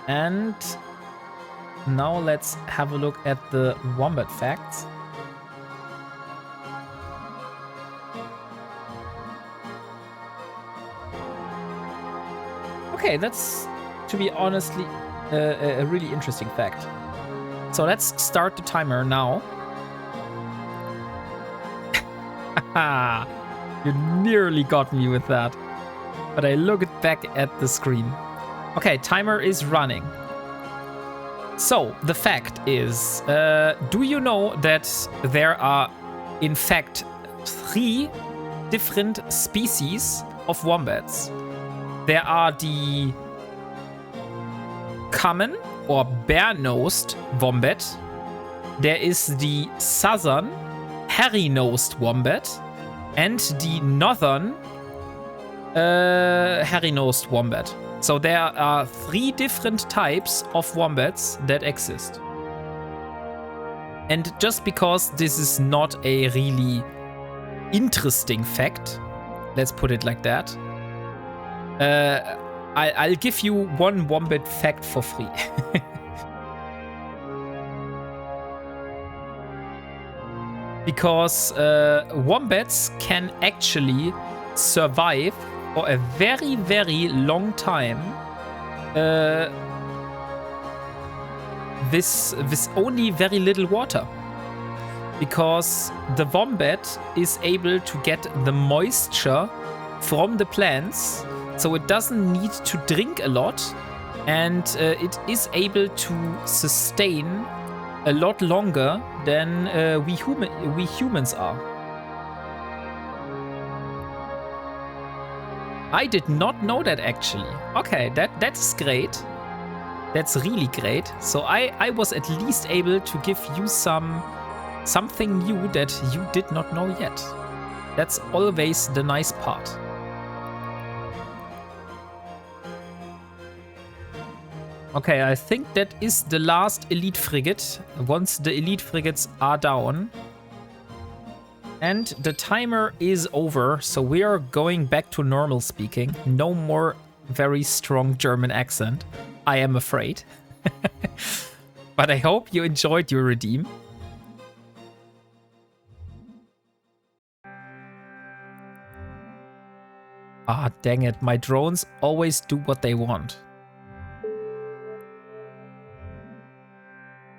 And now let's have a look at the wombat facts. Okay, that's, to be honestly, a really interesting fact. So let's start the timer now. Haha, you nearly got me with that. But I looked back at the screen. Okay, timer is running. So, the fact is, do you know that there are, in fact, 3 different species of wombats? There are the common or bare-nosed wombat. There is the southern hairy-nosed wombat and the northern hairy-nosed wombat. So there are 3 different types of wombats that exist. And just because this is not a really interesting fact, let's put it like that, I'll give you 1 wombat fact for free. Because wombats can actually survive for a very, very long time with only very little water. Because the wombat is able to get the moisture from the plants, so it doesn't need to drink a lot, and it is able to sustain a lot longer than we humans are. I did not know that, actually. Okay, that's great. That's really great. So I was at least able to give you something new that you did not know yet. That's always the nice part. Okay, I think that is the last elite frigate. Once the elite frigates are down. And the timer is over, so we are going back to normal speaking. No more very strong German accent, I am afraid. But I hope you enjoyed your redeem. Ah, dang it, my drones always do what they want.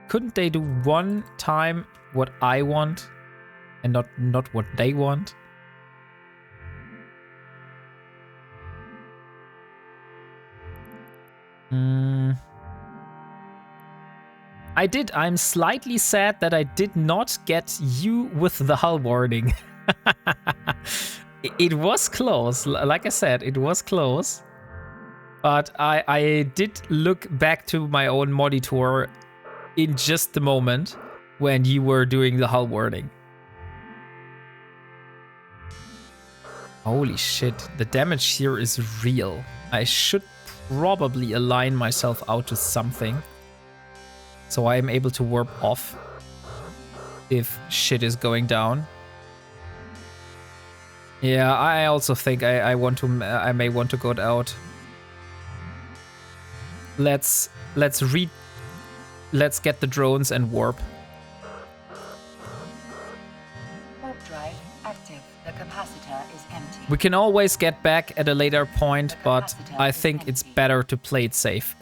Couldn't they do one time what I want and not what they want? I did. I'm slightly sad that I did not get you with the hull warning. It was close. Like I said, it was close. But I did look back to my own monitor in just the moment when you were doing the hull warning. Holy shit, the damage here is real. I should probably align myself out to something so I am able to warp off if shit is going down. Yeah, I also think I may want to go out. Let's get the drones and warp. Warp drive active. The capacitor is empty. We can always get back at a later point, but I think it's better to play it safe.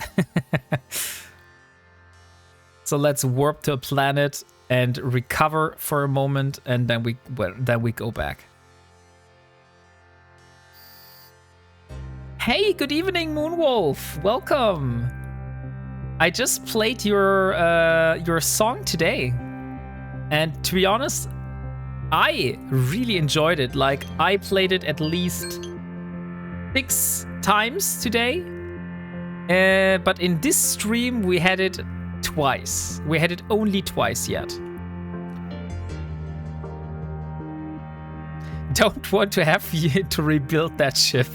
So let's warp to a planet and recover for a moment, and then we go back. Hey, good evening, Moonwolf. Welcome. I just played your song today, and to be honest, I really enjoyed it. Like, I played it at least 6 times today, but in this stream we had it twice. We had it only twice yet. Don't want to have you to rebuild that ship.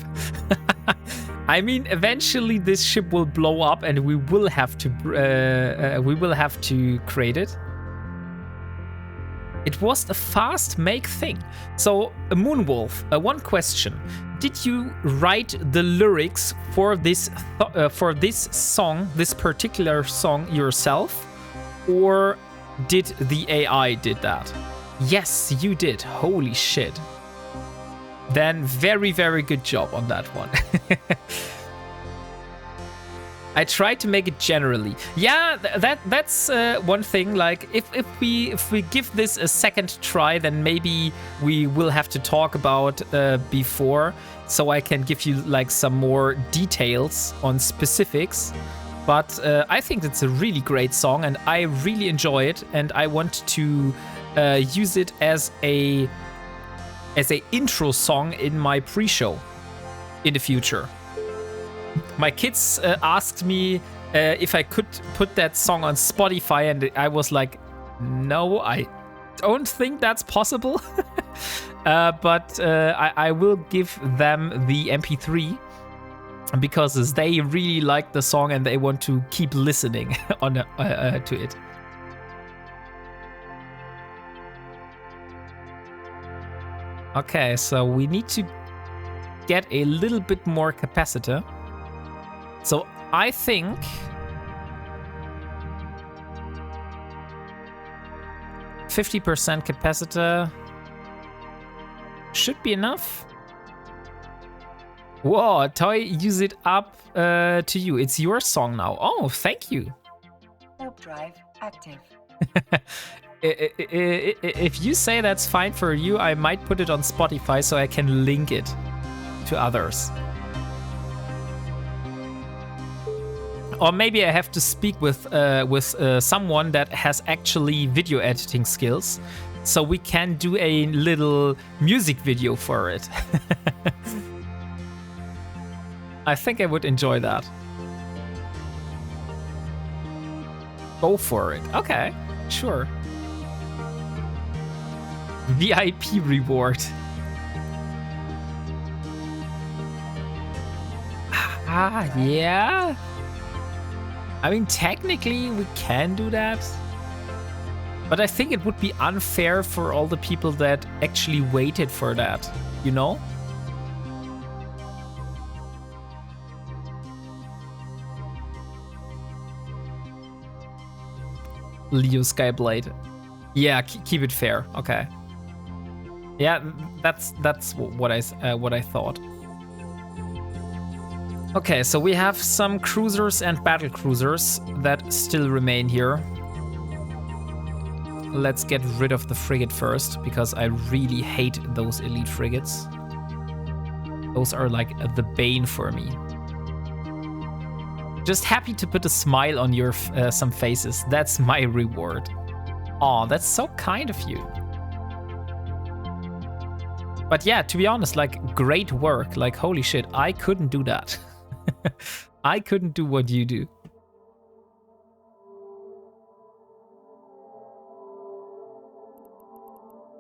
I mean, eventually this ship will blow up, and we will have to create it. It was a fast make thing. So, Moonwolf, one question: did you write the lyrics for this song, this particular song, yourself, or did the AI did that? Yes, you did. Holy shit. Then very, very good job on that one. I tried to make it generally. Yeah, that's one thing. Like, if we give this a second try, then maybe we will have to talk about before, so I can give you like some more details on specifics. But I think it's a really great song, and I really enjoy it, and I want to use it as a intro song in my pre-show in the future. My kids asked me if I could put that song on Spotify, and I was like, no, I don't think that's possible. But I will give them the MP3 because they really like the song and they want to keep listening to it. Okay, so we need to get a little bit more capacitor. So I think %50 capacitor should be enough. Whoa, Toy, use it up to you. It's your song now. Oh, thank you. Warp drive active. If you say that's fine for you, I might put it on Spotify so I can link it to others. Or maybe I have to speak with someone that has actually video editing skills, so we can do a little music video for it. I think I would enjoy that. Go for it. Okay, sure. VIP reward. Yeah. I mean, technically we can do that, but I think it would be unfair for all the people that actually waited for that, you know? Leo Skyblade. Yeah, keep it fair. Okay. Yeah, that's what I thought. Okay, so we have some cruisers and battle cruisers that still remain here. Let's get rid of the frigate first, because I really hate those elite frigates. Those are like the bane for me. Just happy to put a smile on your some faces. That's my reward. Aw, that's so kind of you. But yeah, to be honest, like, great work. Like, holy shit, I couldn't do that. I couldn't do what you do.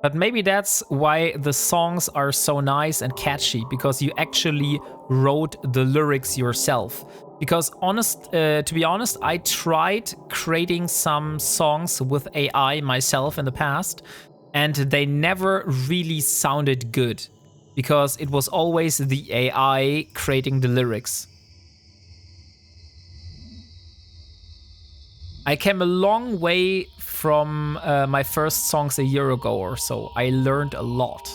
But maybe that's why the songs are so nice and catchy, because you actually wrote the lyrics yourself. Because to be honest, I tried creating some songs with AI myself in the past, and they never really sounded good, because it was always the AI creating the lyrics. I came a long way from my first songs a year ago or so. I learned a lot.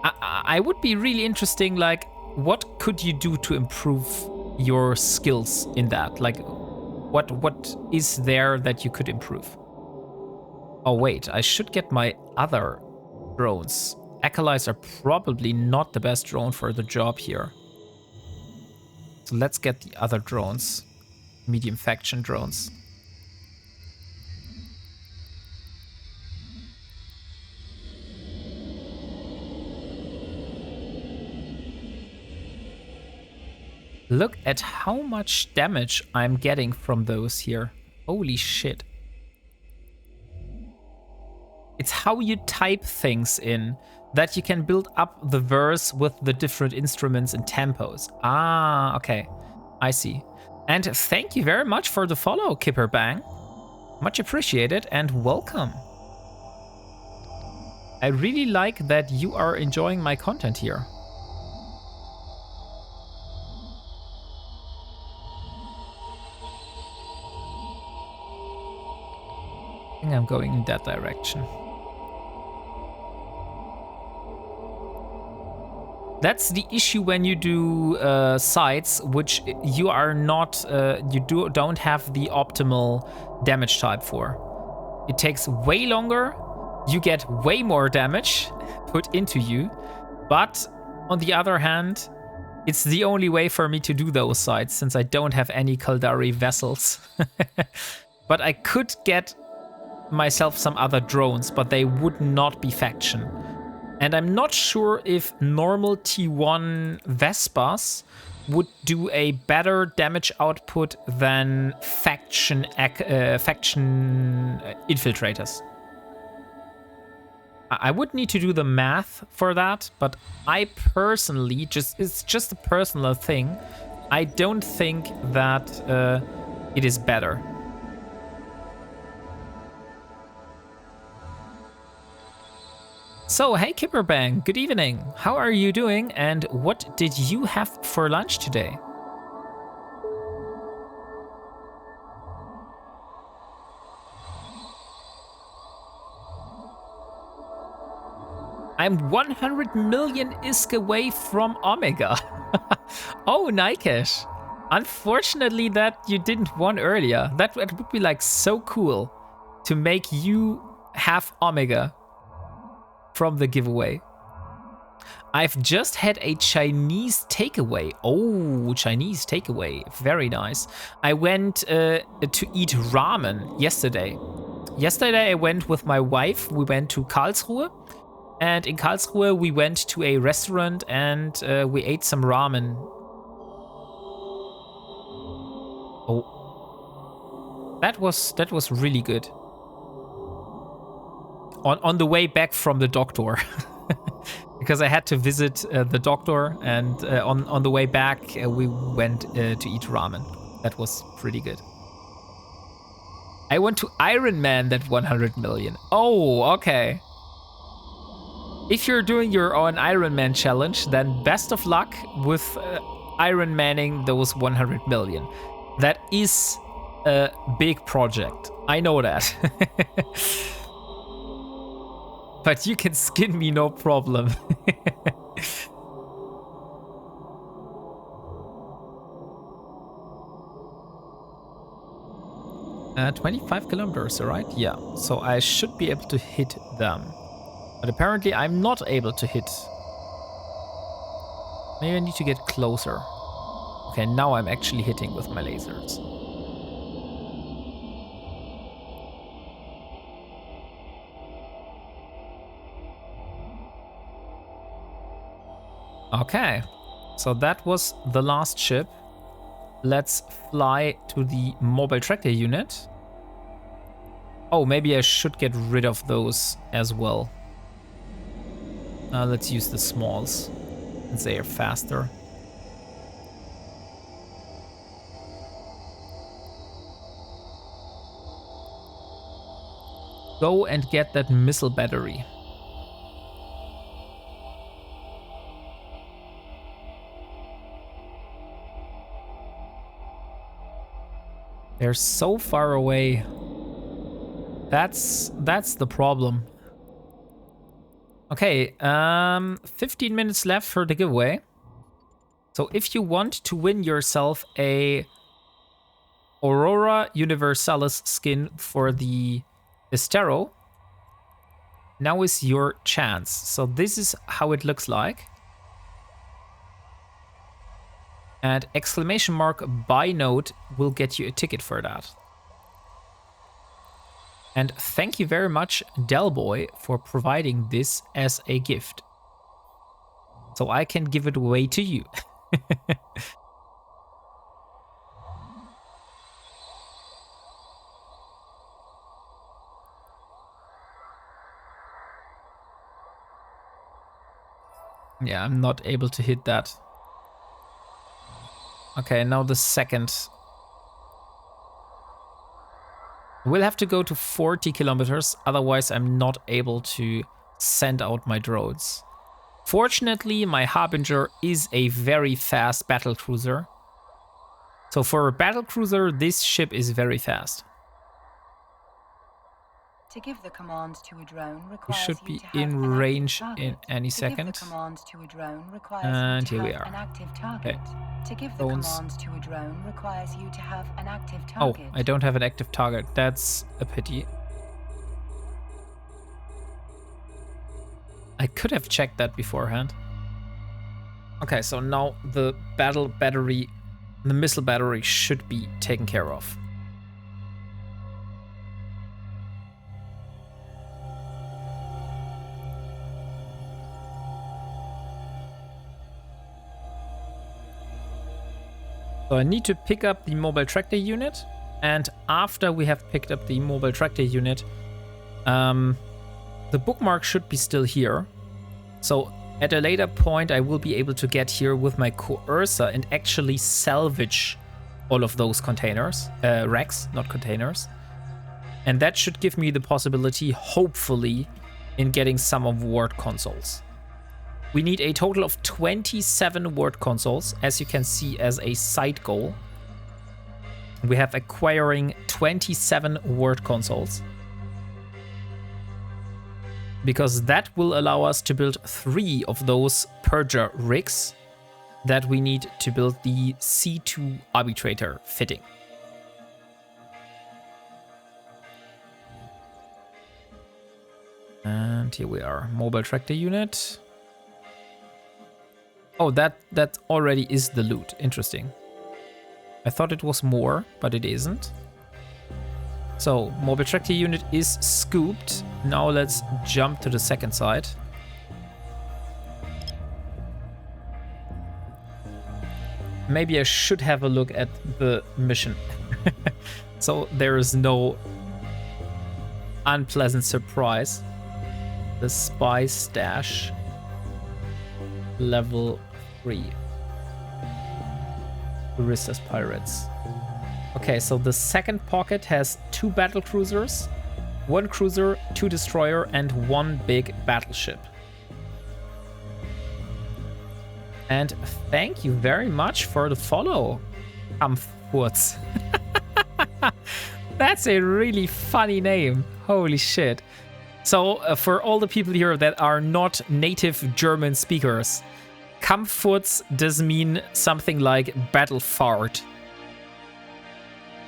I would be really interesting, like, what could you do to improve your skills in that? Like, what is there that you could improve? Oh wait, I should get my other drones. Acolytes are probably not the best drone for the job here. So let's get the other drones. Medium faction drones. Look at how much damage I'm getting from those here. Holy shit. It's how you type things in that you can build up the verse with the different instruments and tempos. Ah, okay. I see. And thank you very much for the follow, Kipper Bang. Much appreciated and welcome. I really like that you are enjoying my content here. I think I'm going in that direction. That's the issue when you do sites which you are not, don't have the optimal damage type for. It takes way longer, you get way more damage put into you, but on the other hand, it's the only way for me to do those sites since I don't have any Kaldari vessels. But I could get myself some other drones, but they would not be faction. And I'm not sure if normal T1 Vespas would do a better damage output than faction infiltrators. I would need to do the math for that, but I personally, it's just a personal thing, I don't think that it is better. So, hey Kipperbang, good evening. How are you doing and what did you have for lunch today? I'm 100 million ISK away from Omega. Oh, Nikesh. Unfortunately that you didn't won earlier. That would be like so cool to make you have Omega from the giveaway. I've just had a Chinese takeaway. Oh, Chinese takeaway. Very nice. I went to eat ramen yesterday. Yesterday I went with my wife. We went to Karlsruhe. And in Karlsruhe we went to a restaurant and we ate some ramen. Oh. That was really good. On the way back from the doctor. Because I had to visit the doctor, and on the way back we went to eat ramen. That was pretty good. I went to Ironman that 100 million. Oh, okay. If you're doing your own Ironman challenge, then best of luck with Ironmanning those 100 million. That is a big project. I know that. But you can skin me, no problem. 25 kilometers, right? Yeah, so I should be able to hit them. But apparently I'm not able to hit. Maybe I need to get closer. Okay, now I'm actually hitting with my lasers. Okay, so that was the last ship. Let's fly to the mobile tractor unit. Oh, maybe I should get rid of those as well. Let's use the smalls, since they are faster. Go and get that missile battery. They're so far away. That's the problem. Okay, 15 minutes left for the giveaway. So if you want to win yourself a Aurora Universalis skin for the Estero, now is your chance. So this is how it looks like. And exclamation mark buy note will get you a ticket for that. And thank you very much, Delboy, for providing this as a gift. So I can give it away to you. Yeah, I'm not able to hit that. Okay, now the second. We'll have to go to 40 kilometers, otherwise I'm not able to send out my drones. Fortunately, my Harbinger is a very fast battlecruiser. So for a battlecruiser, this ship is very fast. To give the command to a drone We requires should you be to have in an active range target. in any To give second. the command to a drone requires And you to here we have are. an active target. Okay. To give the Drones. command to a drone requires you to have an active Oh, target. I don't have an active target. That's a pity. I could have checked that beforehand. Okay, so now the battle battery, the missile battery should be taken care of. So I need to pick up the mobile tractor unit, and after we have picked up the mobile tractor unit, the bookmark should be still here. So at a later point, I will be able to get here with my coercer and actually salvage all of those containers, racks, not containers. And that should give me the possibility, hopefully, in getting some of ward consoles. We need a total of 27 ward consoles, as you can see as a side goal. We have acquiring 27 ward consoles, because that will allow us to build 3 of those purger rigs that we need to build the C2 arbitrator fitting. And here we are, mobile tractor unit. Oh, that already is the loot. Interesting. I thought it was more, but it isn't. So, mobile tractor unit is scooped. Now let's jump to the second side. Maybe I should have a look at the mission. So there is no unpleasant surprise. The spy stash. Level 3. Guristas pirates. Okay, so the second pocket has 2 battle cruisers, 1 cruiser, 2 destroyer, and 1 big battleship. And thank you very much for the follow, Kampfwurz. That's a really funny name. Holy shit. So for all the people here that are not native German speakers, Kampfwurz does mean something like battle fart.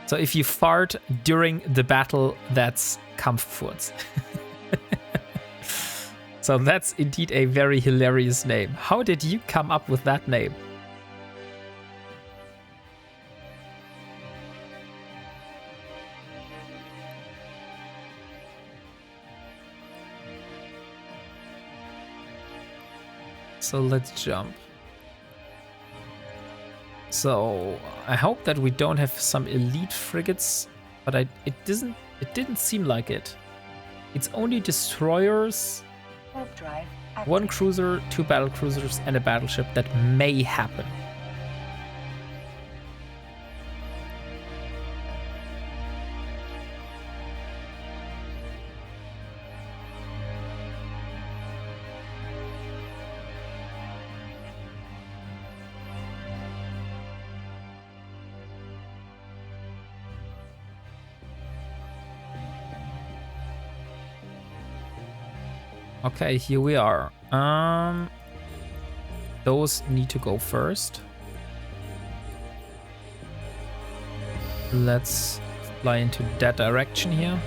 So if you fart during the battle, that's Kampfwurz. So So that's indeed a very hilarious name. How did you come up with that name? So let's jump. So I hope that we don't have some elite frigates, but it didn't seem like it. It's only destroyers, Warp drive one active. cruiser, 2 battle cruisers, and a battleship that may happen. Okay, here we are. Those need to go first. Let's fly into that direction here.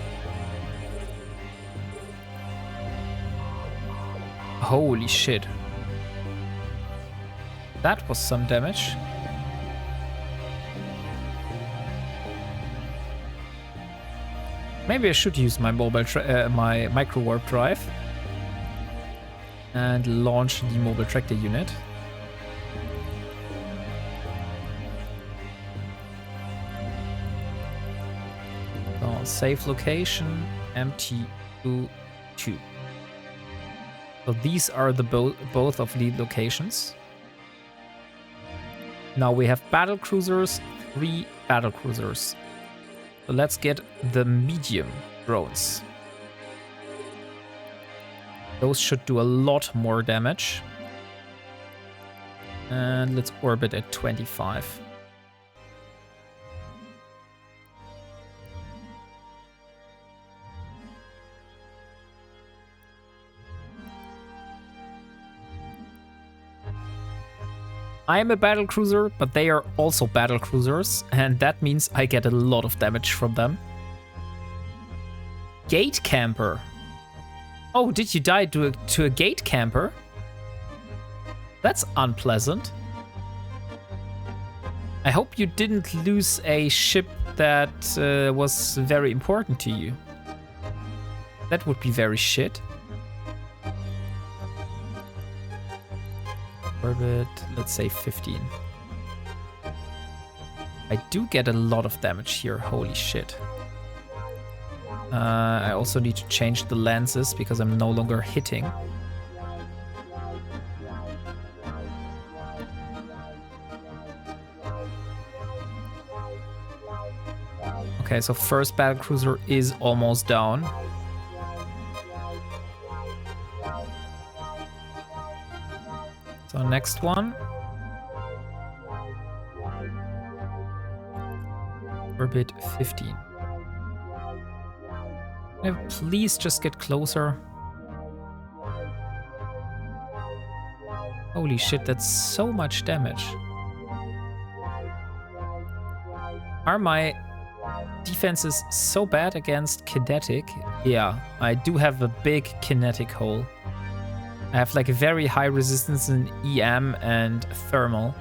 Holy shit. That was some damage. Maybe I should use my my micro warp drive and launch the mobile tractor unit. So safe location, MT2. So these are the both of the locations. Now we have battle cruisers, 3 battle cruisers. So let's get the medium drones. Those should do a lot more damage. And let's orbit at 25. I am a battle cruiser, but they are also battle cruisers, and that means I get a lot of damage from them. Gate camper. Oh, did you die to a gate camper? That's unpleasant. I hope you didn't lose a ship that was very important to you. That would be very shit. Orbit, let's say 15. I do get a lot of damage here, holy shit. I also need to change the lenses because I'm no longer hitting. Okay, so first battlecruiser is almost down. So next one. Orbit 15. Please just get closer. Holy shit, that's so much damage. Are my defenses so bad against kinetic? Yeah, I do have a big kinetic hole. I have like a very high resistance in EM and thermal,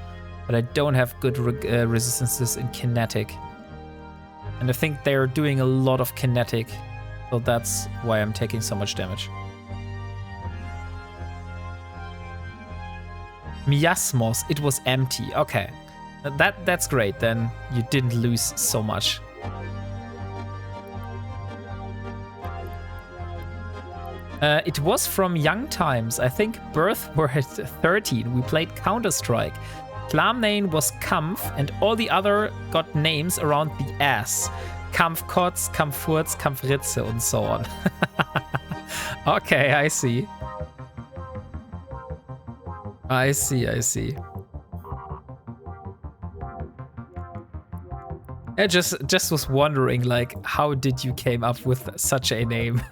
but I don't have good resistances in kinetic. And I think they're doing a lot of kinetic. So that's why I'm taking so much damage. Miasmos, it was empty. Okay, that's great. Then you didn't lose so much. It was from young times. I think birth were at 13. We played Counter-Strike. Clan name was Kampf, and all the other got names around the ass. Kampfkotz, Kampfurz, Kampfritze, and so on. Okay, I see. I see. I just was wondering, like, how did you came up with such a name?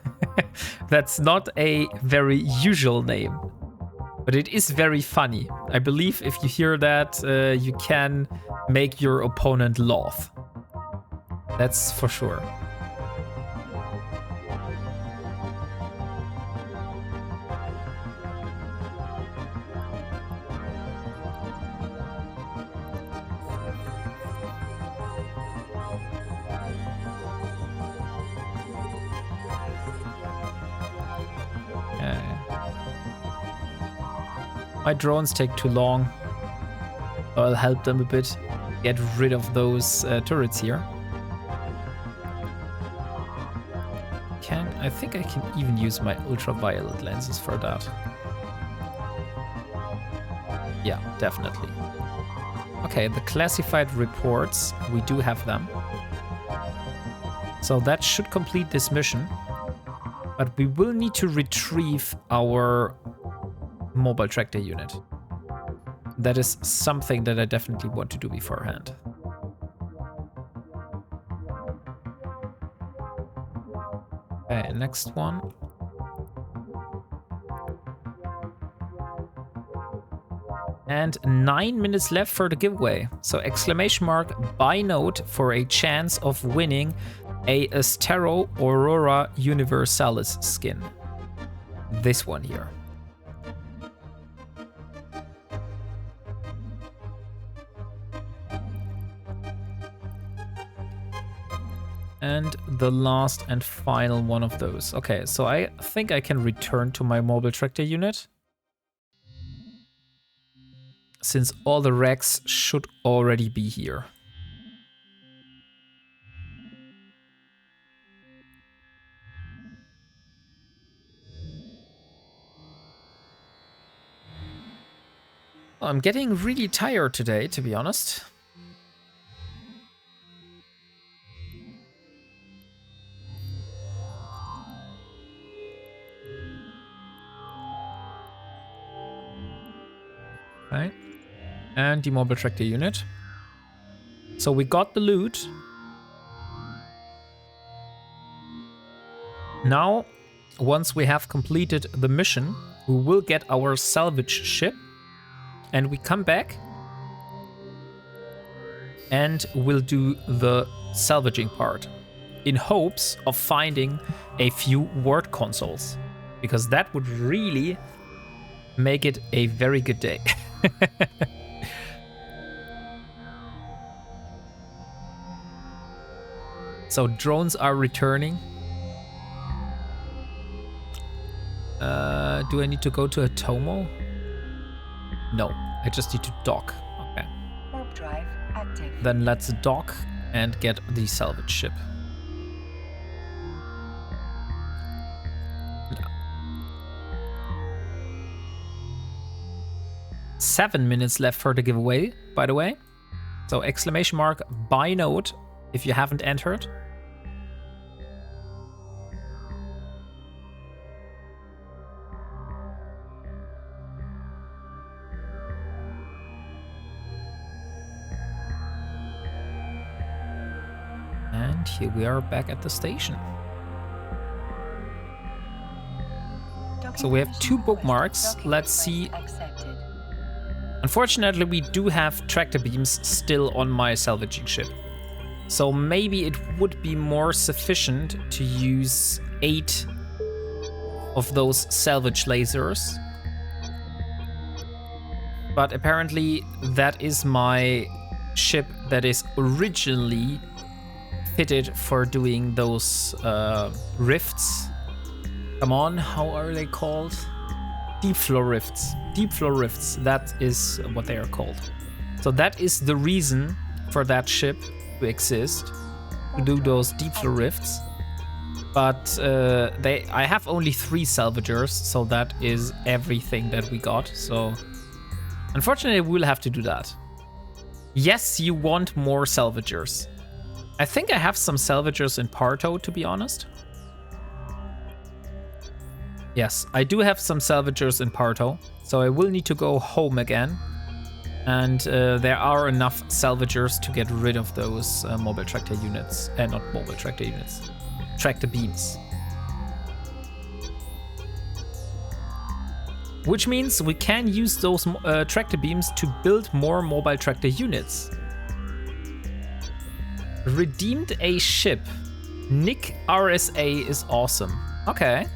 That's not a very usual name, but it is very funny. I believe if you hear that, you can make your opponent laugh. That's for sure. My drones take too long. I'll help them a bit. Get rid of those turrets here. I think I can even use my ultraviolet lenses for that. Yeah, definitely. Okay, the classified reports, we do have them. So that should complete this mission. But we will need to retrieve our mobile tractor unit. That is something that I definitely want to do beforehand. Okay, next one. And 9 minutes left for the giveaway. So exclamation mark, buy note for a chance of winning a Astero Aurora Universalis skin. This one here. And the last and final one of those. Okay, so I think I can return to my mobile tractor unit, since all the wrecks should already be here. I'm getting really tired today, to be honest. Okay. And the mobile tractor unit. So we got the loot. Now, once we have completed the mission, we will get our salvage ship. And we come back and we'll do the salvaging part in hopes of finding a few word consoles, because that would really make it a very good day. So drones are returning. Do I need to go to a Tomo? No, I just need to dock. Okay. Warp drive active. Then let's dock and get the salvage ship. Yeah. 7 minutes left for the giveaway, by the way. So exclamation mark, buy note if you haven't entered. And here we are back at the station. So we have 2 bookmarks. Let's see. Unfortunately, we do have tractor beams still on my salvaging ship. So maybe it would be more sufficient to use 8 of those salvage lasers. But apparently that is my ship that is originally fitted for doing those rifts. Come on, how are they called? Deep flow rifts. Deep flow rifts, that is what they are called. So that is the reason for that ship to exist, to do those deep flow rifts. But I have only 3 salvagers, so that is everything that we got. So unfortunately, we'll have to do that. Yes, you want more salvagers. I think I have some salvagers in Parto, to be honest. Yes, I do have some salvagers in Parto, so I will need to go home again. And there are enough salvagers to get rid of those mobile tractor units. Not mobile tractor units. Tractor beams. Which means we can use those tractor beams to build more mobile tractor units. Redeemed a ship. Nick RSA is awesome. Okay.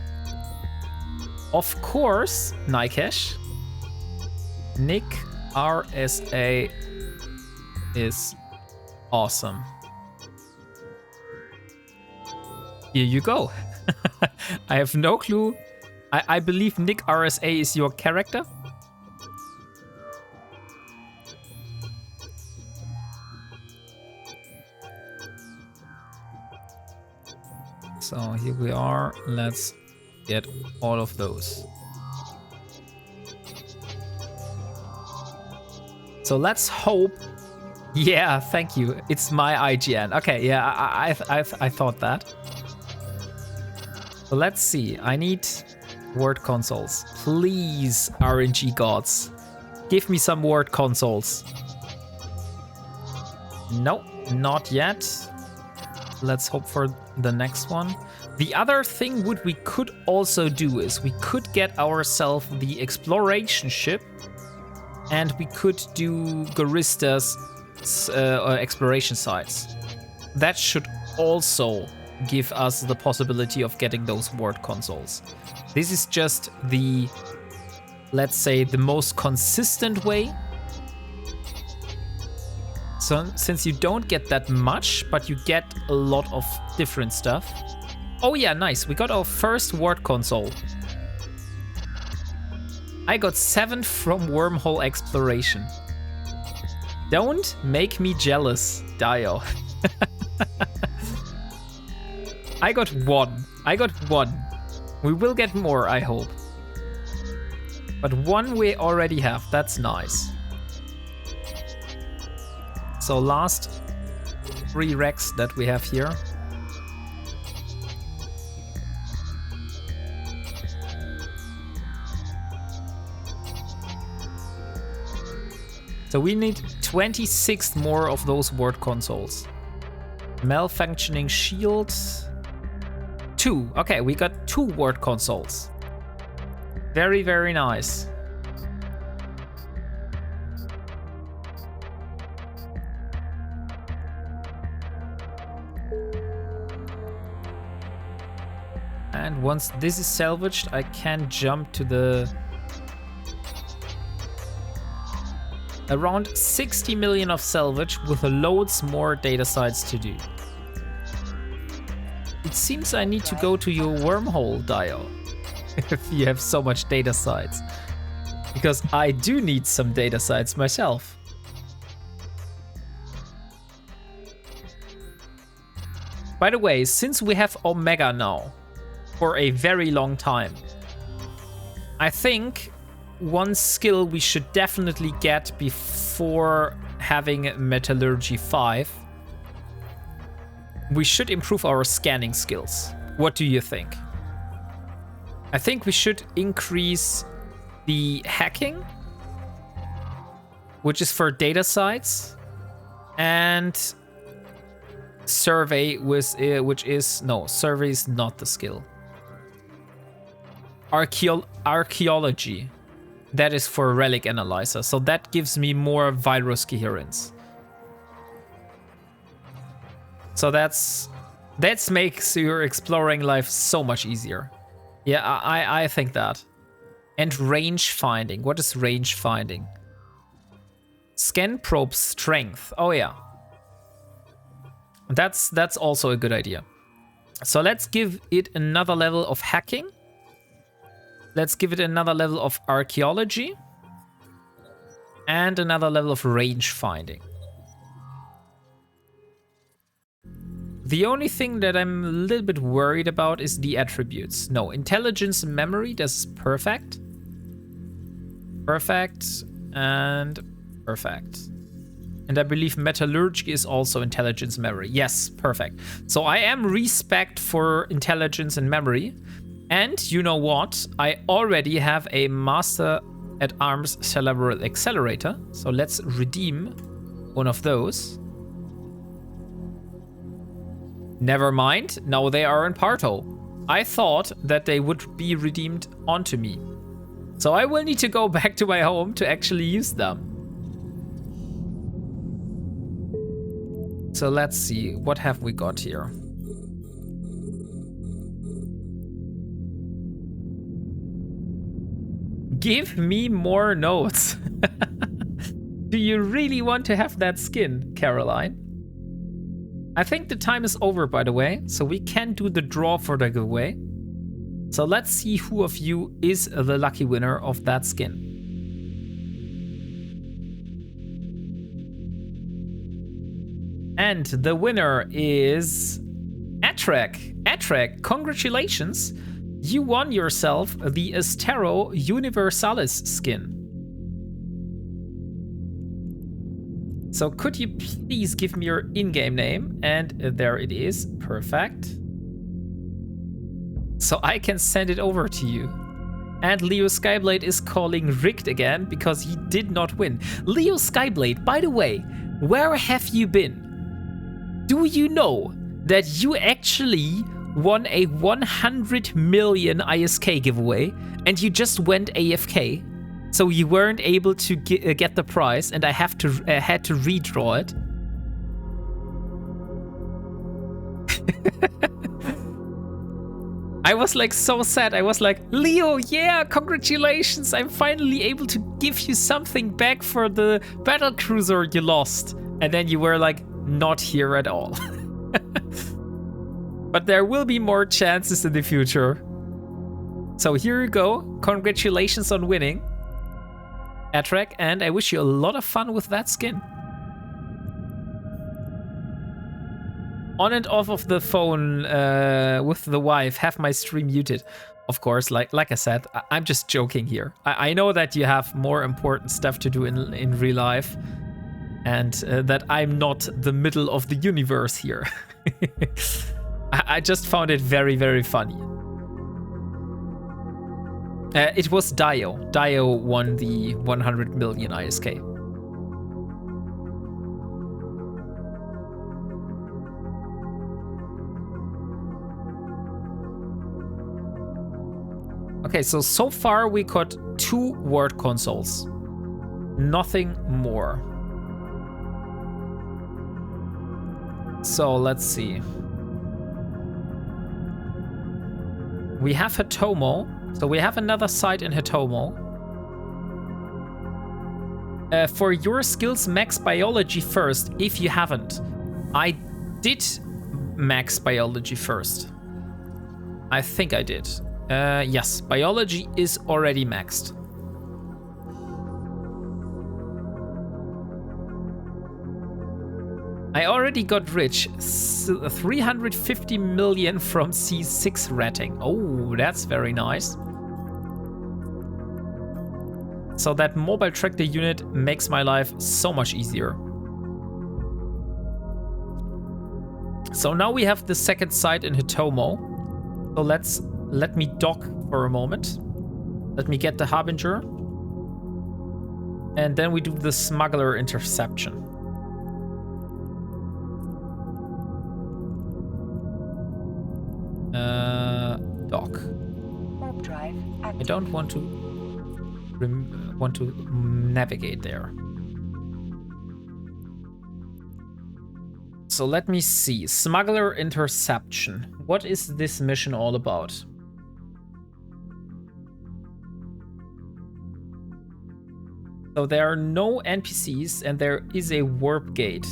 Of course, Nikesh. Nick RSA is awesome. Here you go. I have no clue. I believe Nick RSA is your character. So here we are. Let's get all of those. So let's hope. Yeah, thank you. It's my IGN. Okay, yeah, I thought that. So let's see. I need word consoles. Please, RNG gods. Give me some word consoles. Nope, not yet. Let's hope for the next one. The other thing we could also do is we could get ourselves the exploration ship, and we could do Guristas exploration sites. That should also give us the possibility of getting those word consoles. This is just the, let's say, the most consistent way. So since you don't get that much, but you get a lot of different stuff. Oh yeah, nice. We got our first word console. I got 7 from wormhole exploration. Don't make me jealous, Dio. I got 1. I got 1. We will get more, I hope. But 1 we already have. That's nice. So last 3 wrecks that we have here. So we need 26 more of those word consoles. Malfunctioning shield. 2. Okay, we got 2 word consoles. Very, very nice. And once this is salvaged, I can jump to the... Around 60 million of salvage with loads more data sites to do. It seems I need to go to your wormhole, Dio. If you have so much data sites. Because I do need some data sites myself. By the way, since we have Omega now, for a very long time, I think one skill we should definitely get before having Metallurgy 5. We should improve our scanning skills. What do you think? I think we should increase the hacking, which is for data sites, and survey, which is... No, survey is not the skill. Archaeology. That is for relic analyzer, so that gives me more virus coherence. So that makes your exploring life so much easier. Yeah, I think that. And range finding. What is range finding? Scan probe strength. Oh yeah. That's also a good idea. So let's give it another level of hacking. Let's give it another level of archaeology. And another level of range finding. The only thing that I'm a little bit worried about is the attributes. No, intelligence and memory, that's perfect. Perfect and perfect. And I believe metallurgy is also intelligence memory. Yes, perfect. So I am respect for intelligence and memory. And you know what? I already have a Master at Arms Cerebral Accelerator. So let's redeem one of those. Never mind. Now they are in Parto. I thought that they would be redeemed onto me. So I will need to go back to my home to actually use them. So let's see. What have we got here? Give me more notes. Do you really want to have that skin, Caroline? I think the time is over, by the way, so we can do the draw for the giveaway. So let's see who of you is the lucky winner of that skin. And the winner is Atrek, congratulations. You won yourself the Astero Universalis skin. So could you please give me your in-game name? And there it is. Perfect. So I can send it over to you. And Leo Skyblade is calling rigged again because he did not win. Leo Skyblade, by the way, where have you been? Do you know that you actually won a 100 million ISK giveaway and you just went AFK? So you weren't able to get the prize and I had to redraw it. I was like so sad. I was like, Leo, yeah, congratulations. I'm finally able to give you something back for the battle cruiser you lost. And then you were like, not here at all. But there will be more chances in the future. So here you go. Congratulations on winning, Atrek, and I wish you a lot of fun with that skin. On and off of the phone with the wife, have my stream muted. Of course, like I said, I'm just joking here. I know that you have more important stuff to do in real life, and that I'm not the middle of the universe here. I just found it very, very funny. It was Dio. Dio won the 100 million ISK. Okay, so far we got 2 word consoles. Nothing more. So let's see. We have Hitomo. So we have another site in Hitomo. For your skills, max biology first, if you haven't. I did max biology first. I think I did. Yes, biology is already maxed. I already got rich. 350 million from C6 rating. Oh, that's very nice. So that mobile tractor unit makes my life so much easier. So now we have the second site in Hitomo. So let me dock for a moment. Let me get the Harbinger. And then we do the smuggler interception. Dock. Warp drive active. I don't want to navigate there. So let me see. Smuggler interception. What is this mission all about? So there are no NPCs and there is a warp gate.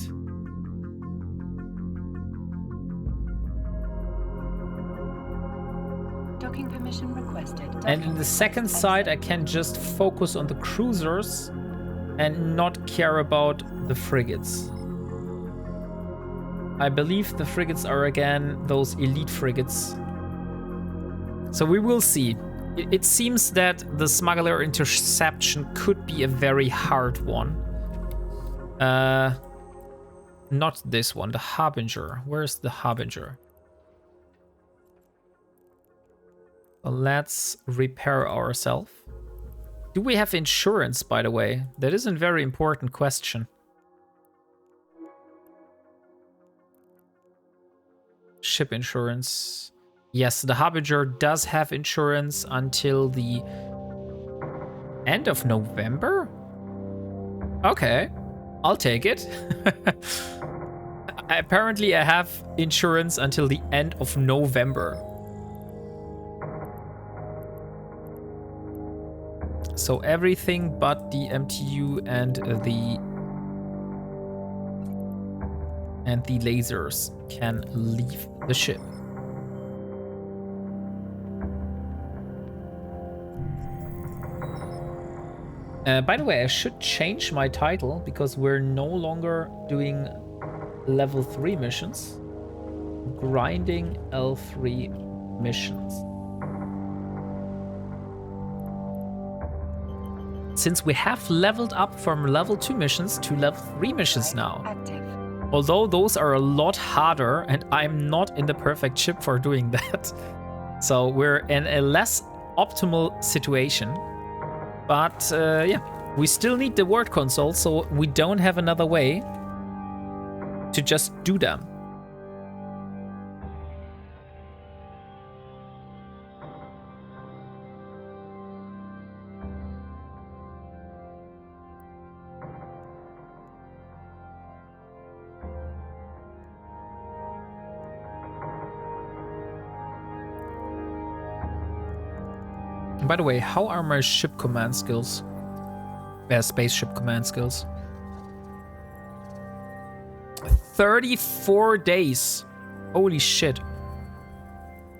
Docking permission requested. And in the second side, I can just focus on the cruisers and not care about the frigates. I believe the frigates are again those elite frigates. So we will see. It seems that the smuggler interception could be a very hard one. Not this one, the Harbinger. Where's the Harbinger? Well, let's repair ourselves. Do we have insurance, by the way? That is a very important question. Ship insurance. Yes, the Harbinger does have insurance until the end of November? Okay, I'll take it. Apparently I have insurance until the end of November. So everything but the MTU and the lasers can leave the ship. By the way, I should change my title because we're no longer doing level 3 missions. grinding L3 missions. Since we have leveled up from level 2 missions to level 3 missions now. Active. Although those are a lot harder and I'm not in the perfect ship for doing that. So we're in a less optimal situation. But yeah, we still need the word console, so we don't have another way to just do them. By the way, how are my ship command skills? Spaceship command skills. 34 days. Holy shit.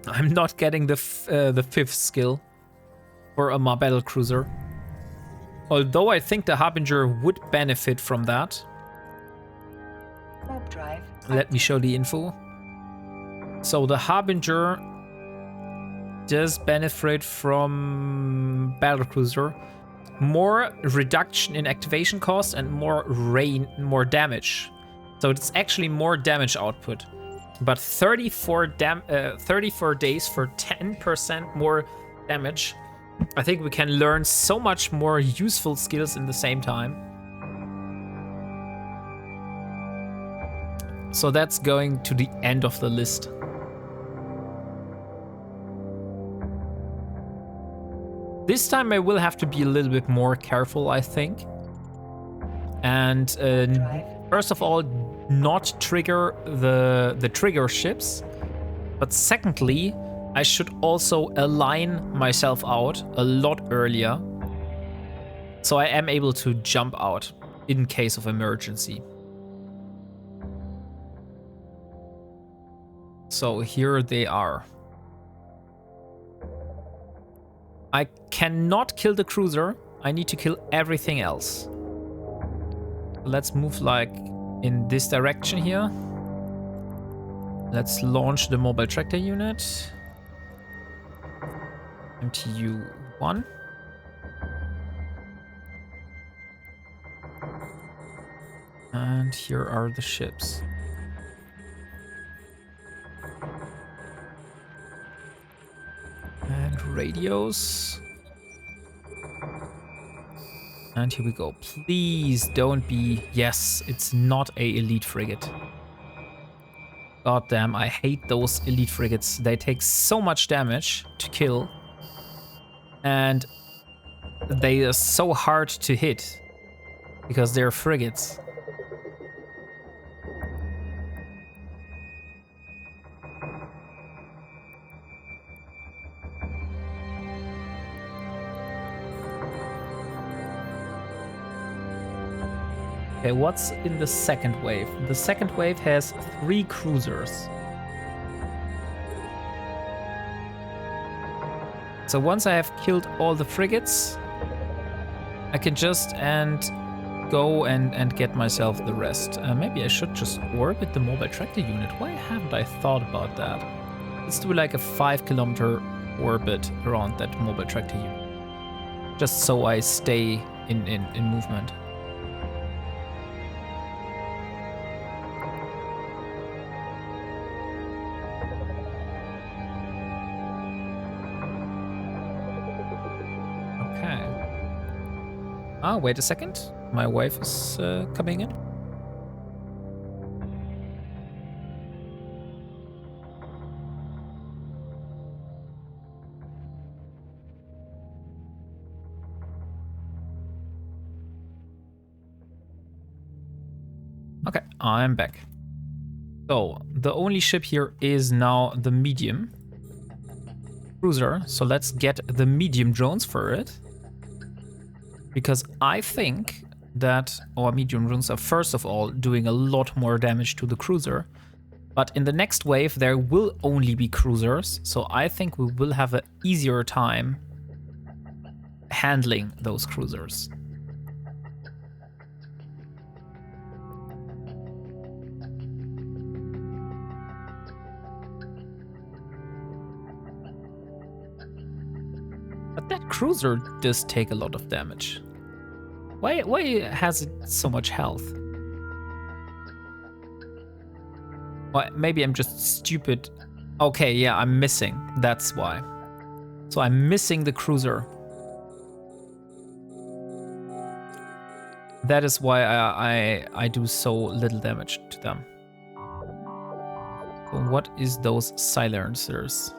I'm not getting the fifth skill for a battle cruiser. Although I think the Harbinger would benefit from that. Warp drive. Let me show the info. So the Harbinger does benefit from battle cruiser. More reduction in activation cost and more damage. So it's actually more damage output. But 34 days for 10% more damage. I think we can learn so much more useful skills in the same time. So that's going to the end of the list. This time I will have to be a little bit more careful, I think. And first of all, not trigger the trigger ships. But secondly, I should also align myself out a lot earlier. So I am able to jump out in case of emergency. So here they are. I cannot kill the cruiser. I need to kill everything else. Let's move like in this direction here. Let's launch the mobile tractor unit. MTU-1. And here are the ships. And radios. And here we go. Please don't be... Yes, it's not a elite frigate. God damn, I hate those elite frigates. They take so much damage to kill. And they are so hard to hit. Because they're frigates. Okay, what's in the second wave? The second wave has 3 cruisers. So once I have killed all the frigates, I can just go and get myself the rest. Maybe I should just orbit the mobile tractor unit. Why haven't I thought about that? Let's do like a 5-kilometer orbit around that mobile tractor unit. Just so I stay in movement. Ah, wait a second. My wife is coming in. Okay, I'm back. So, the only ship here is now the medium cruiser. So let's get the medium drones for it. Because I think that our medium drones are first of all doing a lot more damage to the cruiser. But in the next wave there will only be cruisers. So I think we will have an easier time handling those cruisers. cruiser does take a lot of damage. Why has it so much health? Well, maybe I'm just stupid. Okay, yeah, I'm missing. That's why. So I'm missing the cruiser. That is why I do so little damage to them. So what is those silencers?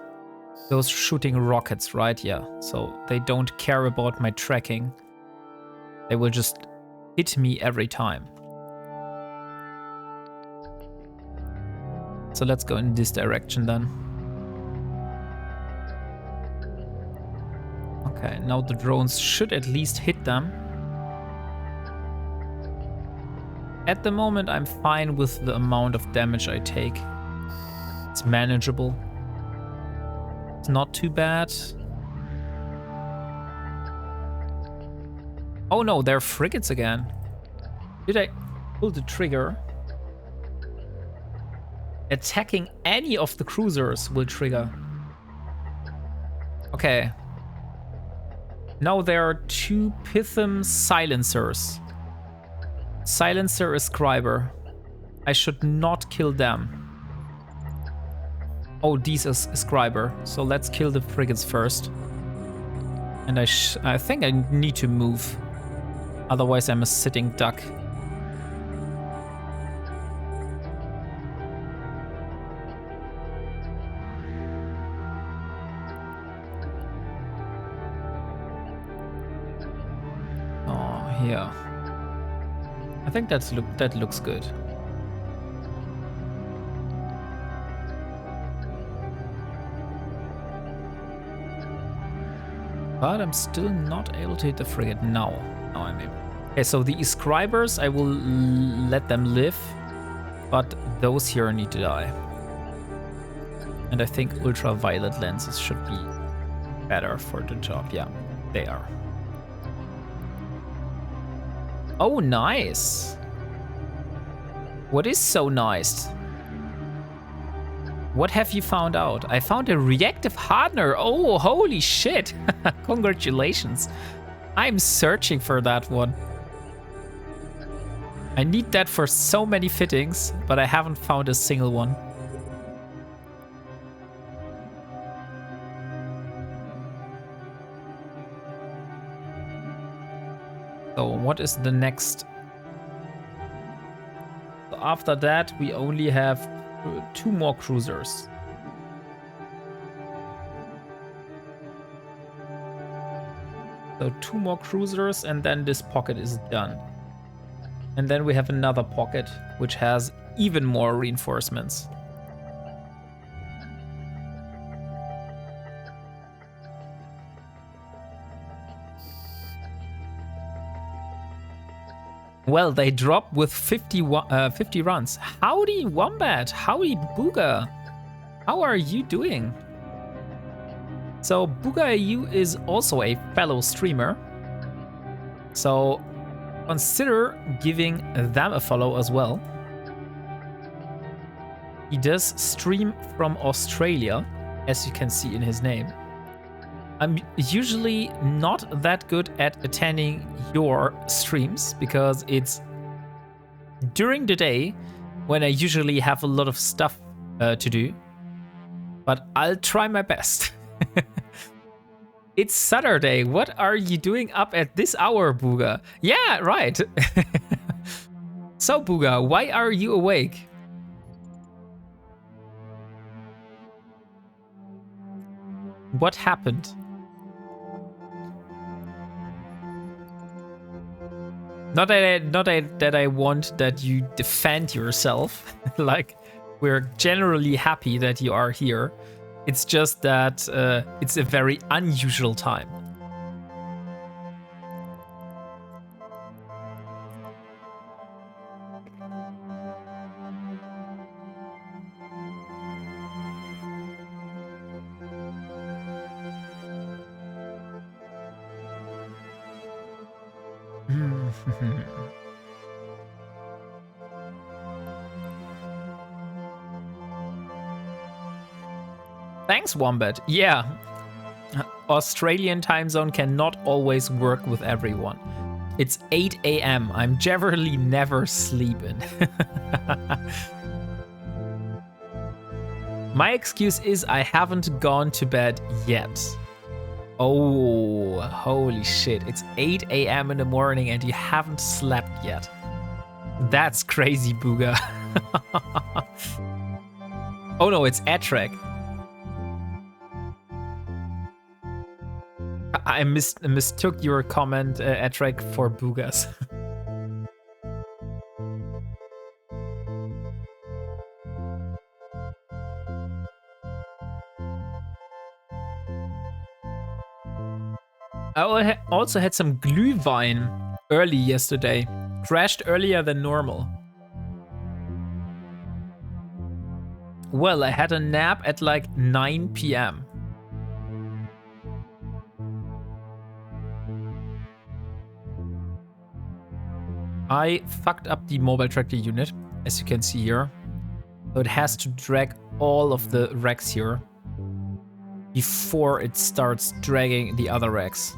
Those shooting rockets, right? Yeah. So they don't care about my tracking. They will just hit me every time. So let's go in this direction then. Okay, now the drones should at least hit them. At the moment, I'm fine with the amount of damage I take. It's manageable. It's not too bad. Oh no, they're frigates again. Did I pull the trigger? Attacking any of the cruisers will trigger. Okay. Now there are 2 Python silencers. Silencer Ascriber. I should not kill them. Oh, these is Ascriber. So let's kill the frigates first. And I think I need to move. Otherwise I'm a sitting duck. Oh, here. I think that looks good. But I'm still not able to hit the frigate now. Now I'm able. Okay, so the Ascribers, I will let them live, but those here need to die. And I think ultraviolet lenses should be better for the job. Yeah, they are. Oh, nice. What is so nice? What have you found out? I found a reactive hardener. Oh, holy shit. Congratulations. I'm searching for that one. I need that for so many fittings, but I haven't found a single one. So what is the next? So after that, we only have 2 more cruisers. So 2 more cruisers and then this pocket is done. And then we have another pocket which has even more reinforcements. Well, they drop with 50 runs. Howdy, Wombat. Howdy, Booga. How are you doing? So, Booga EU is also a fellow streamer. So, consider giving them a follow as well. He does stream from Australia, as you can see in his name. I'm usually not that good at attending your streams because it's during the day when I usually have a lot of stuff to do. But I'll try my best. It's Saturday. What are you doing up at this hour, Booga? Yeah, right. So, Booga, why are you awake? What happened? Not that I want that you defend yourself. Like, we're generally happy that you are here. It's just that it's a very unusual time. Thanks, Wombat. Yeah. Australian time zone cannot always work with everyone. It's 8 a.m. I'm generally never sleeping. My excuse is I haven't gone to bed yet. Oh, holy shit. It's 8 a.m. in the morning and you haven't slept yet. That's crazy, Booga. Oh no, it's Atrek. I mistook your comment, Atrek, for Boogas. I also had some Glühwein early yesterday. Crashed earlier than normal. Well, I had a nap at like 9 p.m. I fucked up the mobile tractor unit, as you can see here. So it has to drag all of the racks here before it starts dragging the other racks.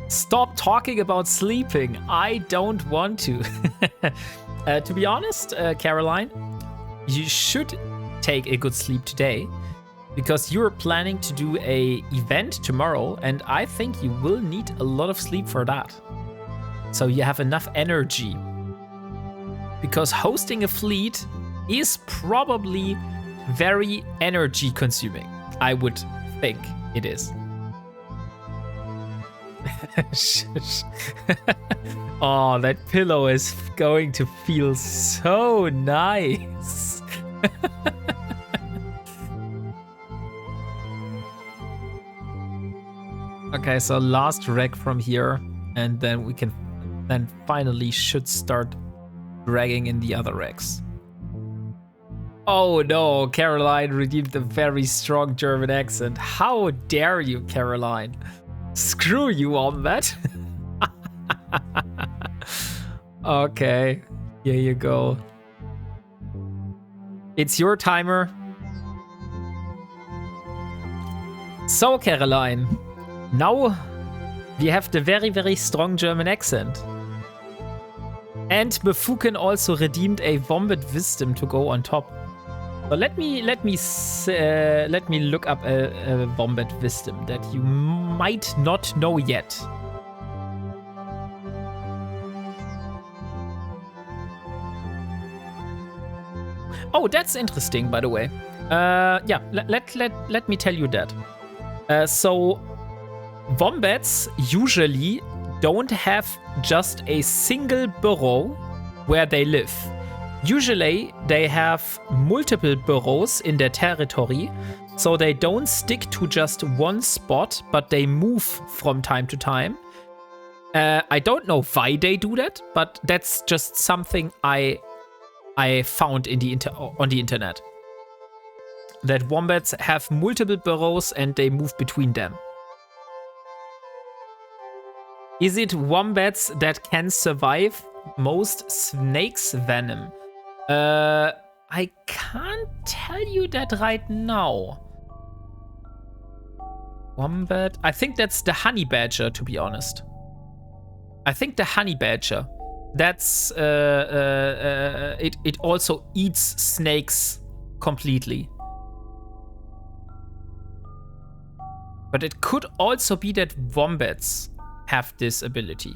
Stop talking about sleeping. I don't want to. To be honest, Caroline, you should take a good sleep today because you're planning to do a event tomorrow, and I think you will need a lot of sleep for that. So you have enough energy. Because hosting a fleet is probably very energy consuming. I would think it is. Oh, that pillow is going to feel so nice. Okay, so last rack from here, and then we can then finally should start dragging in the other racks. Oh no, Caroline redeemed the very strong German accent. How dare you, Caroline? Screw you, Wombat. Okay, here you go. It's your timer. So, Caroline, now we have the very, very strong German accent. And Befuken also redeemed a Wombat wisdom to go on top. So let me look up a Wombat wisdom that you might not know yet. Oh, that's interesting, by the way. Yeah, let me tell you that. So Wombats usually don't have just a single burrow where they live. Usually they have multiple burrows in their territory, so they don't stick to just one spot, but they move from time to time. I don't know why they do that, but that's just something I found on the internet. That wombats have multiple burrows and they move between them. Is it wombats that can survive most snakes' venom? I can't tell you that right now. Wombat. I think that's the honey badger, to be honest. I think the honey badger. That's it also eats snakes completely. But it could also be that wombats have this ability.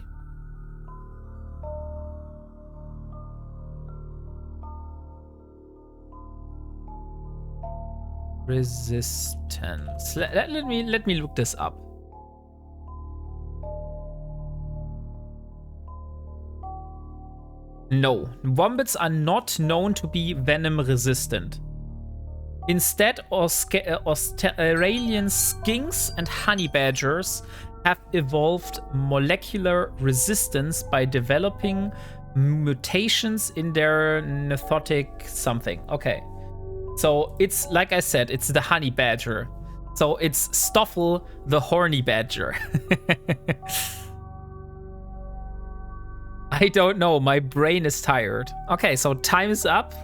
Resistance. Let me look this up. No, wombats are not known to be venom resistant. Instead, Australian skinks and honey badgers have evolved molecular resistance by developing mutations in their nethotic something. Okay. So it's, like I said, it's the honey badger. So it's Stoffel the horny badger. I don't know, my brain is tired. Okay, so time is up.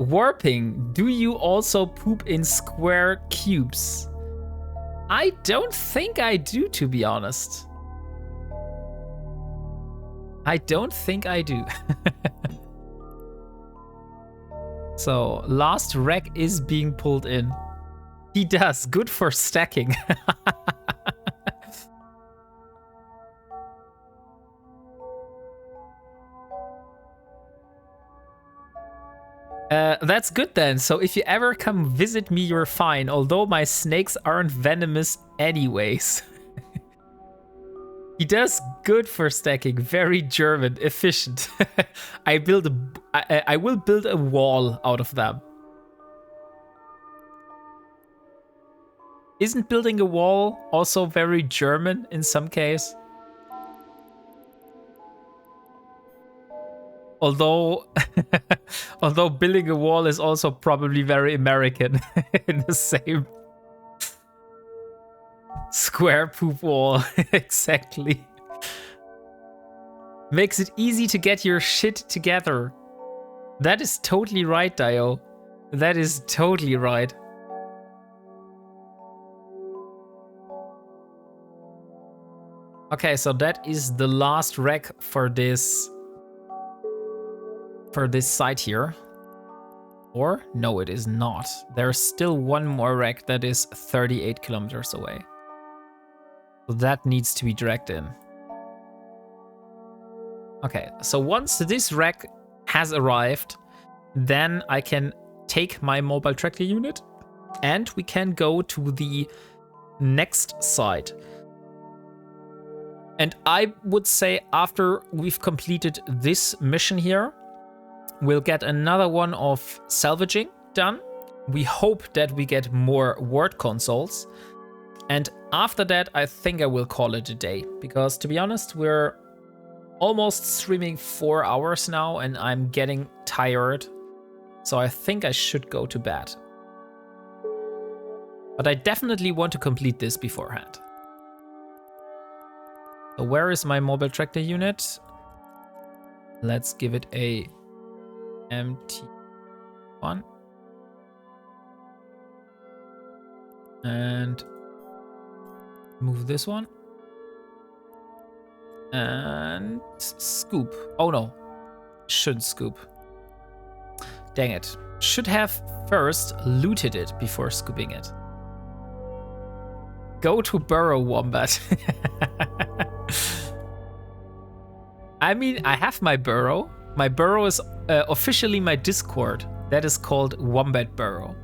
Warping, do you also poop in square cubes? I don't think I do, to be honest. I don't think I do. So, last wreck is being pulled in. He does. Good for stacking. That's good then. So if you ever come visit me, you're fine. Although my snakes aren't venomous anyways. He does good for stacking. Very German. Efficient. I will build a wall out of them. Isn't building a wall also very German in some case? Although building a wall is also probably very American in the same square poop wall. Exactly. Makes it easy to get your shit together. That is totally right, Dio. That is totally right. Okay, so that is the last wreck for this site here. Or no, it is not. There's still one more wreck that is 38 kilometers away. So that needs to be dragged in. Okay, so once this wreck has arrived, then I can take my mobile tractor unit and we can go to the next site. And I would say after we've completed this mission here, we'll get another one of salvaging done. We hope that we get more word consoles. And after that, I think I will call it a day. Because to be honest, we're almost streaming 4 hours now and I'm getting tired. So I think I should go to bed. But I definitely want to complete this beforehand. So where is my mobile tractor unit? Let's give it a empty one. And move this one. And scoop. Oh no. Should scoop. Dang it. Should have first looted it before scooping it. Go to burrow, Wombat. I mean, I have my burrow. My burrow is officially my Discord. That is called Wombat Burrow.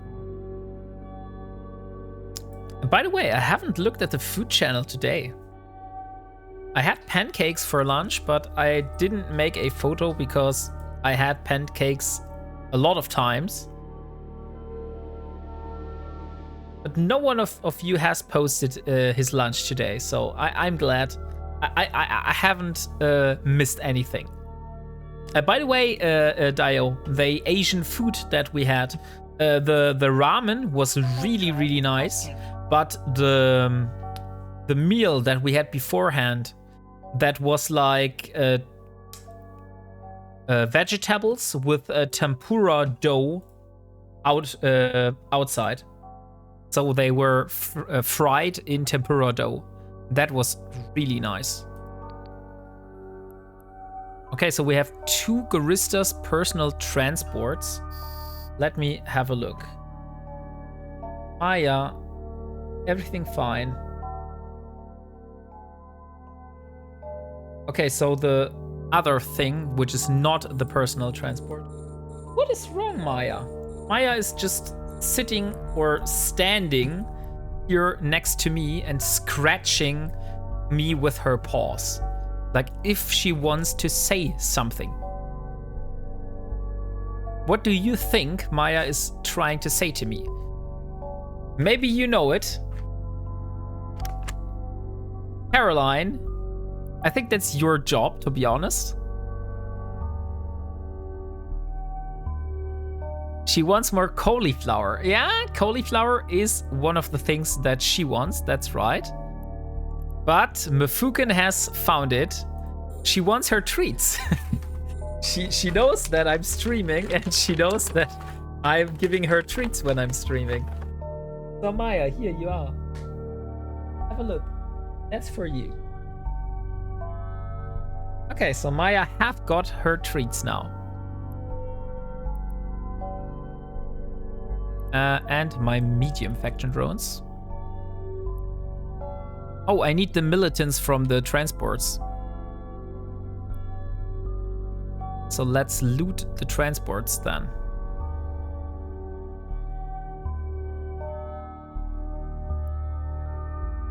And by the way, I haven't looked at the food channel today. I had pancakes for lunch, but I didn't make a photo because I had pancakes a lot of times. But no one of you has posted his lunch today, so I'm glad. I haven't missed anything. By the way, Dio, the Asian food that we had, the ramen was really, really nice. But the meal that we had beforehand, that was like vegetables with a tempura dough outside. So they were fried in tempura dough. That was really nice. Okay, so we have 2 Guristas personal transports. Let me have a look. Ah, yeah. Everything fine. Okay, so the other thing, which is not the personal transport. What is wrong, Maya? Maya is just sitting or standing here next to me and scratching me with her paws. Like if she wants to say something. What do you think Maya is trying to say to me? Maybe you know it. Caroline, I think that's your job, to be honest. She wants more cauliflower. Yeah, cauliflower is one of the things that she wants, that's right. But Mfuken has found it. She wants her treats. She knows that I'm streaming and she knows that I'm giving her treats when I'm streaming. So Maya, here you are. Have a look. That's for you. Okay, so Maya have got her treats now. And my medium faction drones. Oh, I need the militants from the transports. So let's loot the transports then.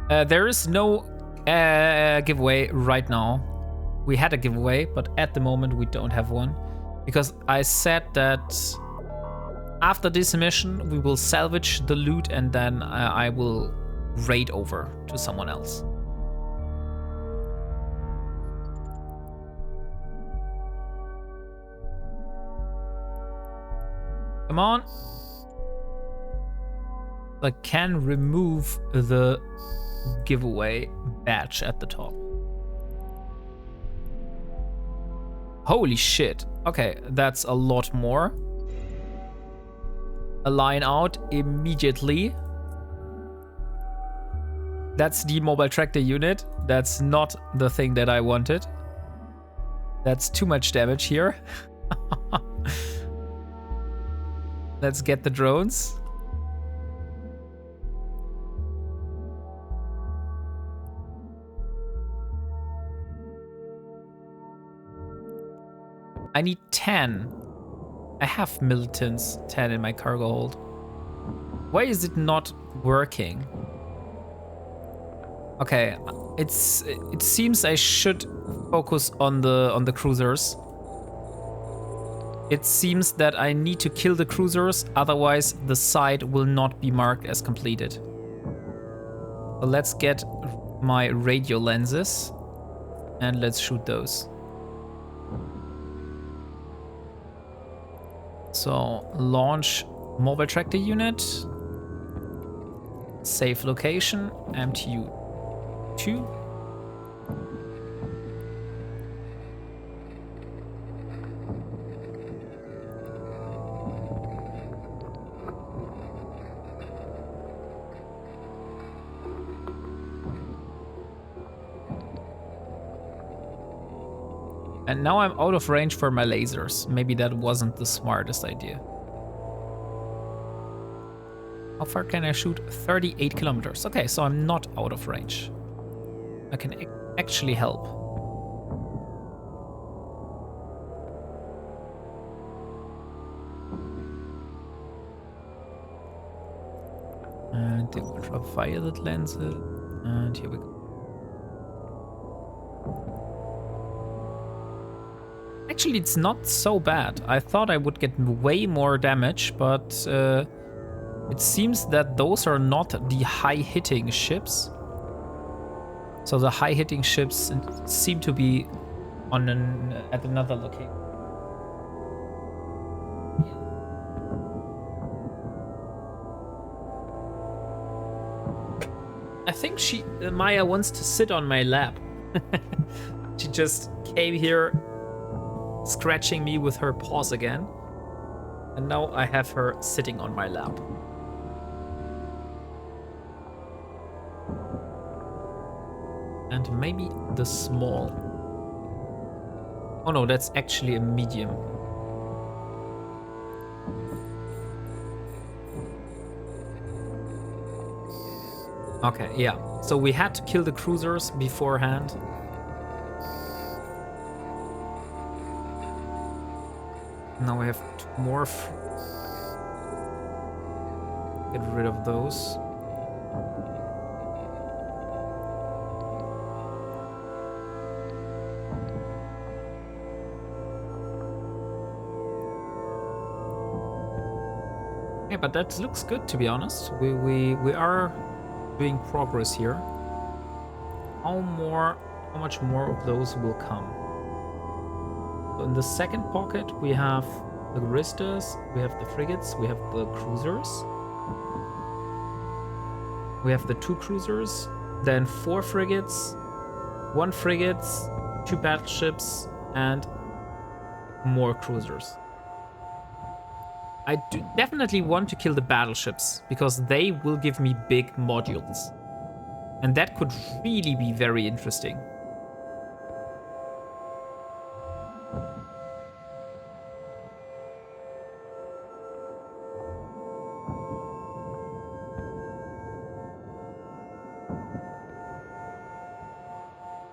There is no giveaway right now. We had a giveaway, but at the moment we don't have one. Because I said that after this mission we will salvage the loot and then I will raid over to someone else. Come on. I can remove the giveaway badge at the top. Holy shit. Okay, that's a lot more. Align out immediately. That's the mobile tractor unit. That's not the thing that I wanted. That's too much damage here. Let's get the drones. I need 10. I have militants 10 in my cargo hold. Why is it not working? Okay, it seems I should focus on the cruisers. It seems that I need to kill the cruisers, otherwise the site will not be marked as completed. So let's get my radio lenses and let's shoot those. So launch mobile tractor unit, save location, MTU2. And now I'm out of range for my lasers. Maybe that wasn't the smartest idea. How far can I shoot? 38 kilometers. Okay, so I'm not out of range. I can actually help. And the ultraviolet lenses. And here we go. Actually, it's not so bad. I thought I would get way more damage, but it seems that those are not the high-hitting ships. So the high-hitting ships seem to be on at another location. I think Maya wants to sit on my lap. She just came here scratching me with her paws again. And now I have her sitting on my lap. And maybe the small. Oh no, that's actually a medium. Okay, yeah. So we had to kill the cruisers beforehand. Now I have two more. Get rid of those. Yeah, but that looks good, to be honest. We are doing progress here. How much more of those will come? So in the second pocket, we have the Guristas, we have the frigates, we have the cruisers. We have the 2 cruisers, then 4 frigates, 1 frigate, 2 battleships, and more cruisers. I do definitely want to kill the battleships, because they will give me big modules. And that could really be very interesting.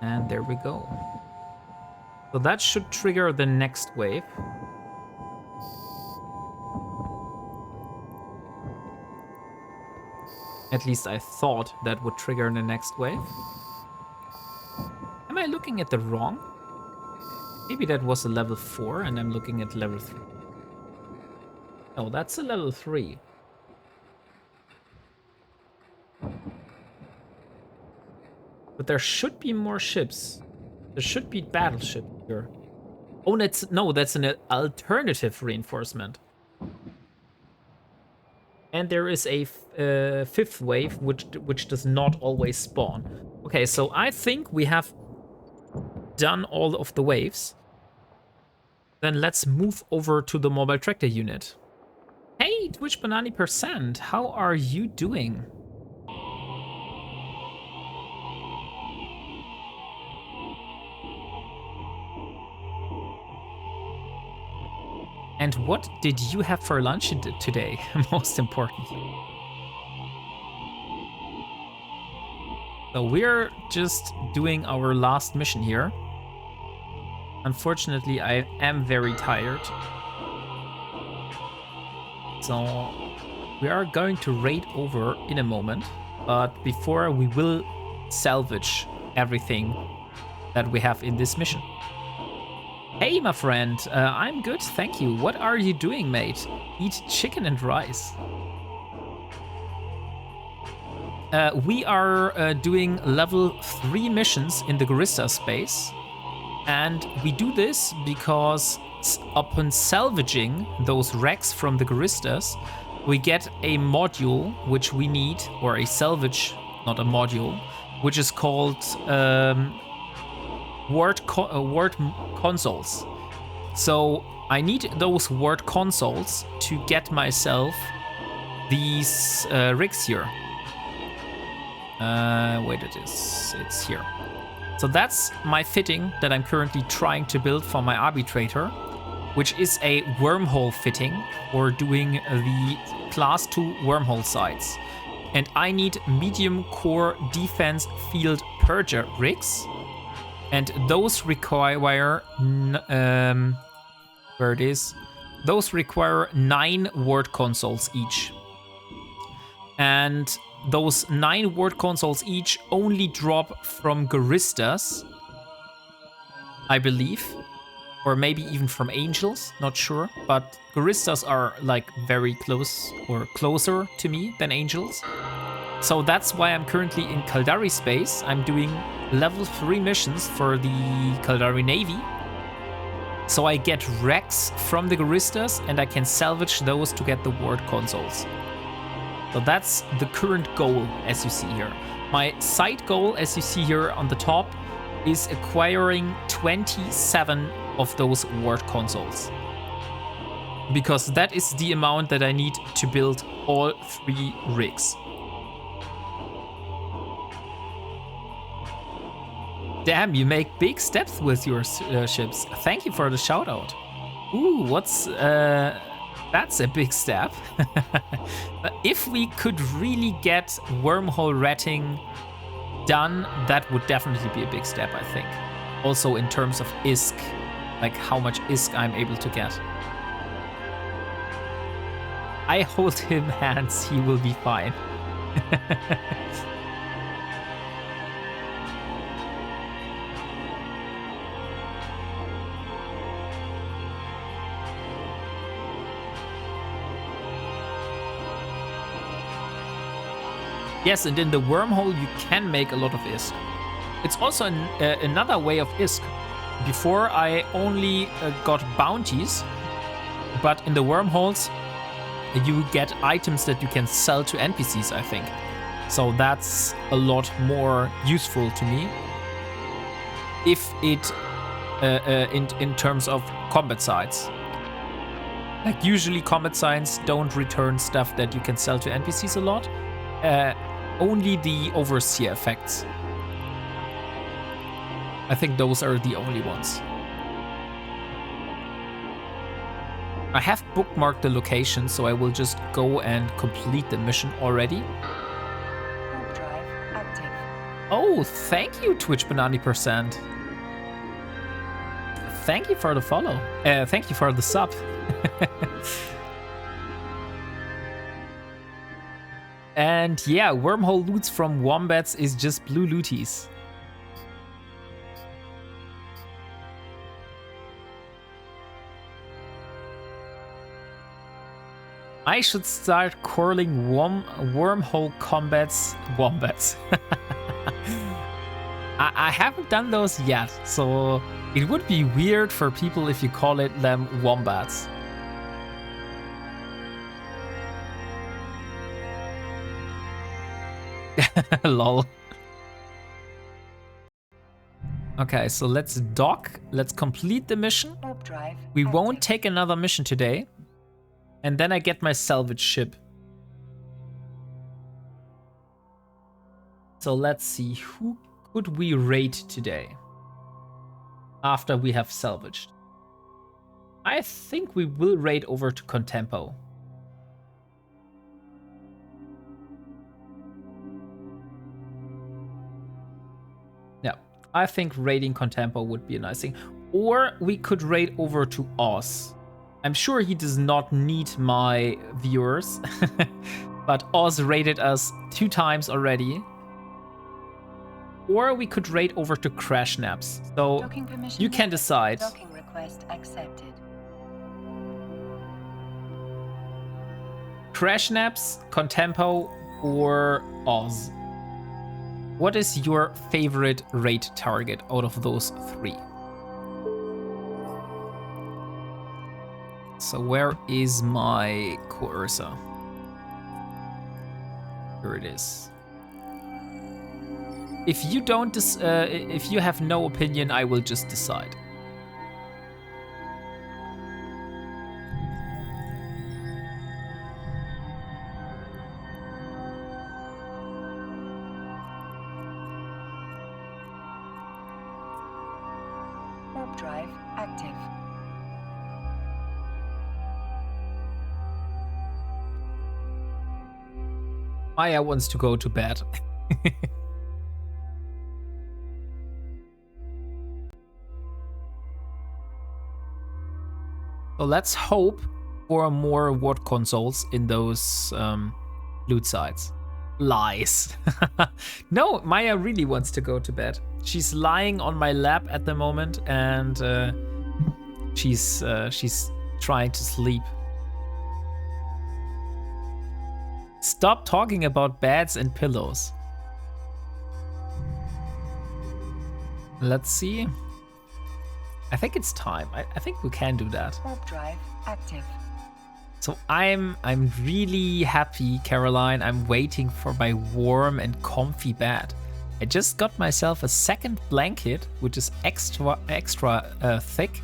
And there we go. So that should trigger the next wave. At least I thought that would trigger the next wave. Am I looking at the wrong? Maybe that was a level 4 and I'm looking at level 3. Oh, that's a level 3. But there should be more ships. There should be battleship here. Oh, that's an alternative reinforcement. And there is a fifth wave, which does not always spawn. Okay, so I think we have done all of the waves. Then let's move over to the mobile tractor unit. Hey, Twitch Banani%, how are you doing? And what did you have for lunch today, most importantly? So we're just doing our last mission here. Unfortunately, I am very tired. So we are going to raid over in a moment. But before, we will salvage everything that we have in this mission. Hey, my friend, I'm good, thank you. What are you doing, mate? Eat chicken and rice. We are doing level 3 missions in the Guristas space. And we do this because upon salvaging those wrecks from the Guristas, we get a module which we need, or a salvage, not a module, which is called ward consoles. So I need those ward consoles to get myself these rigs here. Wait, it's here. So that's my fitting that I'm currently trying to build for my arbitrator, which is a wormhole fitting for doing the class 2 wormhole sites. And I need medium core defense field purger rigs. And those require, where it is, those require 9 ward consoles each. And those 9 ward consoles each only drop from Guristas, I believe. Or maybe even from Angels, not sure. But Guristas are like very close, or closer to me than Angels. So that's why I'm currently in Caldari space. I'm doing level 3 missions for the Caldari Navy. So I get wrecks from the Guristas and I can salvage those to get the ward consoles. So that's the current goal, as you see here. My side goal, as you see here on the top, is acquiring 27 of those ward consoles. Because that is the amount that I need to build all 3 rigs. Damn, you make big steps with your ships. Thank you for the shout out. Ooh, what's... that's a big step. If we could really get wormhole ratting done, that would definitely be a big step, I think. Also in terms of ISK, like how much ISK I'm able to get. I hold him hands, he will be fine. Yes, and in the wormhole you can make a lot of ISK. It's also another way of ISK. Before I only got bounties, but in the wormholes you get items that you can sell to NPCs, I think. So that's a lot more useful to me. If it, in terms of combat sites. Like usually combat signs don't return stuff that you can sell to NPCs a lot. Only the overseer effects. I think those are the only ones. I have bookmarked the location, so I will just go and complete the mission already. Warp drive active. Oh, thank you, Twitch Banani %. Thank you for the follow. Thank you for the sub. And yeah, wormhole loots from wombats is just blue looties. I should start calling wormhole combats wombats. I haven't done those yet, so it would be weird for people if you call them wombats. Lol. Okay, so let's dock. Let's complete the mission. Warp drive We active. won't take another mission today. And then I get my salvage ship. So let's see, who could we raid today? After we have salvaged. I think we will raid over to Contempo. Yeah, I think raiding Contempo would be a nice thing. Or we could raid over to Oz. I'm sure he does not need my viewers, but Oz raided us 2 times already. Or we could raid over to Crash Naps. So Docking permission you can granted. decide. Docking request accepted. Crash Naps, Contempo, or Oz. What is your favorite raid target out of those 3? So where is my cursor? Here it is. If you don't, if you have no opinion, I will just decide. Warp drive active. Maya wants to go to bed. So let's hope for more ward consoles in those loot sites. Lies. No, Maya really wants to go to bed. She's lying on my lap at the moment, and she's trying to sleep. Stop talking about beds and pillows. Let's see. I think it's time. I think we can do that. Warp drive active. So I'm really happy, Caroline. I'm waiting for my warm and comfy bed. I just got myself a second blanket, which is extra thick,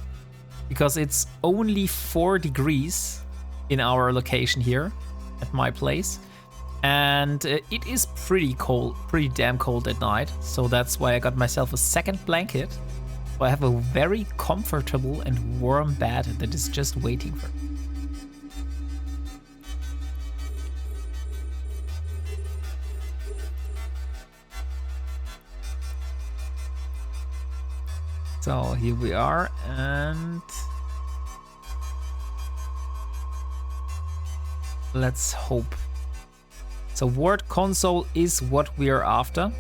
because it's only 4 degrees in our location here at my place. And it is pretty cold, pretty damn cold at night. So that's why I got myself a second blanket. So I have a very comfortable and warm bed that is just waiting for me. So here we are, and let's hope. So ward console is what we are after.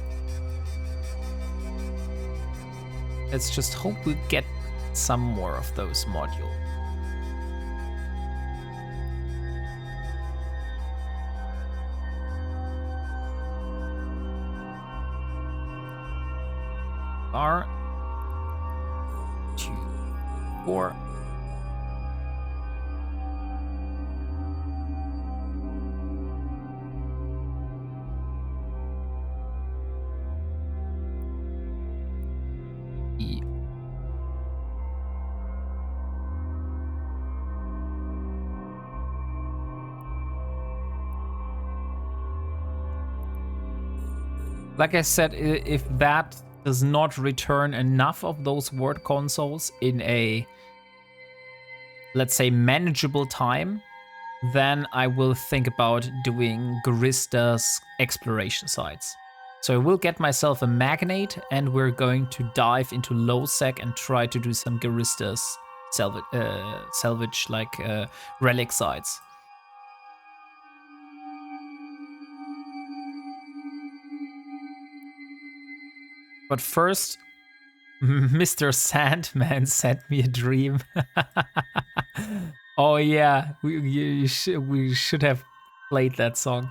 Let's just hope we get some more of those modules. R 2 4. E. Like I said, if that does not return enough of those word consoles in a, let's say, manageable time, then I will think about doing Guristas exploration sites. So I will get myself a Magnate, and we're going to dive into low sec and try to do some Guristas salvage like relic sites. But first, Mr. Sandman sent me a dream. Oh yeah, we should have played that song.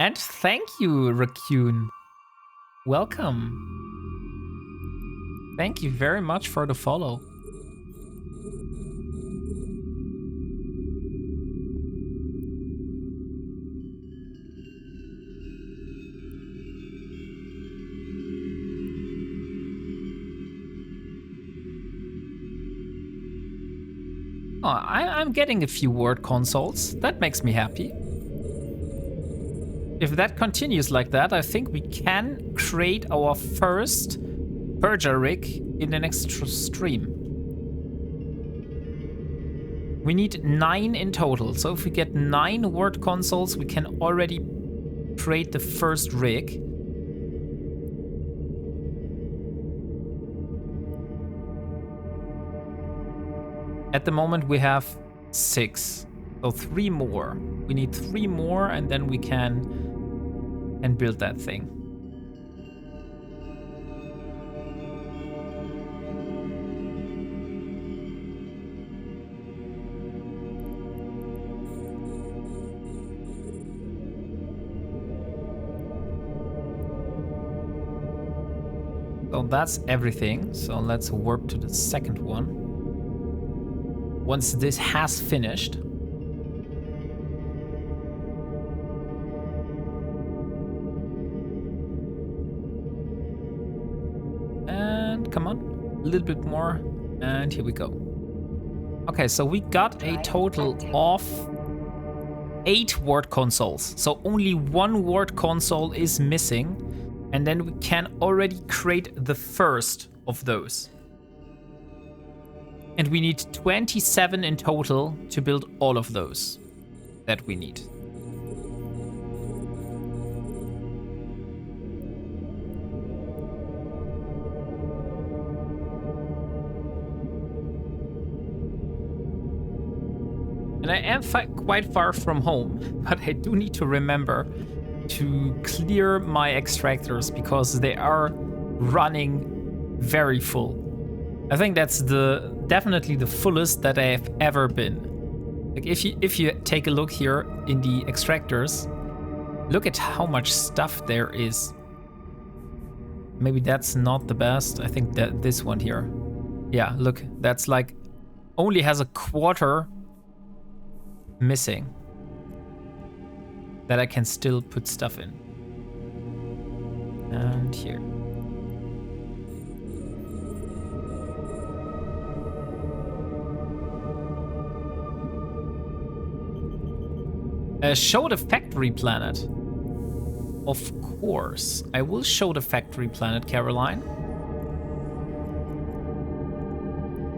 And thank you, Raccoon. Welcome. Thank you very much for the follow. Oh, I'm getting a few word consoles. That makes me happy. If that continues like that, I think we can create our first Purger rig in the next stream. We need 9 in total, so if we get 9 word consoles, we can already create the first rig. At the moment we have 6, so 3 more. We need 3 more, and then we can build that thing. So that's everything. So let's warp to the second one. Once this has finished, and come on, a little bit more, and here we go. Okay, so we got a total of 8 word consoles. So only 1 word console is missing, and then we can already create the first of those. And we need 27 in total to build all of those that we need. And I am quite far from home, but I do need to remember to clear my extractors because they are running very full. I think that's definitely the fullest that I have ever been. Like if you take a look here in the extractors, look at how much stuff there is. Maybe that's not the best. I think that this one here. Yeah, look, that's like only has a quarter missing that I can still put stuff in. And here. Show the factory planet. Of course, I will show the factory planet, Caroline.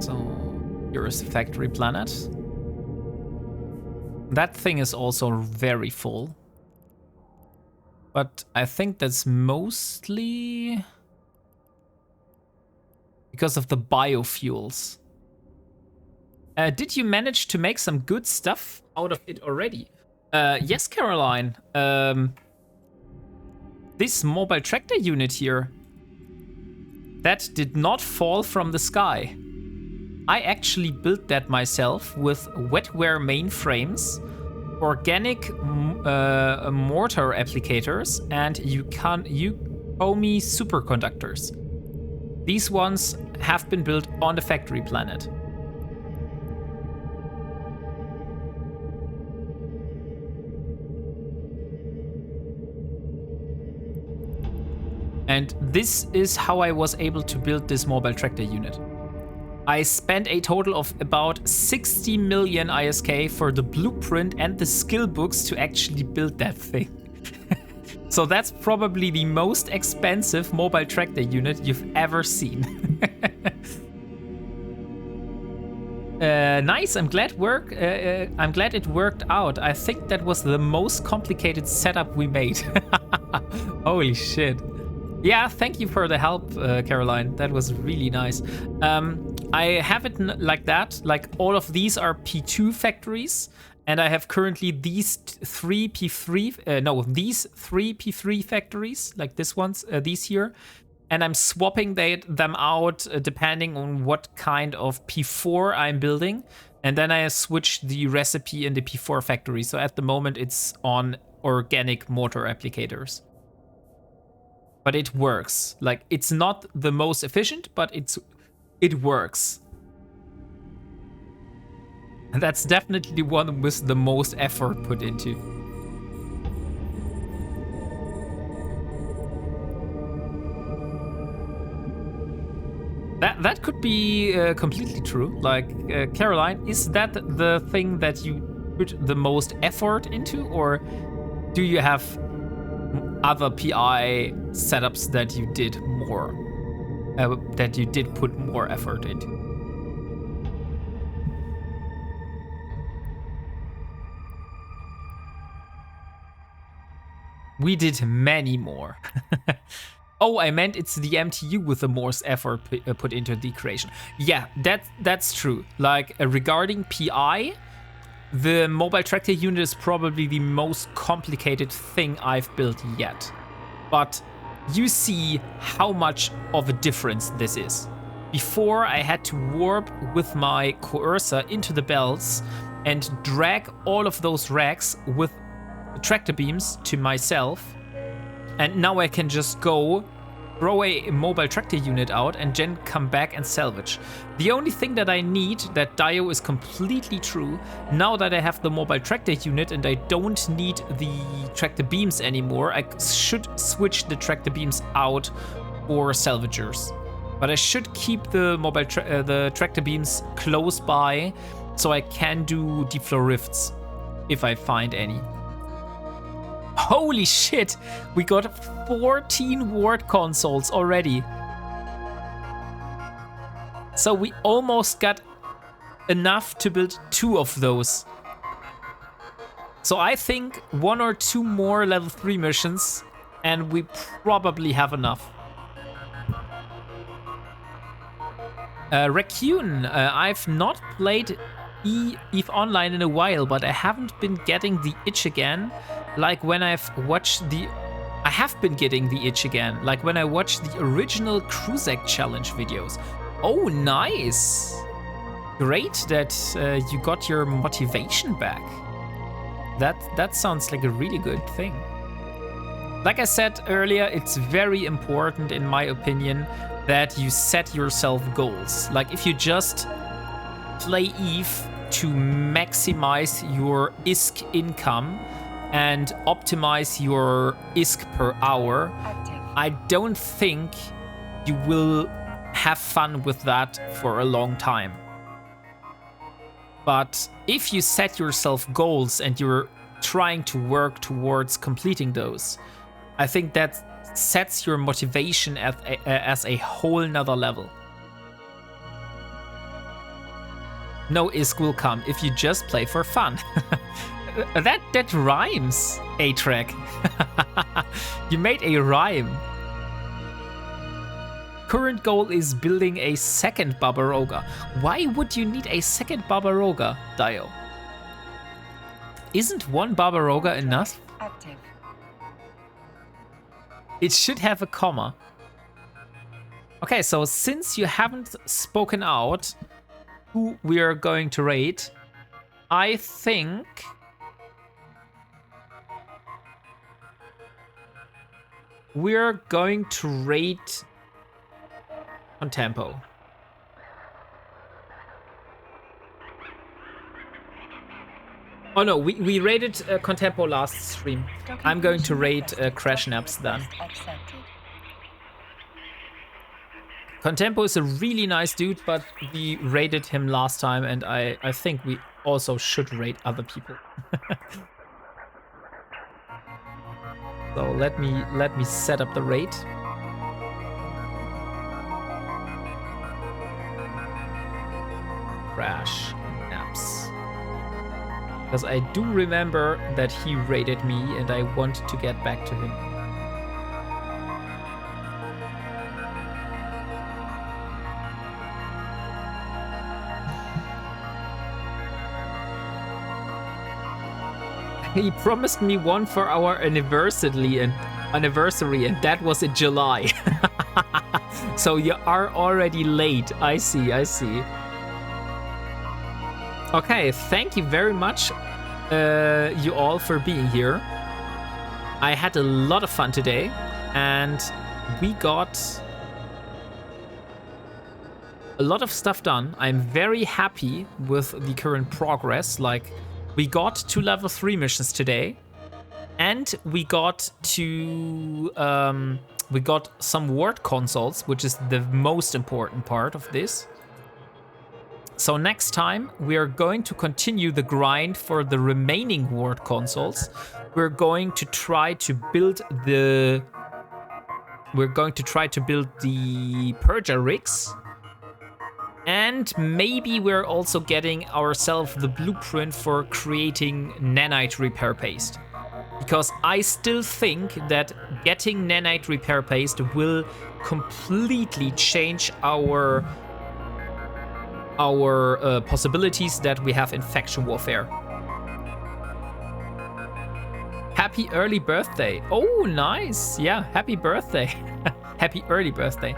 So, here is the factory planet. That thing is also very full. But I think that's mostly because of the biofuels. Did you manage to make some good stuff out of it already? Yes, Caroline. This mobile tractor unit here, that did not fall from the sky. I actually built that myself with wetware mainframes, organic mortar applicators, and Yamagani superconductors. These ones have been built on the factory planet. And this is how I was able to build this mobile tractor unit. I spent a total of about 60 million ISK for the blueprint and the skill books to actually build that thing. So that's probably the most expensive mobile tractor unit you've ever seen. Nice. I'm glad it worked out. I think that was the most complicated setup we made. Holy shit. Yeah, thank you for the help, Caroline. That was really nice. I have it like that. Like all of these are P2 factories. And I have currently these three P3 factories, like this ones, these here. And I'm swapping them out depending on what kind of P4 I'm building. And then I switch the recipe in the P4 factory. So at the moment it's on organic mortar applicators. But it works. Like, it's not the most efficient, but it works. And that's definitely the one with the most effort put into. That could be completely true. Like, Caroline, is that the thing that you put the most effort into? Or do you have other PI setups that you did more, that you did put more effort into? We did many more. Oh, I meant it's the MTU with the most effort put into the creation. Yeah, that's true. Like, regarding PI, the mobile tractor unit is probably the most complicated thing I've built yet. But you see how much of a difference this is. Before, I had to warp with my coercer into the belts and drag all of those racks with tractor beams to myself. And now I can just go, throw a mobile tractor unit out, and then come back and salvage. The only thing that I need, that Dio is completely true, now that I have the mobile tractor unit and I don't need the tractor beams anymore, I should switch the tractor beams out for salvagers. But I should keep the mobile the tractor beams close by, so I can do deep flow rifts if I find any. Holy shit, we got 14 ward consoles already. So we almost got enough to build 2 of those. So I think 1 or 2 more level 3 missions and we probably have enough. Raccoon, I've not played EVE Online in a while, but I haven't been getting the itch again. Like when I've watched I have been getting the itch again, like when I watched the original Kruzak challenge videos. Oh, nice. Great that you got your motivation back. That sounds like a really good thing. Like I said earlier, it's very important, in my opinion, that you set yourself goals. Like if you just play EVE to maximize your ISK income and optimize your ISK per hour, I don't think you will have fun with that for a long time. But if you set yourself goals and you're trying to work towards completing those, I think that sets your motivation as a whole nother level. No ISK will come if you just play for fun. That rhymes, A-Track. You made a rhyme. Current goal is building a second Barbaroga. Why would you need a second Barbaroga, Dio? Isn't one Barbaroga enough? Active. It should have a comma. Okay, so since you haven't spoken out who we are going to raid, I think we're going to raid Contempo. Oh no, we raided Contempo last stream. I'm going to raid Crash Naps then. Contempo is a really nice dude, but we raided him last time, and I think we also should raid other people. So let me set up the rate. Crash apps. Because I do remember that he rated me and I want to get back to him. He promised me one for our anniversary and that was in July. So you are already late. I see. Okay, thank you very much, you all, for being here. I had a lot of fun today, and we got a lot of stuff done. I'm very happy with the current progress. Like, we got 2 level 3 missions today, and we got some ward consoles, which is the most important part of this. So next time we are going to continue the grind for the remaining ward consoles. We're going to try to build the Purger rigs. And maybe we're also getting ourselves the blueprint for creating nanite repair paste. Because I still think that getting nanite repair paste will completely change our possibilities that we have in faction warfare. Happy early birthday. Oh, nice. Yeah, happy birthday. Happy early birthday.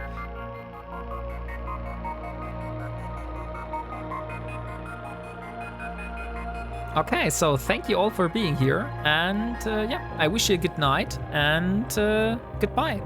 Okay, so thank you all for being here. And yeah, I wish you a good night and goodbye.